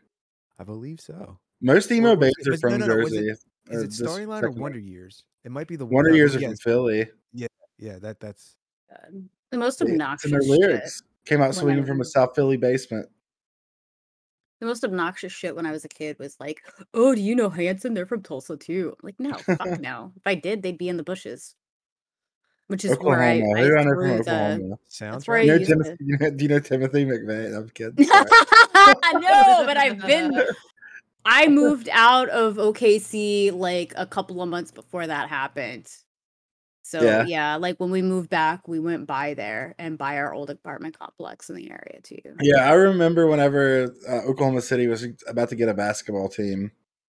I believe so. Most emo bands are from No, Jersey. Is it Starting Line or Wonder Years? It might be the Wonder Years are from Philly. Yeah, that's the most obnoxious in their lyrics. Came out swinging from a South Philly basement. The most obnoxious shit when I was a kid was like, "Oh, do you know Hanson? They're from Tulsa too." I'm like, no, fuck no. If I did, they'd be in the bushes. Which is Oklahoma. where I threw the Oklahoma. That's where I used do you know Timothy McVeigh? I'm kidding. No, but I moved out of OKC like a couple of months before that happened. So yeah, like when we moved back, we went by there and by our old apartment complex in the area too. Yeah, I remember whenever Oklahoma City was about to get a basketball team.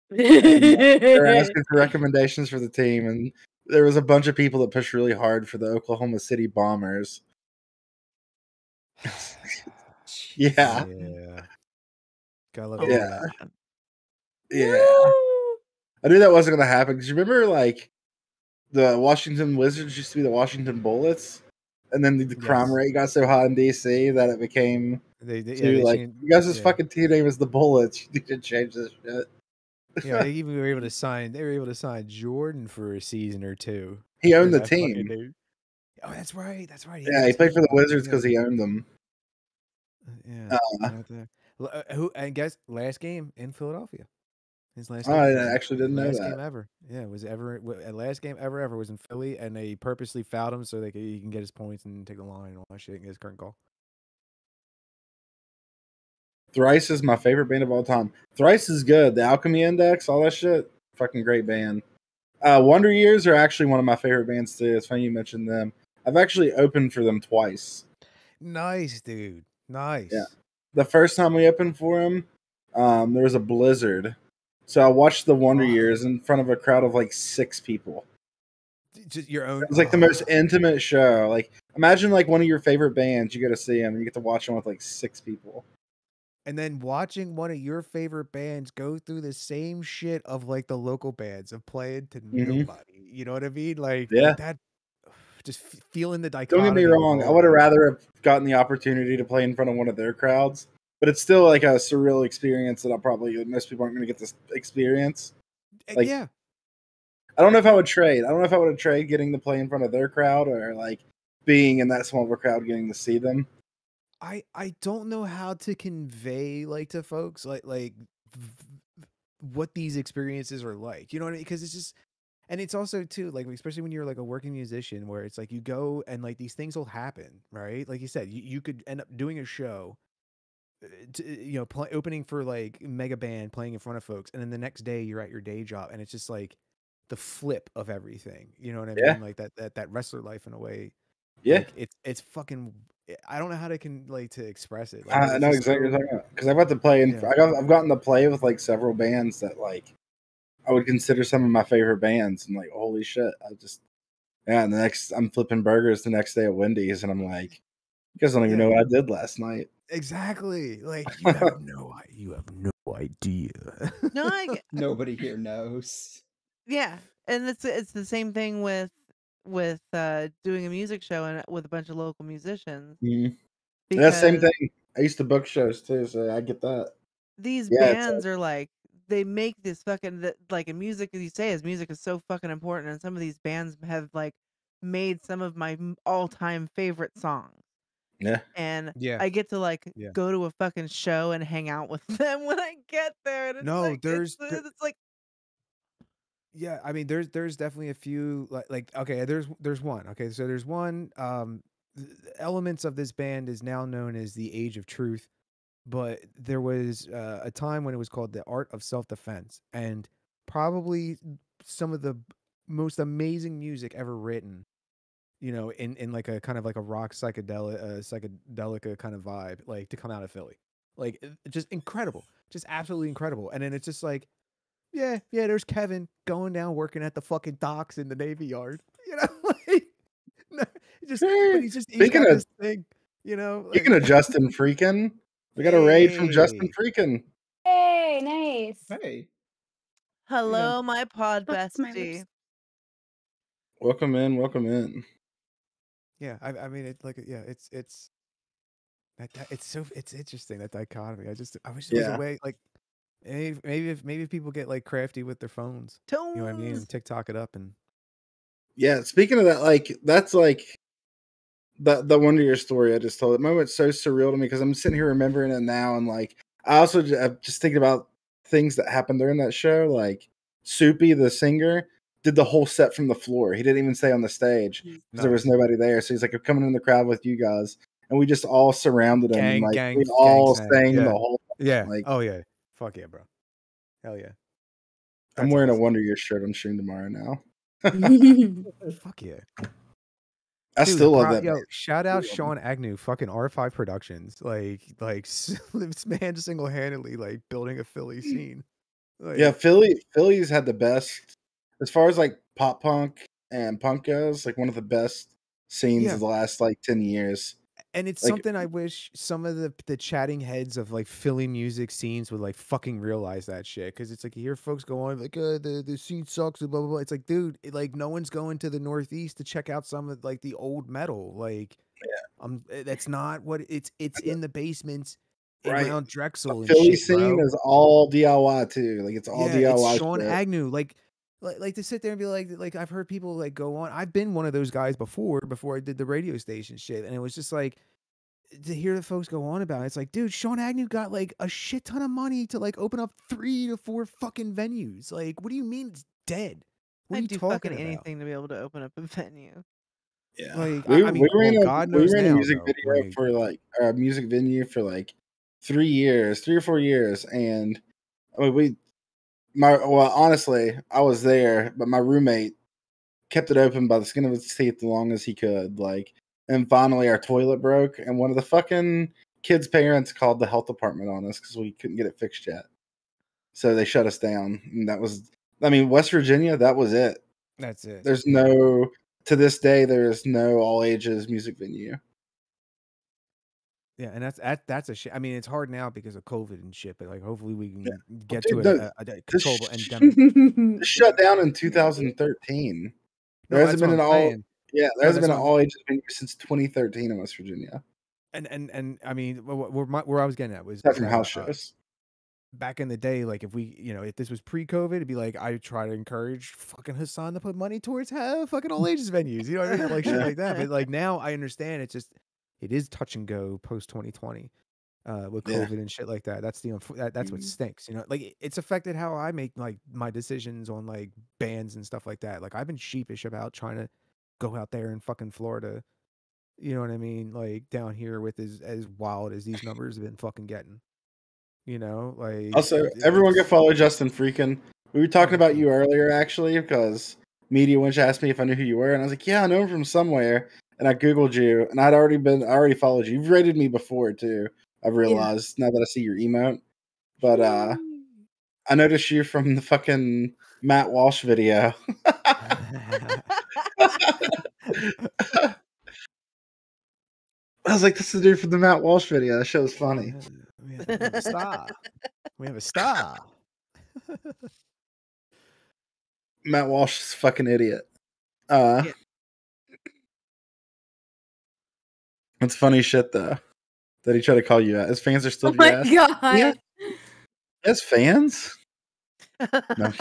They're asking for recommendations for the team, and there was a bunch of people that pushed really hard for the Oklahoma City Bombers. Yeah. Gotta love that. Yeah. I knew that wasn't going to happen because you remember, like, the Washington Wizards used to be the Washington Bullets, and then the crime Yes. rate got so high in DC that it became They too like, changed. you guys' Yeah. fucking team name is the Bullets. You need to change this shit. Yeah, they even were able to sign. They were able to sign Jordan for a season or two. He for owned the that fucking team. dude. Oh, that's right. That's right. Yeah, he played for the Wizards because Yeah. he owned them. Yeah. Right there. Who? And guess last game in Philadelphia. His last game I was actually didn't know last that. game ever. Yeah, was ever last game ever was in Philly, and they purposely fouled him so he can get his points and take the line and all that shit and get his current call. Thrice is my favorite band of all time. Thrice is good. The Alchemy Index, all that shit, fucking great band. Wonder Years are actually one of my favorite bands too. It's funny you mentioned them. I've actually opened for them twice. Nice, dude. Nice. Yeah. The first time we opened for them, there was a blizzard. So I watched the Wonder Years in front of a crowd of like 6 people. Just your own. It was like the most intimate show. Like, imagine like one of your favorite bands, you go to see them and you get to watch them with like 6 people. And then watching one of your favorite bands go through the same shit of like the local bands of playing to nobody. You know what I mean? Like that. Just feeling the Don't dichotomy. get me wrong. I would have rather have gotten the opportunity to play in front of one of their crowds, but it's still like a surreal experience that most people aren't going to get this experience. Like, yeah. I don't know if I would trade. I don't know if I would have traded getting to play in front of their crowd or like being in that small of a crowd getting to see them. I don't know how to convey like to folks like what these experiences are like. You know what I mean? Because it's just, and it's also too like, especially when you're like a working musician, where it's like you go and like these things will happen, right? Like you said, you could end up doing a show, opening for like mega band, playing in front of folks, and then the next day you're at your day job, and it's just like the flip of everything. You know what I mean? Like that wrestler life in a way. Yeah, like it's fucking. I don't know how to express it. I know exactly what you're talking about because I've got to play and I've gotten to play with like several bands that like I would consider some of my favorite bands, and like holy shit, and the next I'm flipping burgers the next day at Wendy's, and I'm like, you guys don't even know what I did last night. Exactly. Like you have no idea. No, Nobody here knows. Yeah, and it's the same thing with doing a music show and with a bunch of local musicians. Mm-hmm. That's the same thing. I used to book shows too, so I get that. These bands are like, they make this fucking like in music, as you say, music is so fucking important, and some of these bands have like made some of my all-time favorite songs. Yeah. And I get to like go to a fucking show and hang out with them when I get there, and it's it's like. Yeah, I mean, there's definitely a few like okay, there's one. Okay, so there's one. Elements of this band is now known as the Age of Truth, but there was a time when it was called the Art of Self-Defense, and probably some of the most amazing music ever written. You know, in like a kind of like a rock psychedelic kind of vibe, like to come out of Philly, like just incredible, just absolutely incredible. And then it's just like. Yeah, there's Kevin going down working at the fucking docks in the Navy Yard. You know, like, but he's got this thing, you know. Like, speaking of Justin Freakin', we got a raid from Justin Freakin'. Hey, nice. Hey. Hello, my pod bestie. Welcome in. Yeah, I mean, it's like, yeah, it's interesting, that dichotomy. I wish there was a way, like, maybe if people get like crafty with their phones, you know what I mean, and TikTok it up and. Yeah, speaking of that, like that's like the Wonder Year story I just told. That moment's so surreal to me because I'm sitting here remembering it now, and like I also I'm just thinking about things that happened during that show. Like Soupy, the singer, did the whole set from the floor. He didn't even stay on the stage because there was nobody there. So he's like, I'm coming in the crowd with you guys, and we just all surrounded him, and like we all sang the whole. Yeah. Like, oh yeah. Fuck yeah, bro. Hell yeah. I'm wearing a Wonder Year shirt on stream tomorrow now. Fuck yeah. I still love that. Yo, shout out Sean Agnew, fucking R5 Productions. Like this man single-handedly like building a Philly scene. Like, yeah, Philly's had the best as far as like pop punk and punk goes, like one of the best scenes of the last like 10 years. And it's Like- something I wish some of the chatting heads of like Philly music scenes would like fucking realize that shit. Cause it's like you hear folks go on like, the scene sucks and blah, blah, blah. It's like, dude, like no one's going to the Northeast to check out some of like the old metal. Like, that's not what it's in the basements Right. around Drexel The and Philly shit, scene bro. is all DIY too. Like it's all Yeah, it's DIY Sean shit. Agnew. Like to sit there and be like I've heard people like go on. I've been one of those guys before I did the radio station shit, and it was just like to hear the folks go on about it. It's like, dude, Sean Agnew got like a shit ton of money to like open up 3 to 4 fucking venues. Like, what do you mean it's dead? What are I'd you do talking fucking about? anything to be able to open up a venue. Yeah, Like, we, I mean, ran well, a God we knows ran a now, music though. video Like, for like a music venue for like 3 years, 3 or 4 years, and I mean, honestly, I was there, but my roommate kept it open by the skin of his teeth as long as he could. Like, and finally, our toilet broke, and one of the fucking kids' parents called the health department on us because we couldn't get it fixed yet. So they shut us down, and that was, I mean, West Virginia. That was it. that's it. There's no, to this day, there is no all ages music venue. Yeah, and that's a shit. I mean, it's hard now because of COVID and shit, but like, hopefully we can get dude, to a this controllable sh- endemic. It shut down in 2013. No, There that's hasn't what been I'm an all, saying. yeah, there No, hasn't that's been an what I'm- all ages venue since 2013 in West Virginia. And I mean, where I was getting at was Aside from that, house shows. back in the day, like if we, if this was pre-COVID, it'd be like I try to encourage fucking Hassan to put money towards fucking all ages venues. You know what I mean? Like shit like that. But like now I understand it is touch and go post 2020 with Yeah. COVID and shit like that. That's that's what stinks. Like it's affected how I make like my decisions on like bands and stuff like that. Like I've been sheepish about trying to go out there in fucking Florida. You know what I mean? Like down here with as wild as these numbers have been fucking getting. Like Also, everyone go follow Justin Freakin. We were talking about you 100%. earlier, actually, because Media Winch asked me if I knew who you were, and I was like, "Yeah, I know him from somewhere." And I googled you, and I already followed you. You've rated me before too. I've realized now that I see your emote, but I noticed you from the fucking Matt Walsh video. I was like, "This is the dude from the Matt Walsh video." That show was funny. We have a star. We have a star. Matt Walsh is a fucking idiot. Yeah. It's funny shit though that he tried to call you out. His fans are still Oh up your my ass. god. Yeah. His fans? No.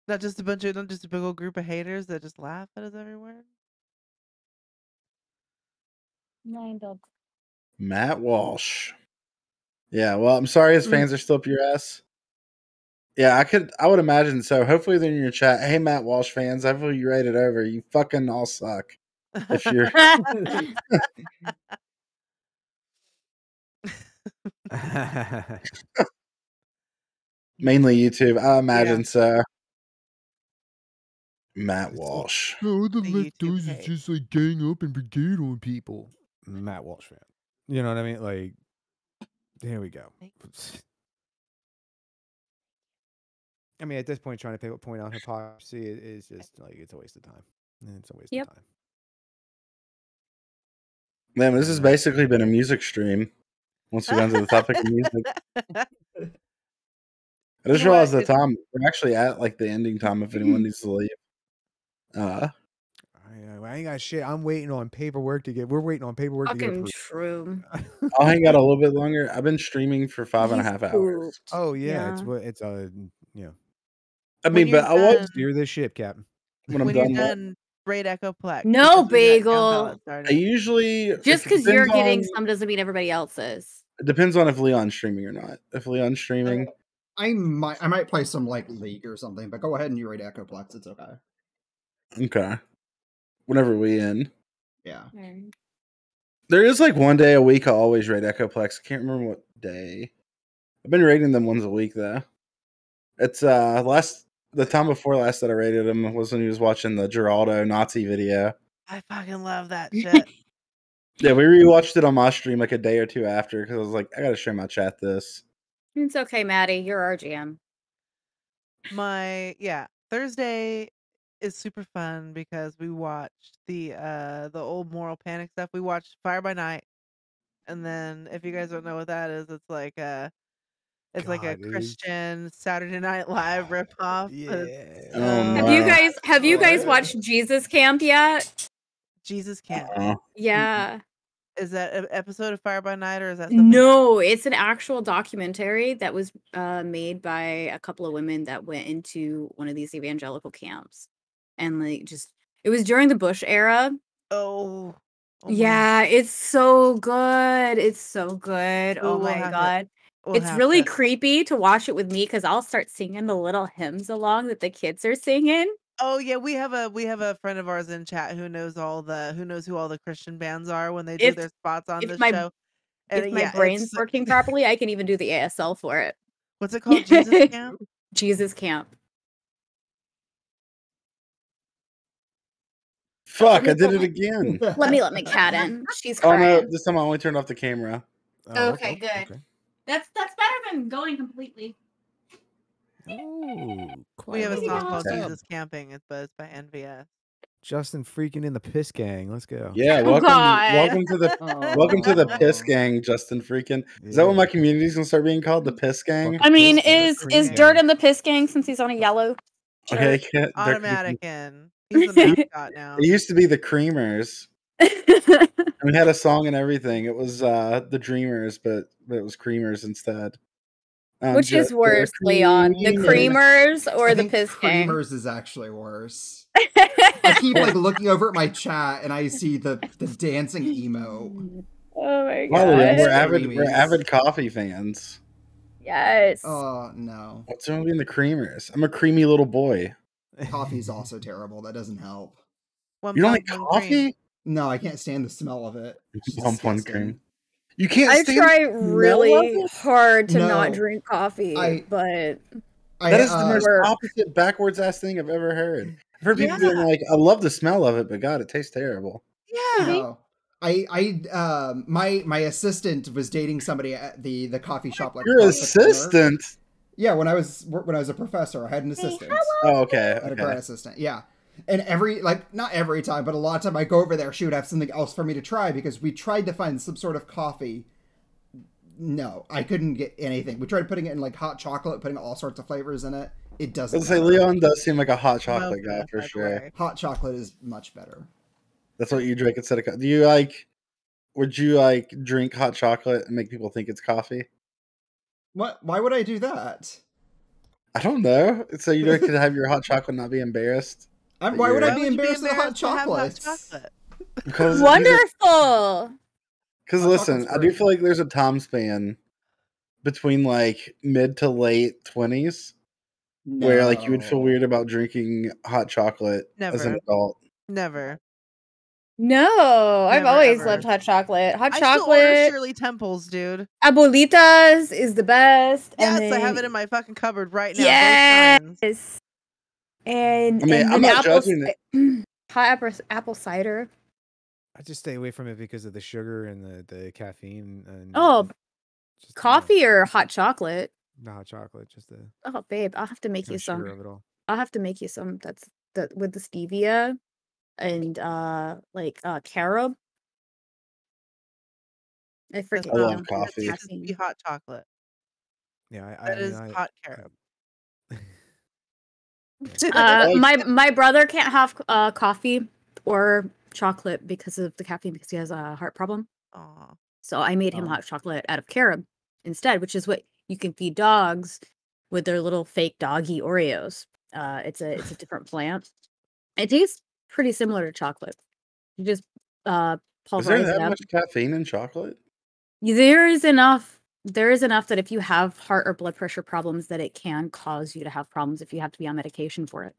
Not just a big old group of haters that just laugh at us everywhere. 9 dogs. Matt Walsh. Yeah, well, I'm sorry his fans are still up your ass. Yeah, I would imagine so. Hopefully they're in your chat. Hey Matt Walsh fans, hopefully you rate it over. You fucking all suck. If you're mainly YouTube, I imagine so. Matt Walsh. Oh, the The YouTube leftos is hate. just like gang up and brigade on people. Matt Walsh fan. You know what I mean? Like, here we go. I mean, at this point, trying to point out hypocrisy is just like it's a waste of time. It's a waste of time. Man, this has basically been a music stream. Once we got into the topic of music. I just realized the time. We're actually at like the ending time if anyone needs to leave. I ain't got shit. I'm waiting on paperwork to get. We're waiting on paperwork to get Fucking approved. true. I'll hang out a little bit longer. I've been streaming for 5.5 hours. Oh yeah, Yeah. it's yeah. I mean, but I was Steer this ship, Captain. when I'm When you're done. done, rate Echoplex. No, because we got down Bagel. ballot I started. usually Just it because you're depends getting on- some doesn't mean everybody else is. It depends on if Leon's streaming or not. If Leon's streaming, I might play some like League or something, but go ahead and you rate Echoplex. It's okay. okay. Whenever we end, Yeah. there is like one day a week I always rate Echoplex. I can't remember what day. I've been rating them once a week though. It's the time before last that I rated him was when he was watching the Geraldo Nazi video. I fucking love that shit. Yeah, we rewatched it on my stream like a day or two after because I was like, I gotta show my chat this. It's okay, Maddie. You're our GM. Thursday is super fun because we watched the old Moral Panic stuff. We watched Fire by Night, and then if you guys don't know what that is, it's like a God, it is. Christian Saturday Night Live ripoff. But it's Yeah. Oh, so no. Have you guys What? watched Jesus Camp yet? Jesus Camp. Yeah. Is that an episode of Fire by Night or is that something? No, it's an actual documentary that was made by a couple of women that went into one of these evangelical camps. And like just it was during the Bush era. Oh. Oh my. Yeah, it's so good. It's so good. Oh We'll my have to- god. we'll It's have really to- creepy to watch it with me because I'll start singing the little hymns along that the kids are singing. Oh yeah, we have a friend of ours in chat who knows who all the Christian bands are when they do If- their spots on if the my- show. And If my yeah, brain's it's working properly, I can even do the ASL for it. what's it called? Jesus Camp? Jesus Camp. Fuck, I did it again. Let me cat in. She's Oh, no. crying. This time I only turned off the camera. Oh, Okay, good. That's better than going completely. Oh, We have a quite song called tab. Jesus Camping, but it's by NVS. Justin freaking in the piss gang. Let's go. Yeah, Oh, God. welcome to the welcome to the piss gang, Justin freaking. Is that what my community's gonna start being called? The piss gang? Fucking I mean, piss gang, is cream Dirt gang. in the Piss Gang since he's on a yellow? Okay, shirt? Automatic in. He's the mascot now. It used to be the Creamers. And we had a song and everything. It was the Dreamers, but it was Creamers instead. Which is the worse, Leon? The Creamers or I the think Piss Gang? Creamers is actually worse. I keep like looking over at my chat and I see the dancing emo. Oh my Wow, god. we're avid coffee fans. Yes. Oh no. What's wrong with being the Creamers? I'm a creamy little boy. Coffee's also terrible. That doesn't help. One You don't like pump, one coffee? cream. No, I can't stand the smell of it. It's Pump one disgusting. cream. You can't I stand try the smell of really it? hard to No. not drink coffee, but That is the most Or- opposite backwards ass thing I've ever heard. I've heard people being like, I love the smell of it, but God, it tastes terrible. Yeah. No. My assistant was dating somebody at the coffee shop. Like Your across the corner. assistant? Yeah, when I was a professor, I had an assistant. Oh, okay. I had a grad assistant. Yeah, and not every time, but a lot of time I go over there, she would have something else for me to try because we tried to find some sort of coffee. No, I couldn't get anything. We tried putting it in like hot chocolate, putting all sorts of flavors in it. It doesn't. Let's say matter. Leon does seem like a hot chocolate Well, guy for by the sure. way. Hot chocolate is much better. That's what you drink instead of. Do you like? Would you like drink hot chocolate and make people think it's coffee? What? Why would I do that? I don't know. So you could have your hot chocolate not be embarrassed. Why would I Why be would you embarrassed with hot to have chocolate? chocolate? Because wonderful. Because Hot listen, chocolate's I do great. feel like there's a time span between like mid to late 20s where like you would feel No. weird about drinking hot chocolate as an Never. adult. Never. No, I've Never, always ever. loved hot chocolate. Hot I still order chocolate, Shirley Temples, dude. abuelitas is the best. Yes, and I have then- it in my fucking cupboard right now. Yes. Both kinds. And I mean, and I'm then not judging it. hot apple cider. I just stay away from it because of the sugar and the caffeine. And Oh, just, coffee or hot chocolate? the hot chocolate, just the Oh, babe, I'll have to make kind you of sugar some. of it all. I'll have to make you some. That's with the stevia and carob. I That's freaking I love love coffee. It's just be hot chocolate. Yeah, That is hot I- carob. My brother can't have coffee or chocolate because of the caffeine because he has a heart problem. Aw. So I made him Oh. hot chocolate out of carob instead, which is what you can feed dogs with their little fake doggy Oreos. It's a different plant. It tastes pretty similar to chocolate. You just Is there pulverize it that up. much caffeine in chocolate? There is enough. There is enough that if you have heart or blood pressure problems, that it can cause you to have problems if you have to be on medication for it.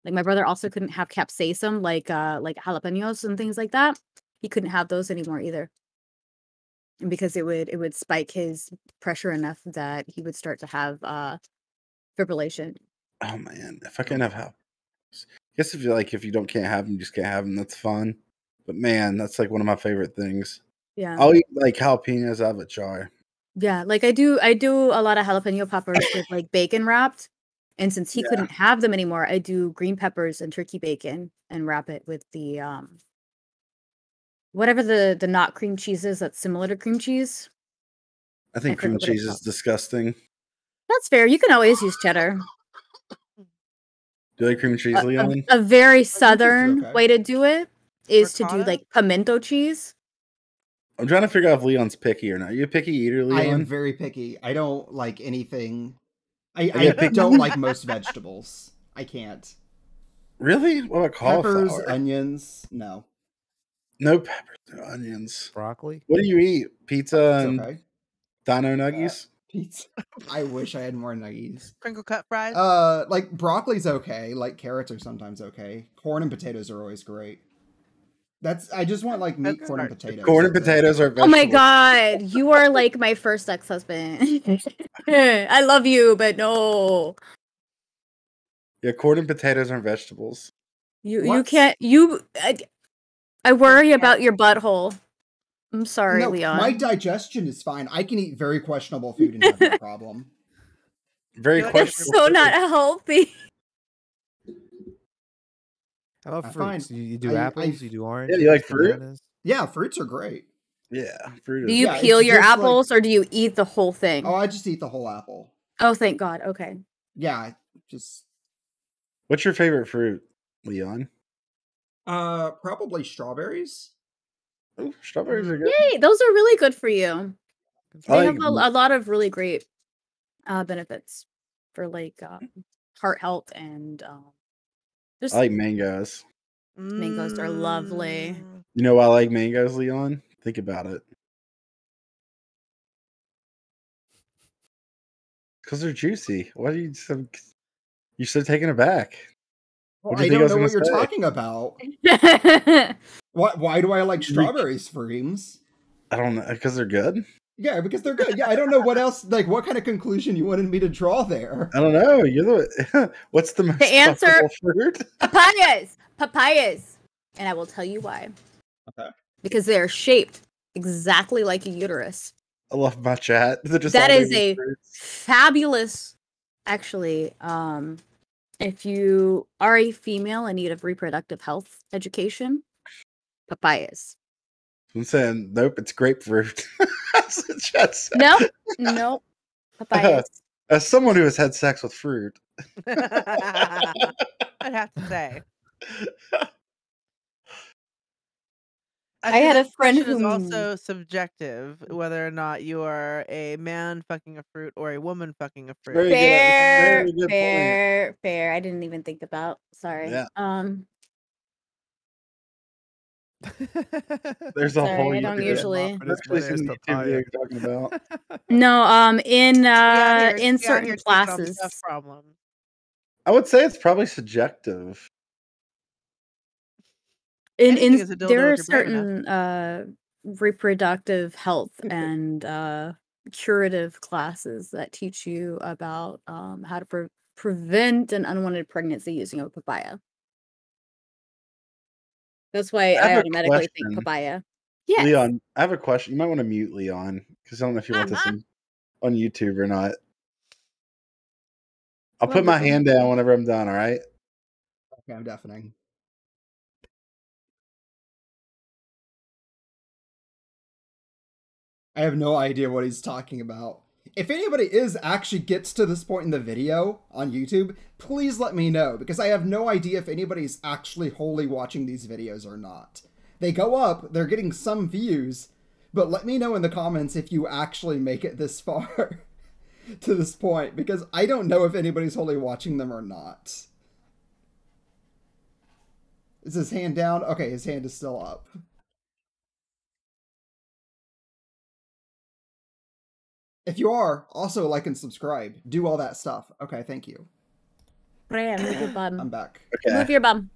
Like my brother also couldn't have capsaicin, like jalapenos and things like that. He couldn't have those anymore either, and because it would spike his pressure enough that he would start to have fibrillation. Oh man, if I can have I guess if you can't have them, you just can't have them. That's fine. But man, that's like one of my favorite things. Yeah, I'll eat like jalapenos out of a jar. yeah. Like I do a lot of jalapeno poppers with like bacon wrapped, And since he Yeah. couldn't have them anymore, I do green peppers and turkey bacon and wrap it with the whatever the not cream cheese is that's similar to cream cheese. I think cream cheese is disgusting. That's fair. You can always use cheddar. Do you like cream cheese, Leon? A very southern way to do it is to do Ricotta? like pimento cheese. I'm trying to figure out if Leon's picky or not. Are you a picky eater, Leon? I am very picky. I don't like anything. I get picky. don't like most vegetables. I can't. Really? What about cauliflower? Peppers, onions, no. No peppers, no onions. Broccoli? What do you eat? Pizza It's and okay. dino nuggies? Pizza. I wish I had more nuggies. Crinkle cut fries. Like broccoli's okay. Like carrots are sometimes okay. Corn and potatoes are always great. I just want like meat, corn, and potatoes. Corn and potatoes are Oh my vegetables. god, you are like my first ex-husband. I love you, but no. Yeah, corn and potatoes are vegetables. You can't I worry about your butthole. I'm sorry, No, Leon. my digestion is fine. I can eat very questionable food and have no problem. Very That's questionable. so not healthy. How about I'm fruits? fine. You do apples? You do oranges? Yeah, you like fruit? bananas? Yeah, fruits are great. Yeah, fruit Do is. you Yeah, peel it's your just like- apples or do you eat the whole thing? Oh, I just eat the whole apple. Oh, thank God. Okay. Yeah, just What's your favorite fruit, Leon? probably strawberries. Oh, strawberries are good. Yay, those are really good for you. I They like have a lot of really great benefits for like heart health and just I like mangoes. mangoes are lovely. You know why I like mangoes, Leon? Think about it. Because they're juicy. Why do you so? You should have taken it back. Well, What do I you think don't I was know what gonna you're say? talking about. Why do I like strawberries, Freems? I don't know. Because they're good. Yeah, because they're good. Yeah, I don't know what else. Like, what kind of conclusion you wanted me to draw there? I don't know. You're the. What's the most The answer- comfortable fruit? Papayas. And I will tell you why. Okay. Because they are shaped exactly like a uterus. I love my chat. They're just That all is named a fruits. fabulous, actually, if you are a female in need of reproductive health education, papayas. I'm saying nope. It's grapefruit. That's what chat said. No, papayas. As someone who has had sex with fruit, I'd have to say. I think had a this friend question is who- also subjective, whether or not you are a man fucking a fruit or a woman fucking a fruit. Very good. Very good point. Fair. I didn't even think about. Sorry. Yeah. There's a Sorry, whole. I don't YouTube- usually- I've actually seen the YouTube video you're talking about. No, in She out here certain taking on classes. stuff problems. I would say it's probably subjective. Anything is a dildo There are if you're brave enough. certain reproductive health and curative classes that teach you about how to prevent an unwanted pregnancy using a papaya. That's why I I have a automatically think question. papaya. Yes. Leon, I have a question. You might want to mute Leon because I don't know if you want this on YouTube or not. I'll put my Wonderful. hand down whenever I'm done. All right. Okay, I'm deafening. I have no idea what he's talking about. If anybody actually gets to this point in the video on YouTube, please let me know, because I have no idea if anybody's actually wholly watching these videos or not. They go up, they're getting some views, but let me know in the comments if you actually make it this far to this point, because I don't know if anybody's wholly watching them or not. Is his hand down? Okay, his hand is still up. If you are, also like and subscribe. Do all that stuff. Okay, thank you. Rhea, move your bum. I'm back. Okay. Move your bum.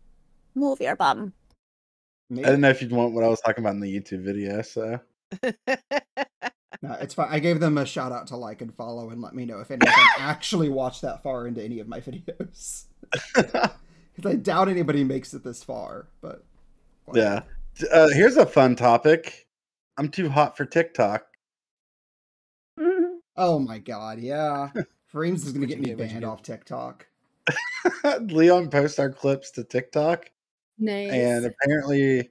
Move your bum. Me? I didn't know if you'd want what I was talking about in the YouTube video. So No, it's fine. I gave them a shout out to like and follow and let me know if any of them actually watched that far into any of my videos. Because I doubt anybody makes it this far, but yeah. Here's a fun topic. I'm too hot for TikTok. Oh my god, yeah. Frames is gonna What get you me get, what you banned get. off TikTok. Leon posts our clips to TikTok, Nice. and apparently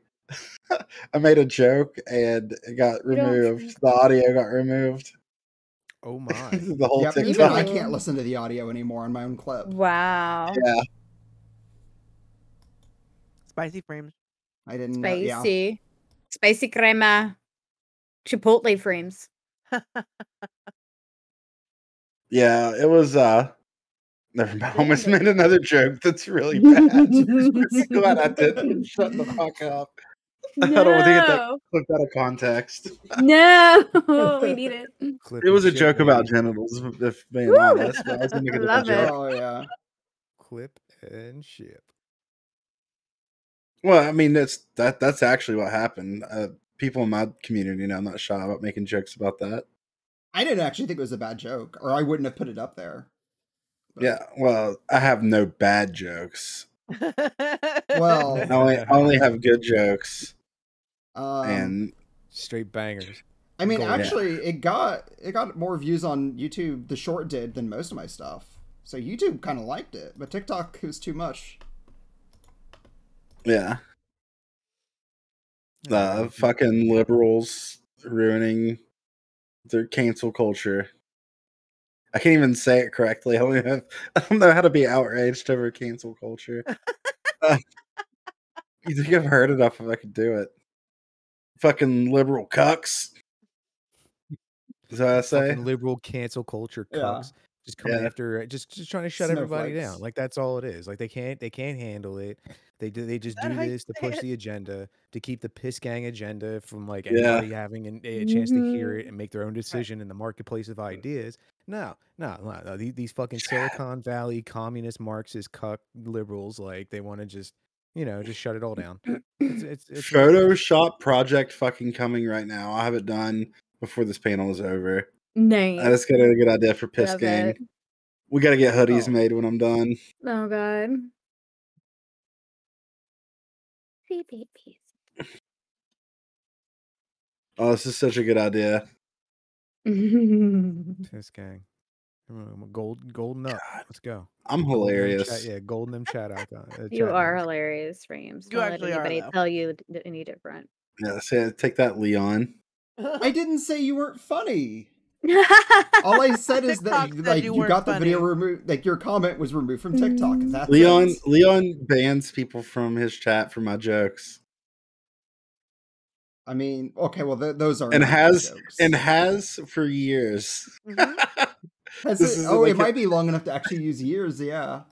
I made a joke and it got You don't removed. The audio got removed. Oh my. The whole Yep, even I TikTok. can't listen to the audio anymore on my own clip. Wow. Yeah. Spicy frames. I didn't. Spicy. Spicy crema. Chipotle frames. Yeah, it was never mind. I almost Damn it. made another joke that's really bad. I'm glad I didn't. Shut the fuck up. I don't want to get that No. clipped out of context. No. We need it. Clip It was and a ship, joke about baby. genitals, if being Woo! honest. But I was gonna make I it a love it. joke. Oh yeah. Clip and ship. Well, I mean, that's actually what happened. People in my community know I'm not shy about making jokes about that. I didn't actually think it was a bad joke, or I wouldn't have put it up there. But, Yeah, well, I have no bad jokes. well, I only have good jokes. And straight bangers. I mean, Gold. actually, it got more views on YouTube. The short did than most of my stuff. So YouTube kind of liked it, but TikTok was too much. yeah, the fucking liberals ruining their cancel culture. I can't even say it correctly. I don't know how to be outraged over cancel culture. You think I've heard enough if I could do it? Fucking liberal cucks. Is that what I say? Fucking liberal cancel culture Yeah. cucks. Just coming Yeah. after, just trying to shut everybody down. Snowflakes. Like that's all it is. Like they can't handle it. They just that do how you this to say push it? the agenda, to keep the piss gang agenda from like Yeah. anybody having a chance to hear it and make their own decision in the marketplace of ideas. No. These fucking Silicon Valley communist Marxist cuck liberals, like they want to just shut it all down. It's Photoshop project fucking coming right now. I'll have it done before this panel is over. Nice. I just got a good idea for Piss Love Gang. it. We got to get hoodies Oh. made when I'm done. Oh god. See babies. Oh, this is such a good idea. piss gang. Golden up. Let's go. I'm Golden them hilarious. Yeah, golden them chat icon. You chat are names. hilarious, Frames. You Don't let actually are, anybody though. tell you any different. Yeah, say, take that, Leon. I didn't say you weren't funny. All I said is TikTok that said like you you weren't got the video funny. removed, like your comment was removed from TikTok. That's Leon it. Leon bans people from his chat for my jokes. I mean, okay, well those are And not has jokes. for years. Has This it? is Oh, like it might be long enough to actually use years. Yeah.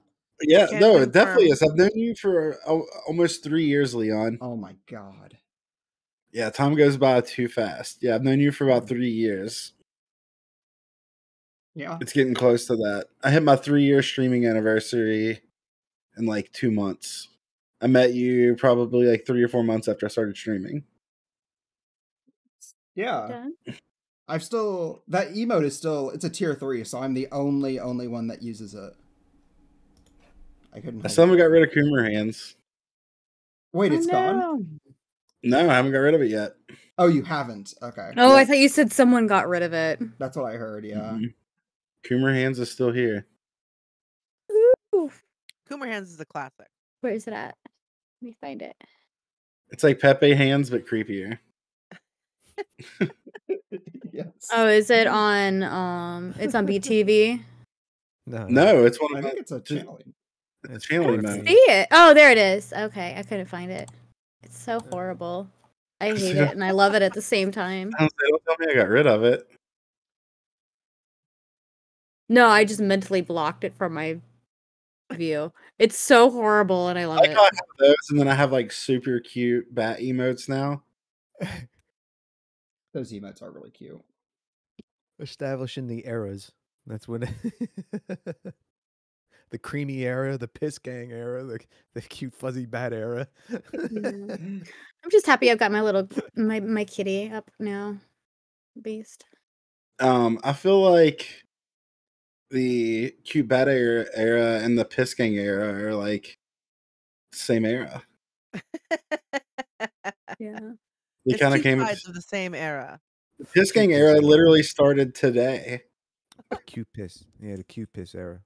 Yeah, Can't no, it definitely confirm. is. I've known you for almost 3 years, Leon. Oh my god. Yeah, time goes by too fast. Yeah, I've known you for about 3 years. Yeah. It's getting close to that. I hit my 3-year streaming anniversary in like 2 months. I met you probably like 3 or 4 months after I started streaming. Yeah. Done? I've still that emote is still it's a tier 3, so I'm the only one that uses it. I couldn't. I still haven't got rid of Coomer Hands. Wait, Oh, it's gone? No, I haven't got rid of it yet. Oh, you haven't. Okay. Oh, Yeah. I thought you said someone got rid of it. That's what I heard, yeah. Coomer Hands is still here. Ooh. Coomer Hands is a classic. Where is it at? Let me find it. It's like Pepe Hands, but creepier. Yes. Oh, is it on it's on BTV? No, it's one I of think my it's a channeling. it's channeling I mode. see it. Oh, there it is. Okay, I couldn't find it. It's so horrible. I hate it and I love it at the same time. Don't tell me I got rid of it. No, I just mentally blocked it from my view. It's so horrible and I love I it. have those, and then I have like super cute bat emotes now. Those emotes are really cute. Establishing the eras. That's what the creamy era, the piss gang era, the cute fuzzy bat era. I'm just happy I've got my little my kitty up now. Beast. I feel like the cute bat era and the piss gang era are like the same era. Yeah. They It's kind of two came. sides of the same era. The piss gang era literally started today. Cute piss. Yeah, the cute piss era.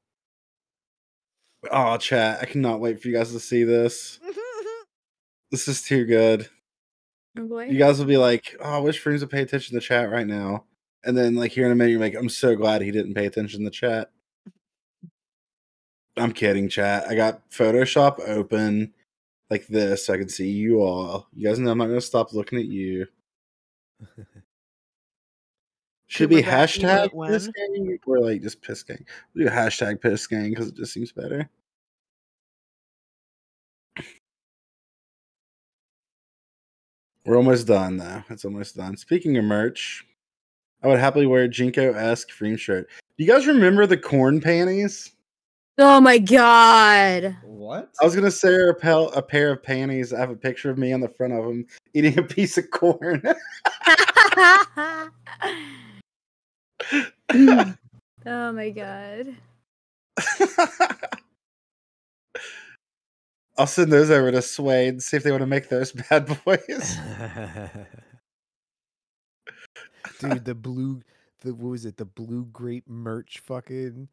Oh, chat! I cannot wait for you guys to see this. This is too good. Oh boy. You guys will be like, "Oh, I wish Freems would pay attention to chat right now." And then, like, here in a minute, you're like, "I'm so glad he didn't pay attention to chat." I'm kidding, chat. I got Photoshop open like this so I can see you all. You guys know I'm not going to stop looking at you. Should be Cooper got hashtag emote piss one. gang or like just piss gang. We'll do hashtag piss gang because it just seems better. We're almost done though. It's almost done. Speaking of merch, I would happily wear a Jinko-esque Freem shirt. Do you guys remember the corn panties? Oh my god. What? I was gonna say a pair of panties. I have a picture of me on the front of them eating a piece of corn. Oh my god. I'll send those over to Sway and see if they want to make those bad boys. Dude, what was it? The blue grape merch fucking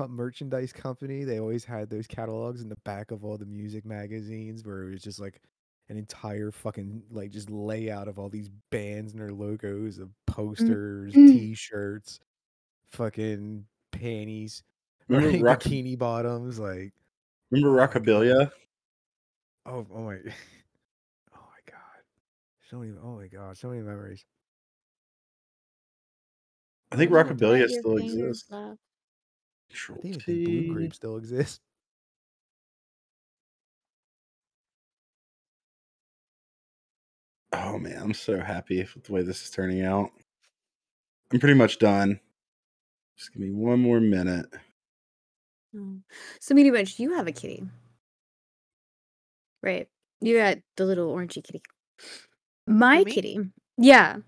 merchandise company. They always had those catalogs in the back of all the music magazines where it was just like an entire fucking like just layout of all these bands and their logos of posters, t-shirts, fucking panties, Remember right? Rock? Bikini bottoms, like Remember oh my God. Rockabilia? Oh my oh my god. So many oh my god, so many memories. I think What was it Rockabilia Let your still fingers exists. love. I don't even think Blue Grape still exists. Oh man, I'm so happy with the way this is turning out. I'm pretty much done. Just give me one more minute. Oh. So, Meaty Bunch, you have a kitty. Right. You got the little orangey kitty. My me? kitty. Yeah.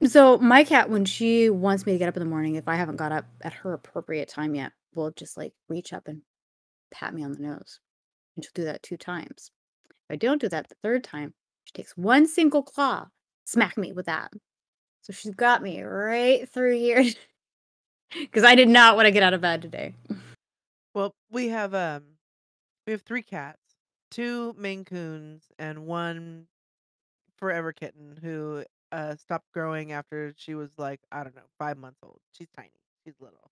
So my cat, when she wants me to get up in the morning, if I haven't got up at her appropriate time yet, will just like reach up and pat me on the nose. And she'll do that 2 times. If I don't do that the 3rd time, she takes one single claw, smack me with that. So she's got me right through here because I did not want to get out of bed today. Well, we have 3 cats, 2 Maine Coons, and 1 forever kitten who stopped growing after she was like, I don't know, 5 months old. She's tiny. She's little.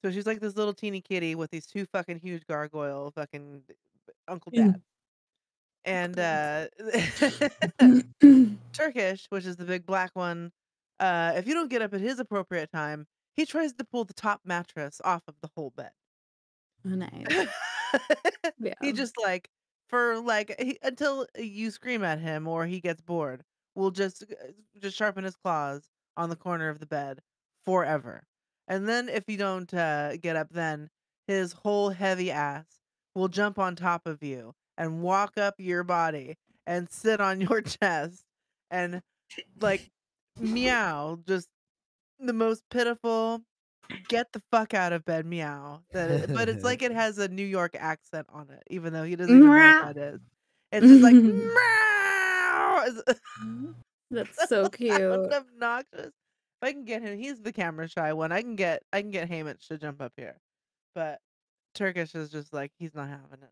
So she's like this little teeny kitty with these 2 fucking huge gargoyle fucking Uncle Dad. And Turkish, which is the big black one, if you don't get up at his appropriate time, he tries to pull the top mattress off of the whole bed. Oh, nice. He Yeah. just like until you scream at him or he gets bored, will just sharpen his claws on the corner of the bed forever. And then if you don't get up, then his whole heavy ass will jump on top of you and walk up your body and sit on your chest and like meow, just the most pitiful get the fuck out of bed meow. But it's like it has a New York accent on it, even though he doesn't even know what that is. It's just like meow. That's so Sounds cute. obnoxious. If I can get him, he's the camera shy one. I can get Hamish to jump up here, but Turkish is just like he's not having it.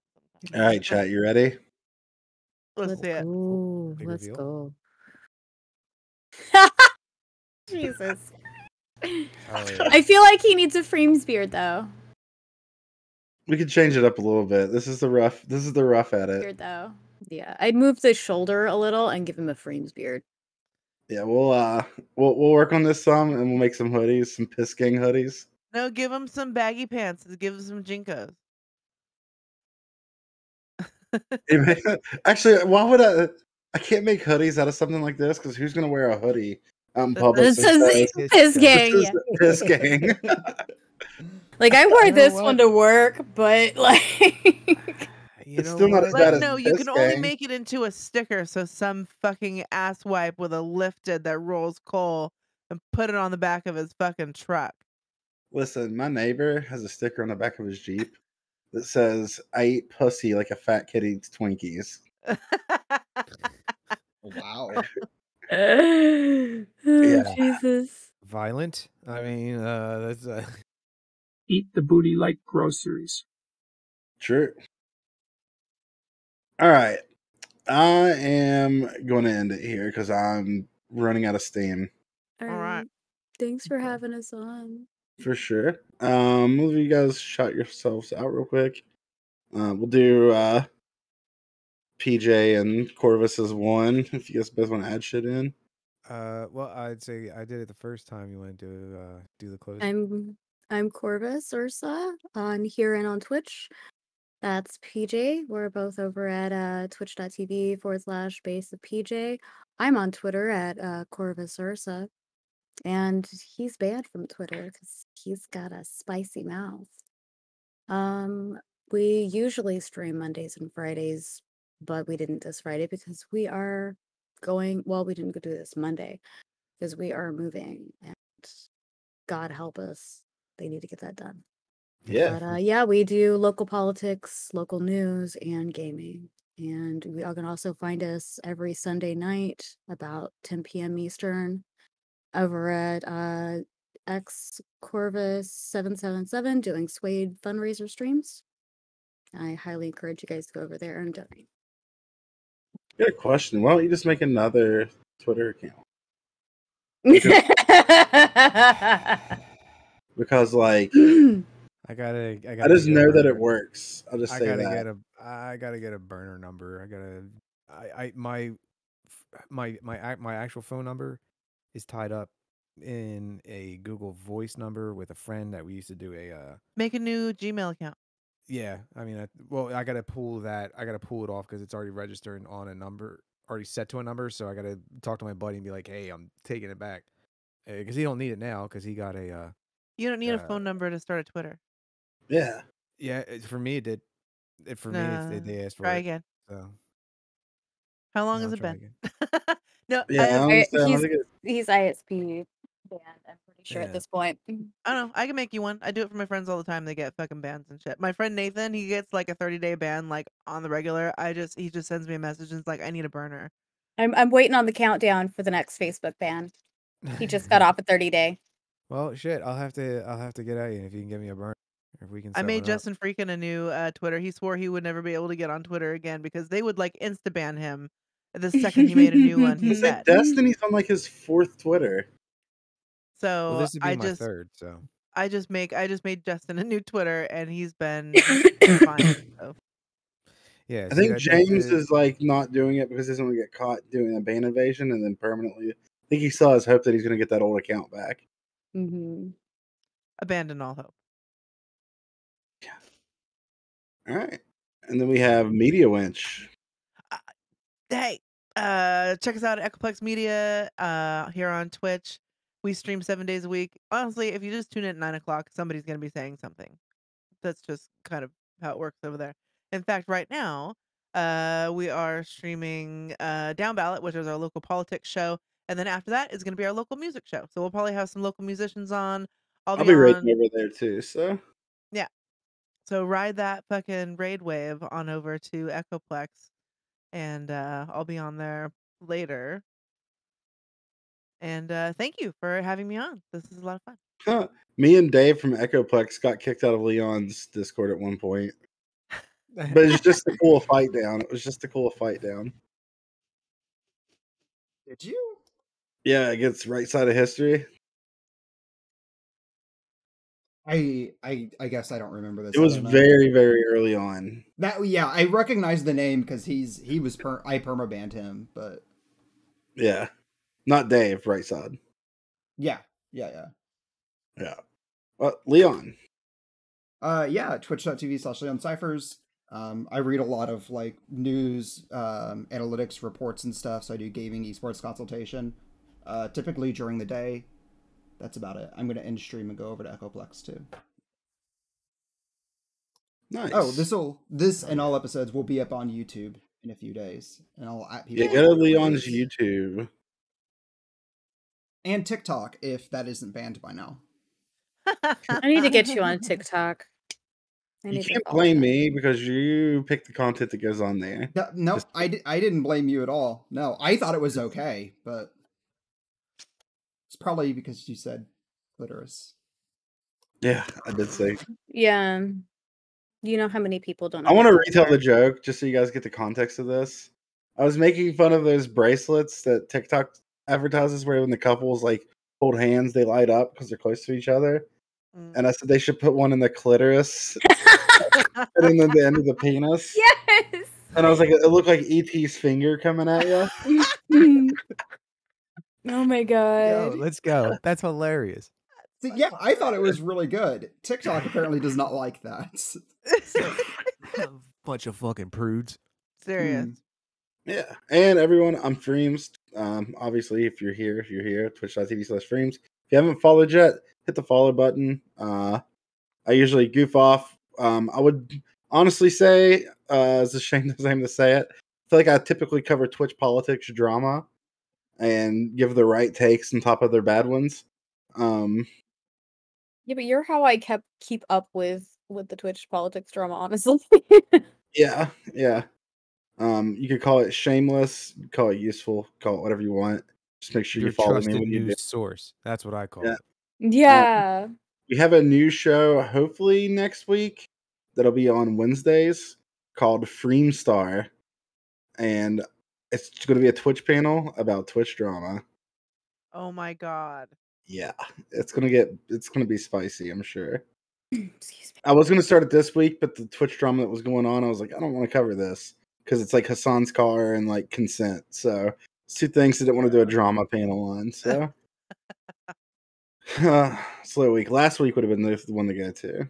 All right, chat, you ready? Let's see it. Go. Big Let's reveal. go. Jesus. Yeah. I feel like he needs a Freems beard though. We could change it up a little bit. This is the rough edit. Beard though. Yeah, I'd move the shoulder a little and give him a Freems beard. Yeah, we'll work on this some and we'll make some hoodies, some piss gang hoodies. No, give him some baggy pants. Give him some Jinkos. Actually, why would I can't make hoodies out of something like this because who's gonna wear a hoodie out in public? This is piss gang. This is piss gang. Like I wore this one to work, but like it's still not as bad as no, you piss can only gang. make it into a sticker. So some fucking ass wipe with a lifted that rolls coal and put it on the back of his fucking truck. Listen, my neighbor has a sticker on the back of his Jeep that says, "I eat pussy like a fat kid eats Twinkies." Wow. oh, Yeah. Jesus. Violent. I mean, that's Eat the booty like groceries. True. All right. I am going to end it here because I'm running out of steam. All right. Thanks for having us on. For sure. Will you guys shout yourselves out real quick? We'll do PJ and Corvus as one. If you guys both want to add shit in. well, I'd say I did it the first time. You want to do the close? I'm Corvus Ursa on here and on Twitch. That's PJ. We're both over at twitch.tv/base of PJ. I'm on Twitter at Corvus Ursa. And he's banned from Twitter because he's got a spicy mouth. We usually stream Mondays and Fridays, but we didn't this Friday because we are going, well, we didn't go do this Monday because we are moving, and God help us, they need to get that done. Yeah. But yeah, we do local politics, local news, and gaming. And we are going to also find us every Sunday night about 10 p.m. Eastern over at X Corvus 777 doing Suede fundraiser streams. I highly encourage you guys to go over there and donate. Good question. Why don't you just make another Twitter account? Because like I gotta I just get a know that burner. it works. I'll just say that. I gotta get a burner number. My actual phone number is tied up in a Google Voice number with a friend that we used to do a Make a new Gmail account. yeah. I mean, I gotta pull that. I gotta pull it off because it's already registered on a number, already set to a number. So I gotta talk to my buddy and be like, "Hey, I'm taking it back," because he don't need it now because he got a. You don't need a phone number to start a Twitter. Yeah. Yeah, for me it did. For me, they asked for try it. again. So. How long No, has it try been? again. No, Yeah, he's ISP banned, I'm pretty sure at this point. I don't know. I can make you one. I do it for my friends all the time. They get fucking bans and shit. My friend Nathan, he gets like a 30-day ban, like on the regular. He just sends me a message and it's like, I need a burner. I'm waiting on the countdown for the next Facebook ban. He just got off a 30-day. Well, shit, I'll have to get at you if you can give me a burn. If we can. I set made one up. Justin Freakin a new Twitter. He swore he would never be able to get on Twitter again because they would like insta ban him the second he made a new one. He It's like said. Destiny's on like his 4th Twitter. So Well, this would be my third. So I just made Justin a new Twitter and he's been fine. So. Yeah, I think James is like not doing it because he doesn't want to get caught doing a ban invasion and then permanently. I think he still has hope that he's going to get that old account back. Mm-hmm. Abandon all hope. All right, and then we have Media Winch. Hey, check us out at Echoplex Media here on Twitch. We stream 7 days a week. Honestly, if you just tune in at 9 o'clock, somebody's going to be saying something. That's just kind of how it works over there. In fact, right now, we are streaming Down Ballot, which is our local politics show. And then after that is going to be our local music show. So we'll probably have some local musicians on. I'll be raiding over there too. So yeah. So ride that fucking raid wave on over to Echoplex. And I'll be on there later. And thank you for having me on. This is a lot of fun. Me and Dave from Echoplex got kicked out of Leon's Discord at one point. But it's just to cool a fight down. It was just to cool a fight down. Did you? Yeah, against Right Side of History. I guess I don't remember this. It was very, very early on. Yeah, I recognize the name because he was I permabanned him, but yeah, not Dave. Right Side. Yeah. Leon. Yeah, twitch.tv/Leon Cyphers. I read a lot of like news, analytics reports and stuff. So I do gaming, esports consultation, typically during the day. That's about it. I'm going to end stream and go over to Echoplex too. Nice. Oh, this and all episodes will be up on YouTube in a few days, and I'll at people. Yeah, go to Leon's YouTube and TikTok if that isn't banned by now. I need to get you on TikTok. You can't blame me because you pick the content that goes on there. No, I didn't blame you at all. No, I thought it was okay, but It's probably because you said clitoris. Yeah, I did say. Yeah. You know how many people don't know I want to what those retell the are. joke just so you guys get the context of this. I was making fun of those bracelets that TikTok advertises where when the couples like hold hands, they light up because they're close to each other. And I said they should put one in the clitoris and then the end of the penis. Yes. And I was like, it looked like ET's finger coming at you. Oh my Yo, god. let's go. That's hilarious. See, yeah, I thought it was really good. TikTok apparently does not like that. Bunch of fucking prudes. Serious. Yeah. And everyone, I'm Freems. Obviously, if you're here, twitch.tv/Freems. If you haven't followed yet, hit the follow button. I usually goof off. I would honestly say, it's a shame to say it. I feel like I typically cover Twitch politics drama and give the right takes on top of their bad ones. Yeah, but you're how I keep up with the Twitch politics drama, honestly. Yeah. You could call it shameless, call it useful, call it whatever you want. Just make sure Your you follow me trusted when you do. news source. That's what I call Yeah. it. Yeah. We have a new show hopefully next week that'll be on Wednesdays called Freemstar, and it's going to be a Twitch panel about Twitch drama. Oh my god. Yeah, it's gonna be spicy, I'm sure. Excuse me. I was gonna start it this week, but the Twitch drama that was going on, I was like, I don't want to cover this because it's like Hassan's car and like consent. So it's two things I didn't want to do a drama panel on. So slow week. Last week would have been the one to go to.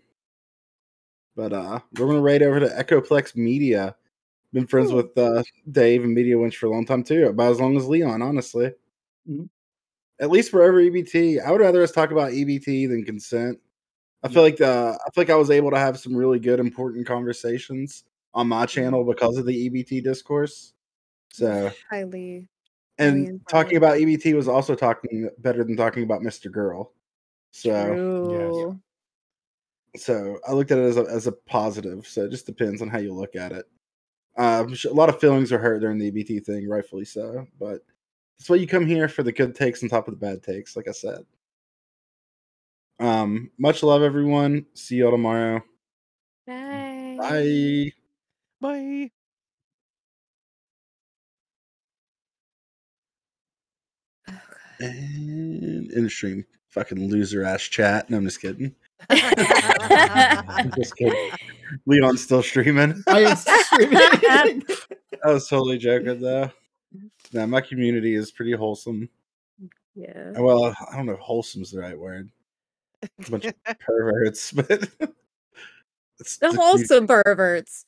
But we're gonna raid over to Echoplex Media. Been friends with Dave and Media Winch for a long time too, about as long as Leon, honestly. Mhm. At least we're over EBT. I would rather us talk about EBT than consent. I feel like I was able to have some really good, important conversations on my channel because of the EBT discourse. So Highly and talking important. about EBT was also talking better than talking about Mr. Girl. So True. so I looked at it as a positive. So it just depends on how you look at it. A lot of feelings are hurt during the EBT thing, rightfully so. But that's why you come here, for the good takes on top of the bad takes, like I said. Much love, everyone. See y'all tomorrow. Bye. Bye. Bye. And in stream, fucking loser ass chat. No, I'm just kidding. I'm just kidding. Leon's still streaming. I am still streaming. I was totally joking though. Nah, my community is pretty wholesome. Yeah. Well, I don't know if wholesome's the right word. A bunch of perverts, but it's The wholesome perverts.